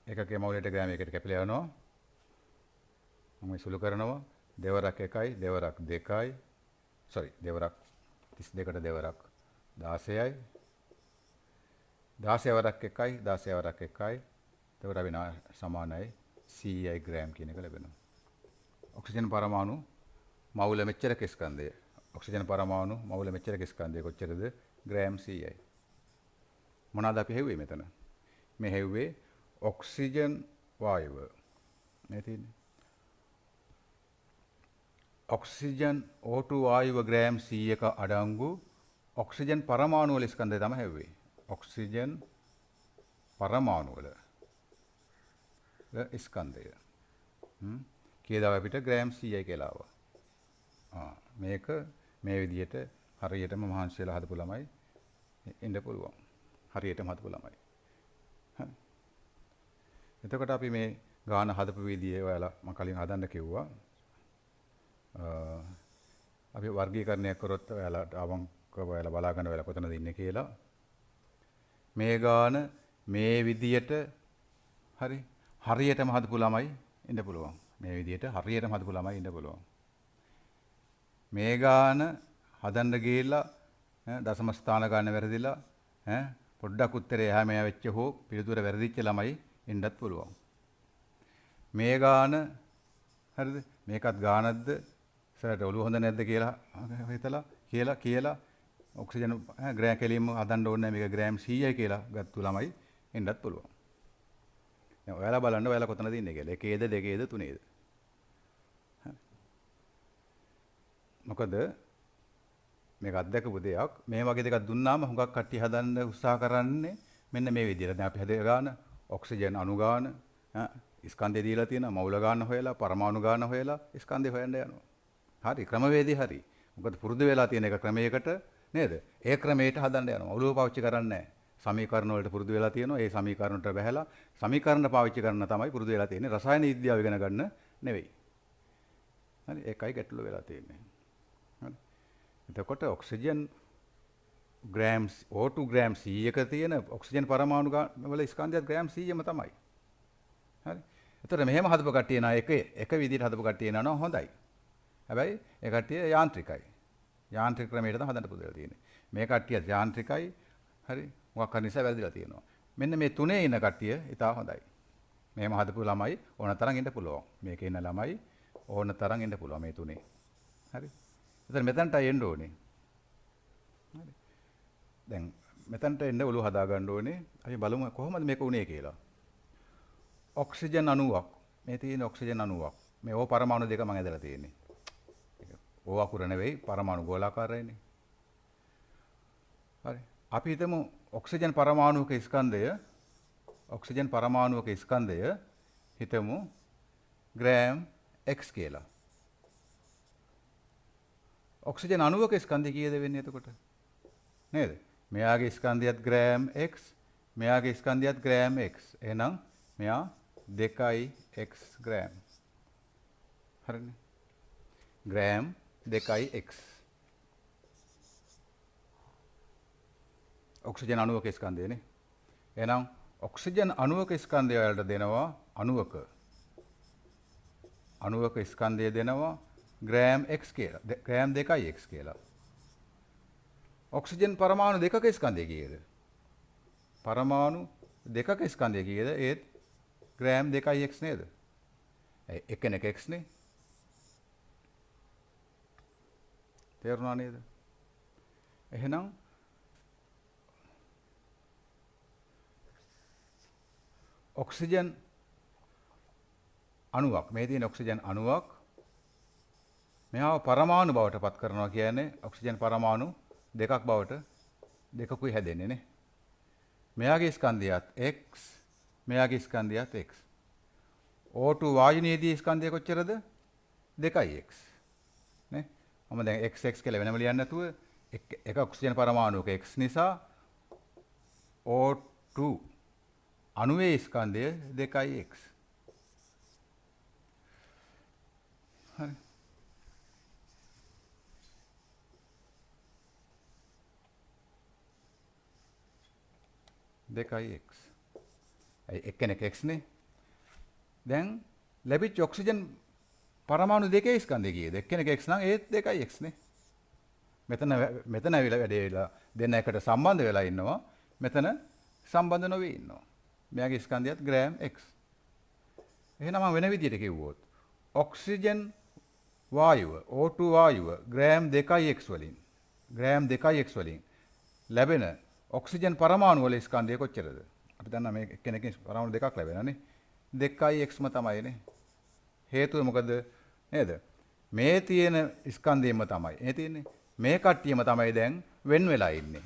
එකකේ මවුලයට ග්‍රෑම් එකකට කැපිලා යනවා. මම සුළු කරනවා දෙවරක් 1යි දෙවරක් 2යි දෙවරක් 32කට දෙවරක් 16යි 16 වරක් 1යි 16 වරක් 1යි එතකොට වෙන සමානයි 100යි ග්‍රෑම් කියන එක ලැබෙනවා. ඔක්සිජන් පරමාණු මවුල මෙච්චරක ස්කන්ධය. ඔක්සිජන් පරමාණු මවුල මෙච්චරක ස්කන්ධය කොච්චරද? ග්‍රෑම් 100යි. මොනවාද අපි හෙව්වේ මෙතන? මේ හෙව්වේ ඔක්සිජන් වායුව. මේ තියෙන්නේ. ඔක්සිජන් O2 වායුව ග්‍රෑම් 100ක අඩංගු ඔක්සිජන් පරමාණු වල ස්කන්ධය තමයි හෙව්වේ. ඔක්සිජන් පරමාණු වල ස්කන්ධය. කීයද අපිට ග්‍රෑම් 100යි කියලා ආවා. මේක මේ විදිහට හරියටම මහන්සි වෙලා හදපු ළමයි ඉන්න පුළුවන්. හරියටම හදපු ළමයි. හරි. එතකොට අපි මේ ගාන හදපු විදිය ඔයාලා මම කලින් හදන්න කිව්වා. අපි වර්ගීකරණය කරොත් ඔයාලට අවංකව ඔයාලා බලා ගන්න ඔයාලා කොතනද ඉන්නේ කියලා. මේ ගාන මේ විදියට හරියටම හදපු ළමයි ඉන්න පුළුවන්. මේ විදියට හරියටම හදපු ළමයි ඉන්න පුළුවන්. මේ ගාන හදන්න ගිහිල්ලා දශම ස්ථාන ගන්න වැරදිලා පොඩ්ඩක් උත්තරේ එහා මෙහා වෙච්ච හෝ පිළිතුර වැරදිච්ච ළමයි ඉන්නත් පුළුවන්. මේ ගාන හරිද? මේකත් ගානක්ද? සරට ඔළුව හොඳ නැද්ද කියලා හිතලා කියලා ඔක්සිජන් ග්‍රෑම් කෙලින්ම හදන්න ඕනේ මේක ග්‍රෑම් 100යි කියලා ගත්තු ළමයි ඉන්නත් පුළුවන්. දැන් ඔයාලා බලන්න ඔයාලා කොතනද ඉන්නේ කියලා. එකේද දෙකේද තුනේද? මොකද මේක අත්දැකපු දෙයක්. මේ වගේ දෙකක් දුන්නාම හුඟක් කට්ටිය හදන්න උත්සාහ කරන්නේ මෙන්න මේ විදිහට. දැන් අපි හදේ ගාන ඔක්සිජන් අණු ගාන ස්කන්ධය දීලා තියෙනවා. මවුල ගාන හොයලා පරමාණු ගාන හොයලා ස්කන්ධය හොයන්න යනවා. හරි ක්‍රමවේදී හරි. මොකද පුරුදු වෙලා තියෙන එක ක්‍රමයකට නේද? ඒ ක්‍රමයට හදන්න යනවා. ඔළුව පාවිච්චි කරන්නේ නැහැ. සමීකරණ වලට පුරුදු වෙලා තියෙනවා. ඒ සමීකරණට බහැලා සමීකරණ පාවිච්චි කරන තමයි පුරුදු වෙලා තියෙන්නේ. රසායන විද්‍යාව ඉගෙන ගන්න නෙවෙයි. හරි ඒකයි ගැටලුව වෙලා තියෙන්නේ. හරි. එතකොට ඔක්සිජන් ග්‍රෑම් O2 ග්‍රෑම් 100ක තියෙන ඔක්සිජන් පරමාණු වල ස්කන්ධයත් ග්‍රෑම් 100ම තමයි. හරි. එතකොට මෙහෙම හදපු කට්ටිය නා එක විදිහට හදපු කට්ටිය නනවා හොඳයි. හැබැයි ඒ කට්ටිය යාන්ත්‍රිකයි. යාන්ත්‍රික ක්‍රමයට තමයි හදන්න පුදුලා තියෙන්නේ. මේ කට්ටිය යාන්ත්‍රිකයි. හරි. මොකක් හරි නිසා වැරදිලා තියෙනවා. මෙන්න මේ තුනේ ඉන්න කට්ටිය ඉතා හොඳයි. මෙහෙම හදපු ළමයි ඕන තරම් ඉන්න පුළුවන්. මේකේ ඉන්න ළමයි ඕන තරම් ඉන්න පුළුවන් මේ තුනේ. හරි. එතන මෙතනට එන්න ඕනේ. හරි. දැන් මෙතනට එන්න ඔළුව හදා ගන්න ඕනේ. අපි බලමු කොහොමද මේක උනේ කියලා. ඔක්සිජන් අණුවක්. මේ තියෙන ඔක්සිජන් අණුවක්. මේ ඕ පරමාණු දෙක මම ඇදලා තියෙන්නේ. ඕ අකුර නෙවෙයි පරමාණු ගෝලාකාරයිනේ. හරි. අපි හිතමු ඔක්සිජන් පරමාණුවක ස්කන්ධය හිතමු ග්‍රෑම් x කියලා. ඔක්සිජන් අණුවක ස්කන්ධය කීයද වෙන්නේ එතකොට? නේද? මෙයාගේ ස්කන්ධයත් ග්‍රෑම් x, මෙයාගේ ස්කන්ධයත් ග්‍රෑම් x. එහෙනම් මෙයා 2x ග්‍රෑම්. හරිනේ. Gram 2x. ඔක්සිජන් අණුවක ස්කන්ධයනේ. එහෙනම් ඔක්සිජන් අණුවක ස්කන්ධය වලට දෙනවා අණුවක ස්කන්ධය දෙනවා ග්‍රෑම් x කියලා. ග්‍රෑම් 2x කියලා. ඔක්සිජන් පරමාණු දෙකක ස්කන්ධය කීයද? පරමාණු දෙකක ස්කන්ධය කීයද? ඒත් ග්‍රෑම් 2x නේද? එක්කෙනෙක් x නේ. තේරුණා නේද? එහෙනම් ඔක්සිජන් අණුවක් මේ තියෙන ඔක්සිජන් අණුවක් මෙයාව පරමාණු බවට පත් කරනවා කියන්නේ ඔක්සිජන් පරමාණු දෙකක් බවට දෙකකුයි හැදෙන්නේ නේ. මෙයාගේ ස්කන්ධයත් x, මෙයාගේ ස්කන්ධයත් x. O2 වායුනේදී ස්කන්ධය කොච්චරද? 2x. නේ? මම දැන් xx කියලා වෙනම ලියන්න නැතුව එක ඔක්සිජන් පරමාණුක x නිසා O2 අණුවේ ස්කන්ධය 2x. හරි. දෙකයි x. එක්කෙනෙක් x නේ. දැන් ලැබිච්ච ඔක්සිජන් පරමාණු දෙකේ ස්කන්ධය කීයද? එක්කෙනෙක් x නම් ඒත් 2x නේ. මෙතන ඇවිල්ලා වැඩේ වෙලා දෙන්න එකට සම්බන්ධ වෙලා ඉන්නවා. මෙතන සම්බන්ධ නොවි ඉන්නවා. මෙයාගේ ස්කන්ධයත් ග්‍රෑම් x. එහෙනම් මම වෙන විදිහට කිව්වොත් ඔක්සිජන් වායුව O2 වායුව ග්‍රෑම් 2x වලින් ලැබෙන ඔක්සිජන් පරමාණු වල ස්කන්ධය කොච්චරද? අපි දන්නා මේ එක්කෙනකින් පරමාණු දෙකක් ලැබෙනවානේ. 2xම තමයිනේ. හේතුව මොකද? නේද? මේ තියෙන ස්කන්ධයෙම තමයි. මේ තියෙන්නේ. මේ කට්ටියම තමයි දැන් වෙන් වෙලා ඉන්නේ.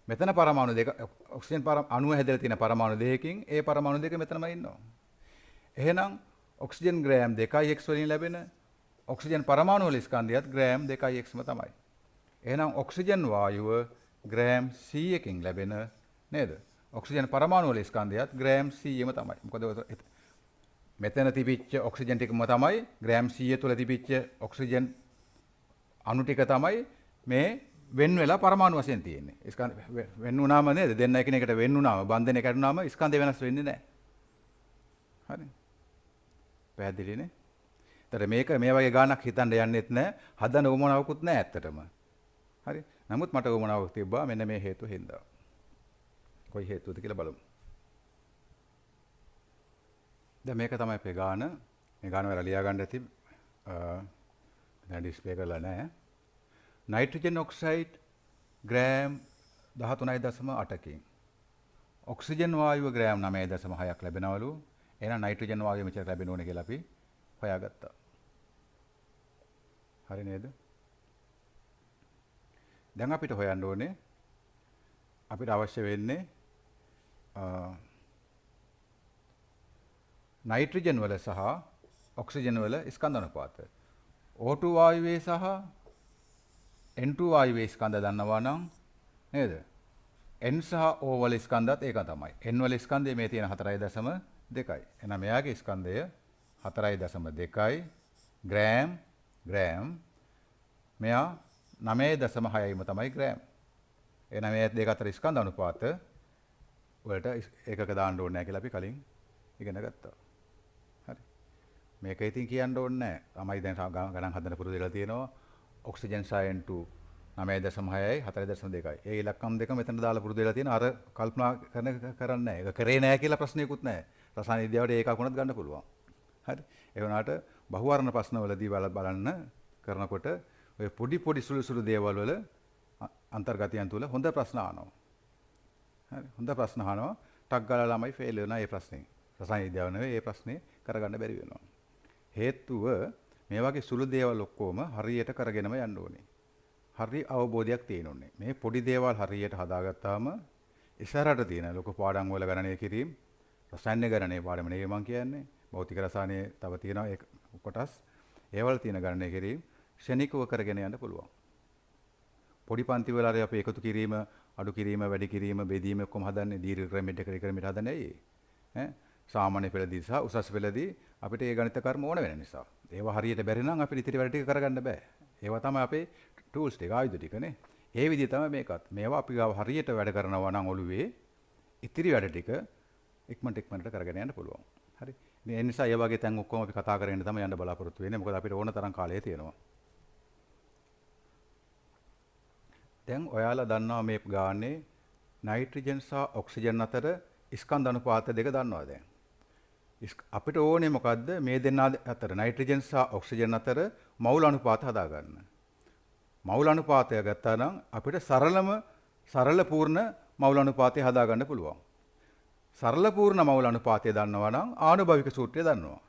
මෙතන පරමාණු දෙක ඔක්සිජන් අණුව හැදලා තියෙන පරමාණු දෙකකින් ඒ පරමාණු දෙක මෙතනම ඉන්නවා. එහෙනම් ඔක්සිජන් ග්‍රෑම් 2x වලින් ලැබෙන ඔක්සිජන් පරමාණු වල ස්කන්ධයත් ග්‍රෑම් 2xම තමයි. එහෙනම් ඔක්සිජන් වායුව ග්‍රෑම් 100කින් ලැබෙන නේද? ඔක්සිජන් පරමාණු වල ස්කන්ධයත් ග්‍රෑම් 100ම තමයි. මොකද මෙතන තිබිච්ච ඔක්සිජන් ටිකම තමයි ග්‍රෑම් 100 තුල තිබිච්ච ඔක්සිජන් අණු ටික තමයි මේ වෙන් වෙලා පරමාණු වශයෙන් තියෙන්නේ. ස්කන්ධ වෙන් වුණාම නේද? දෙන්න එකිනෙකට වෙන් වුණාම බන්ධනය කැඩුණාම ස්කන්ධය වෙනස් වෙන්නේ නැහැ. හරි. පැහැදිලිනේ? ඒතර මේක මේ වගේ ගානක් හිතන්න යන්නෙත් නැහැ. හදන උවමනාවකුත් නැහැ ඇත්තටම. හරි. නමුත් මට උවමනාවක් තිබ්බා මෙන්න මේ හේතු හින්දා. කොයි හේතුවද කියලා බලමු. දැන් මේක තමයි අපේ ගාන. මේ ගාන වල ලියා ගන්න ඇති. දැන් ඩිස්ප්ලේ කරලා නැහැ. නයිට්‍රජන් ඔක්සයිඩ් ග්‍රෑම් 13.8කින් ඔක්සිජන් වායුව ග්‍රෑම් 9.6ක් ලැබෙනවලු. එහෙනම් නයිට්‍රජන් වායුව මෙච්චර ලැබෙන්න ඕනේ කියලා අපි හොයාගත්තා. හරි නේද? දැන් අපිට හොයන්න ඕනේ අපිට අවශ්‍ය වෙන්නේ නයිට්‍රජන් වල සහ ඔක්සිජන් වල ස්කන්ධ අනුපාත. O2 වායුවේ සහ N2 වායුවේ ස්කන්ධ දන්නවා නම් නේද? N සහ O වල ස්කන්ධත් ඒක තමයි. N වල ස්කන්ධය මේ තියෙන 4.2යි. එහෙනම් මෙයාගේ ස්කන්ධය 4.2යි ග්‍රෑම් මෙයා 9.6යිම තමයි ග්‍රෑම්. එහෙනම් මේ දෙක අතර ස්කන්ධ අනුපාත වලට ඒකක දාන්න ඕනේ නැහැ කියලා අපි කලින් ඉගෙන ගත්තා. මේක ඉතින් කියන්න ඕනේ නැහැ. තමයි දැන් ගණන් හදන්න පුරුදු වෙලා තියෙනවා. ඔක්සිජන් සයන්ට් 9.6යි 4.2යි. ඒ ඉලක්කම් දෙක මෙතන දාලා පුරුදු වෙලා තියෙන අර කල්පනා කරන්නේ නැහැ. ඒක කරේ නැහැ කියලා ප්‍රශ්නයකුත් නැහැ. රසායන විද්‍යාවට ඒකක් වුණත් ගන්න පුළුවන්. හරි. ඒ වුණාට බහුවර්ණ ප්‍රශ්නවලදී බලන්න කරනකොට ඔය පොඩි සුළු සුළු දේවල් වල අන්තර්ගතයන් තුල හොඳ ප්‍රශ්න අහනවා. හරි. හොඳ ප්‍රශ්න අහනවා. ටක් ගාලා ළමයි ෆේල් වෙනවා මේ ප්‍රශ්නේ. රසායන විද්‍යාව නෙවෙයි මේ ප්‍රශ්නේ කරගන්න බැරි වෙනවා. හේතුව මේ වගේ සුළු දේවල් ඔක්කොම හරියට කරගෙනම යන්න ඕනේ. හරි අවබෝධයක් තියෙන්න ඕනේ. මේ පොඩි දේවල් හරියට හදාගත්තාම ඉස්සරහට තියෙන ලොකු පාඩම් වල ගණනය කිරීම රසායන ගණනයේ පාඩම නෙවෙයි මම කියන්නේ. භෞතික රසායනයේ තව තියෙනවා ඒ කොටස්. ඒවල තියෙන ගණනය කිරීම ක්ෂණිකව කරගෙන යන්න පුළුවන්. පොඩි පන්ති වල අපි එකතු කිරීම, අඩු කිරීම, වැඩි කිරීම, බෙදීම ඔක්කොම හදන්නේ දීර්ඝ ක්‍රමයට ක්‍රමයට හදන්නේ ඇයි? ඈ සාමාන්‍ය පෙළදී සහ උසස් පෙළදී අපිට ඒ ගණිත කර්ම ඕන වෙන නිසා. ඒවා හරියට බැරි නම් අපිට ඉතිරි වැඩ ටික කරගන්න බෑ. ඒවා තමයි අපේ ටූල්ස් ටික, ආයුධ ටිකනේ. ඒ විදිහ තමයි මේකත්. මේවා අපි ගාව හරියට වැඩ කරනවා නම් ඔළුවේ ඉතිරි වැඩ ටික ඉක්මනට කරගෙන යන්න පුළුවන්. හරි. මේ නිසා ඒ වගේ තැන් ඔක්කොම අපි කතා කරගෙන තමයි යන්න බලාපොරොත්තු වෙන්නේ. මොකද අපිට ඕන තරම් කාලය තියෙනවා. දැන් ඔයාලා දන්නවා මේ ගානේ නයිට්‍රජන් සහ ඔක්සිජන් අතර ස්කන්ධ අනුපාත දෙක දන්නවා දැන්. අපිට ඕනේ මොකද්ද මේ දෙන්න අතර නයිට්‍රජන් සහ ඔක්සිජන් අතර මවුල් අනුපාත හදාගන්න. මවුල් අනුපාතය ගත්තා නම් අපිට සරල පූර්ණ මවුල් අනුපාතය හදාගන්න පුළුවන්. සරල පූර්ණ මවුල් අනුපාතය දන්නවා නම් ආනුභාවික සූත්‍රය දන්නවා.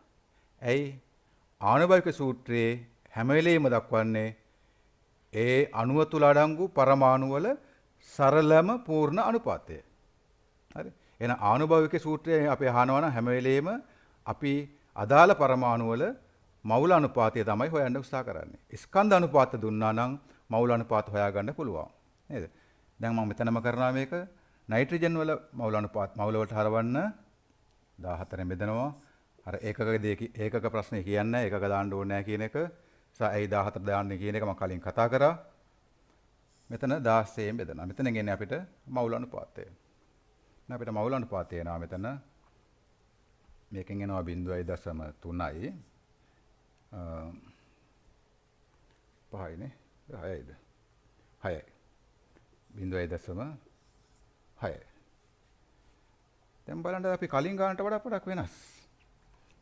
ඇයි? ආනුභාවික සූත්‍රයේ හැම වෙලෙම දක්වන්නේ ඒ අණුව තුල අඩංගු පරමාණු වල සරලම පූර්ණ අනුපාතය. හරි. එහෙනම් ආනුභාවික සූත්‍රය අපි අහනවා නම් හැම වෙලෙම අපි අදාළ පරමාණු වල මවුල අනුපාතය තමයි හොයන්න උත්සාහ කරන්නේ. ස්කන්ධ අනුපාත දුන්නා නම් මවුල අනුපාත හොයාගන්න පුළුවන්. නේද? දැන් මම මෙතනම කරනවා මේක නයිට්‍රජන් වල මවුල අනුපාත මවුල වලට හරවන්න 14 බෙදනවා. අර ඒකක ප්‍රශ්නේ කියන්නේ ඒකක දාන්න ඕනේ නැහැ කියන එක. ඇයි 14 දාන්නේ කියන එක මම කලින් කතා කරා. මෙතන 16න් බෙදනවා. මෙතන ගෙන්නේ අපිට මවුල අනුපාතය. අපිට මවුල අනුපාතය එනවා මෙතන. මේකෙන් එනවා 0.3යි. 5යිනේ. 6යිද? 6යි. 0.6. දැන් බලන්න අපි කලින් ගානට වඩා පොඩක් වෙනස්.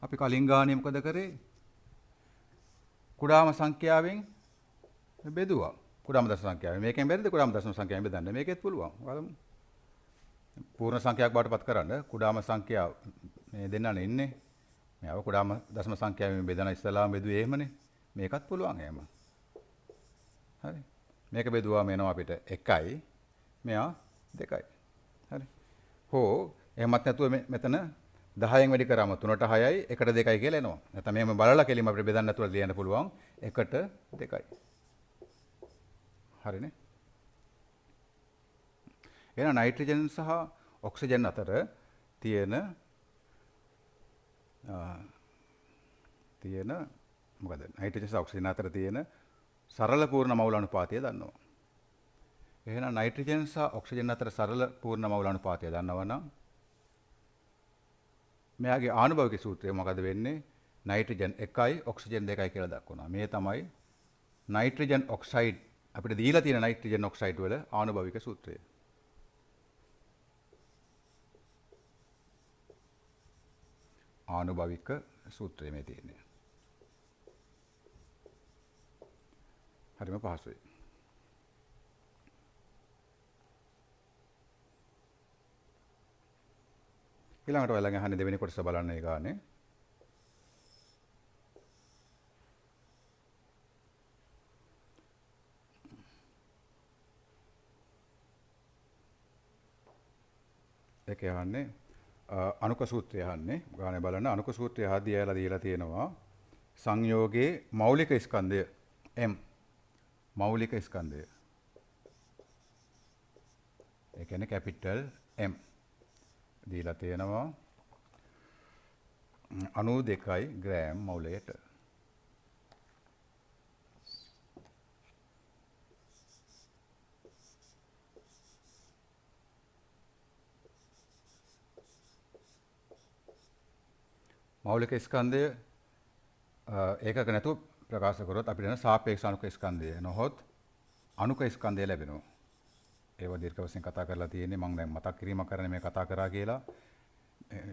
අපි කලින් ගානේ මොකද කරේ? කුඩාම සංඛ්‍යාවෙන් බෙදුවා. කුඩාම දශම සංඛ්‍යාවෙන්. මේකෙන් බැරිද කුඩාම දශම සංඛ්‍යාවෙන් බෙදන්න? මේකෙත් පුළුවන්. බලමු. පූර්ණ සංඛ්‍යාවක් බවට පත් කරන්න කුඩාම සංඛ්‍යාව මේ දෙන්නනේ ඉන්නේ. මේව කුඩාම දශම සංඛ්‍යාවෙන් බෙදන ඉස්සලාම බෙදුවේ එහෙමනේ. මේකත් පුළුවන් එහෙම. හරි. මේක බෙදුවාම එනවා අපිට 1යි. මෙයා 2යි. හරි. හෝ එහෙමත් නැතුව මෙතන 10න් වැඩි කරාම 3ට 6යි 1ට 2යි කියලා එනවා. නැත්නම් මෙහෙම බලලා කෙලින්ම අපිට බෙදන්න නැතුව ලියන්න පුළුවන් 1ට 2යි. හරිනේ. එහෙනම් නයිට්‍රජන් සහ ඔක්සිජන් අතර තියෙන මොකද නයිට්‍රජන් සහ ඔක්සිජන් අතර තියෙන සරල පූර්ණ මවුල අනුපාතය දන්නවා. එහෙනම් නයිට්‍රජන් සහ ඔක්සිජන් අතර සරල පූර්ණ මවුල අනුපාතය දන්නවා නම් මෙයාගේ ආනුභාවික සූත්‍රය මොකද වෙන්නේ? නයිට්‍රජන් 1යි ඔක්සිජන් 2යි කියලා දක්වනවා. මේ තමයි නයිට්‍රජන් ඔක්සයිඩ් අපිට දීලා තියෙන නයිට්‍රජන් ඔක්සයිඩ් වල ආනුභාවික සූත්‍රය. ආනුභාවික සූත්‍රය මේ තියෙන්නේ. හරිම පහසුයි. ඊළඟට ඔයාලගෙන් අහන්නේ දෙවෙනි කොටස බලන්න ඒ ගානේ. ඒකේ අහන්නේ අනුක සූත්‍රය අහන්නේ. ගානේ බලන්න අනුක සූත්‍රය ආදී අයලා දීලා තියෙනවා. සංයෝගයේ මෞලික ස්කන්ධය M. මෞලික ස්කන්ධය. ඒ කියන්නේ කැපිටල් M. දීලා තියෙනවා 92යි ග්‍රෑම් මවුලයට. මෞලික ස්කන්ධය ඒකක නැතුව ප්‍රකාශ කරොත් අපිට එන සාපේක්ෂ අනුක ස්කන්ධය නොහොත් අනුක ස්කන්ධය ලැබෙනවා. ඒව දීර්ඝ වශයෙන් කතා කරලා තියෙන්නේ මම දැන් මතක් කිරීමක් කරන්නේ මේ කතා කරා කියලා.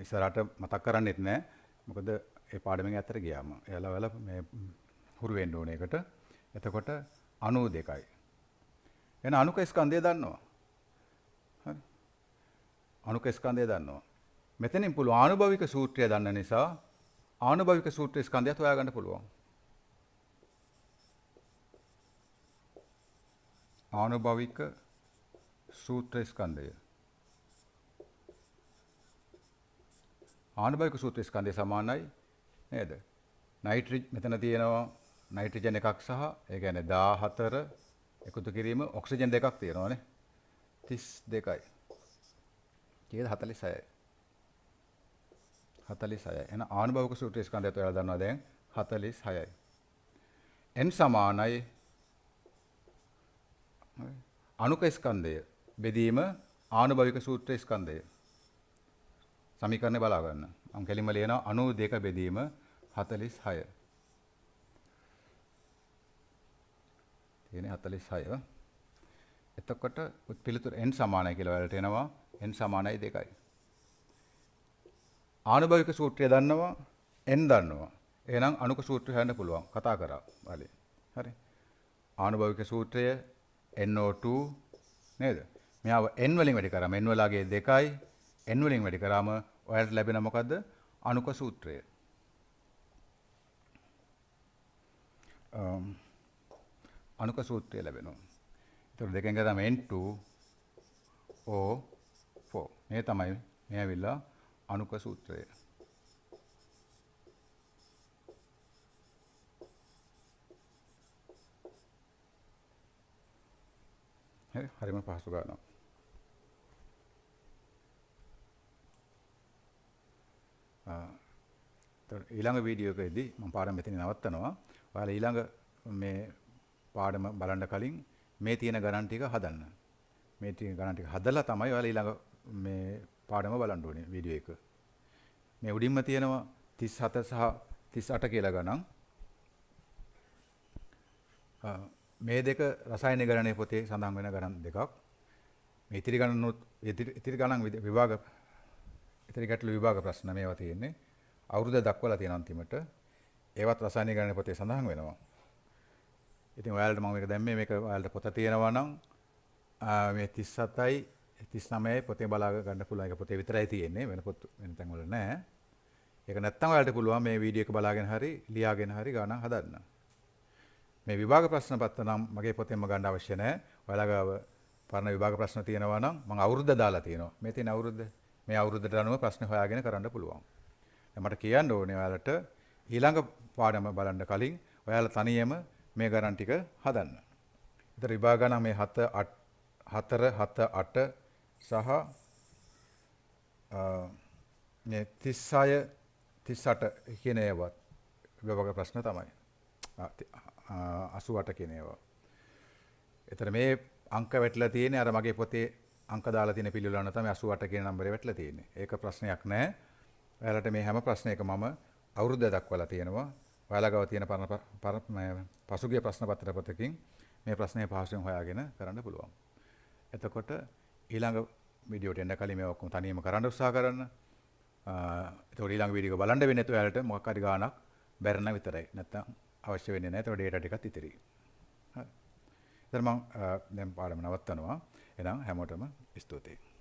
ඉස්සරහට මතක් කරන්නෙත් නෑ. මොකද ඒ පාඩමෙන් ඇත්තට ගියාම. එයාලා මේ හුරු වෙන්න ඕනේ ඒකට. එතකොට 92යි. එහෙනම් අනුක ස්කන්ධය දන්නවා. හරි. අනුක ස්කන්ධය දන්නවා. මෙතනින් පුළුවන් ආනුභවික සූත්‍රය දන්න නිසා ආනුභවික සූත්‍ර ස්කන්ධයත් හොයාගන්න පුළුවන්. ආනුභවික සූත්‍ර ස්කන්ධය. ආනුභවික සූත්‍ර ස්කන්ධය සමානයි නේද? මෙතන තියෙනවා නයිට්‍රජන් එකක් සහ ඒ කියන්නේ 14 එකතු කිරීම ඔක්සිජන් දෙකක් තියෙනවානේ. 32යි. කීයද 46යි. 46යි. එහෙනම් ආනුභවික සූත්‍ර ස්කන්ධයත් ඔයාලා දන්නවා දැන් 46යි. n සමානයි අනුක ස්කන්ධය බෙදීම ආනුභවික සූත්‍ර ස්කන්ධය. සමීකරණය බලා ගන්න. මම කෙලින්ම ලියනවා 92 බෙදීම 46. තියෙන්නේ 46. එතකොට පිළිතුර n සමානයි කියලා ඔයාලට එනවා. n සමානයි 2යි. ආනුභවික සූත්‍රය දන්නවා n දන්නවා. එහෙනම් අනුක සූත්‍රය හොයන්න පුළුවන්. කතා කරා බලේ. හරි. ආනුභවික සූත්‍රය NO2 නේද? මෙයාව n වලින් වැඩි කරාම n වලගේ 2යි n වලින් වැඩි කරාම ඔයාලට ලැබෙන මොකද්ද? අනුක සූත්‍රය. අනුක සූත්‍රය ලැබෙනවා. ඒතර දෙකෙන් ගත්තම N2O4. මේ තමයි මේ ඇවිල්ලා අනුක සූත්‍රය. හරිම පහසු ගන්නවා. ඊළඟ වීඩියෝ එකේදී මම පාඩම මෙතන නවත්තනවා. ඔයාලා ඊළඟ මේ පාඩම බලන්න කලින් මේ තියෙන ගණන් ටික හදන්න. මේ තියෙන ගණන් ටික හදලා තමයි ඔයාලා ඊළඟ මේ පාඩම බලන්න ඕනේ වීඩියෝ එක. මේ උඩින්ම තියෙනවා 37 සහ 38 කියලා ගණන්. මේ දෙක රසායනික ගණනයේ පොතේ සඳහන් වෙන ගණන් දෙකක්. මේ ඉතිරි ගණන් විභාග ඉතිරි ගැටළු විභාග ප්‍රශ්න මේවා තියෙන්නේ. අවුරුද්ද දක්වලා තියෙන අන්තිමට ඒවත් රසායනික ගණනයේ පොතේ සඳහන් වෙනවා. ඉතින් ඔයාලට මම මේක දැම්මේ මේක ඔයාලට පොත තියෙනවා නම් මේ 37යි 39යි පොතේ බලා ගන්න පුළුවන්. ඒක පොතේ විතරයි තියෙන්නේ. වෙන පොත් වෙන තැන් වල නැහැ. ඒක නැත්තම් ඔයාලට පුළුවන් මේ වීඩියෝ එක බලාගෙන හරි ලියාගෙන හරි ගණන් හදන්න. මේ විභාග ප්‍රශ්න පත්‍ර නම් මගේ පොතෙන්ම ගන්න අවශ්‍ය නැහැ. ඔයාලා ගාව පරණ විභාග ප්‍රශ්න තියෙනවා නම් මම අවුරුද්ද දාලා තියෙනවා. මේ තියෙන අවුරුද්ද මේ අවුරුද්දට අනුව ප්‍රශ්න හොයාගෙන කරන්න පුළුවන්. දැන් මට කියන්න ඕනේ ඔයාලට ඊළඟ පාඩම බලන්න කලින් ඔයාලා තනියම මේ ගණන් ටික හදන්න. ඒතර විභාග ගණන් මේ 4 7 8 සහ මේ 36 38 කියන ඒවා විභාග ප්‍රශ්න තමයි. 88 කියන ඒවා. ඒතර මේ අංක වැටලා තියෙන්නේ අර මගේ පොතේ අංක දාලා තියෙන පිළිවෙල අනුව තමයි 88 කියන නම්බරේ වැටලා තියෙන්නේ. ඒක ප්‍රශ්නයක් නෑ. ඔයාලට මේ හැම ප්‍රශ්නයකම මම අවුරුද්ද දක්වලා තියෙනවා. ඔයාලා ගාව තියෙන පසුගිය ප්‍රශ්න පත්‍ර පොතකින් මේ ප්‍රශ්නේ පහසුවෙන් හොයාගෙන කරන්න පුළුවන්. එතකොට ඊළඟ වීඩියෝට එන්න කලින් මේ ඔක්කොම තනියම කරන්න උත්සාහ කරන්න. ඒතකොට ඊළඟ වීඩියෝ එක බලන්න වෙන්නේ නැතුව ඔයාලට මොකක් හරි ගාණක් බැරන විතරයි. නැත්තම් අවශ්‍ය වෙන්නේ නැහැ. ඒතකොට ඩේටා ටිකත් ඉතිරියි. හරි. දැන් මම දැන් පාඩම නවත්තනවා. එහෙනම් හැමෝටම ස්තුතියි.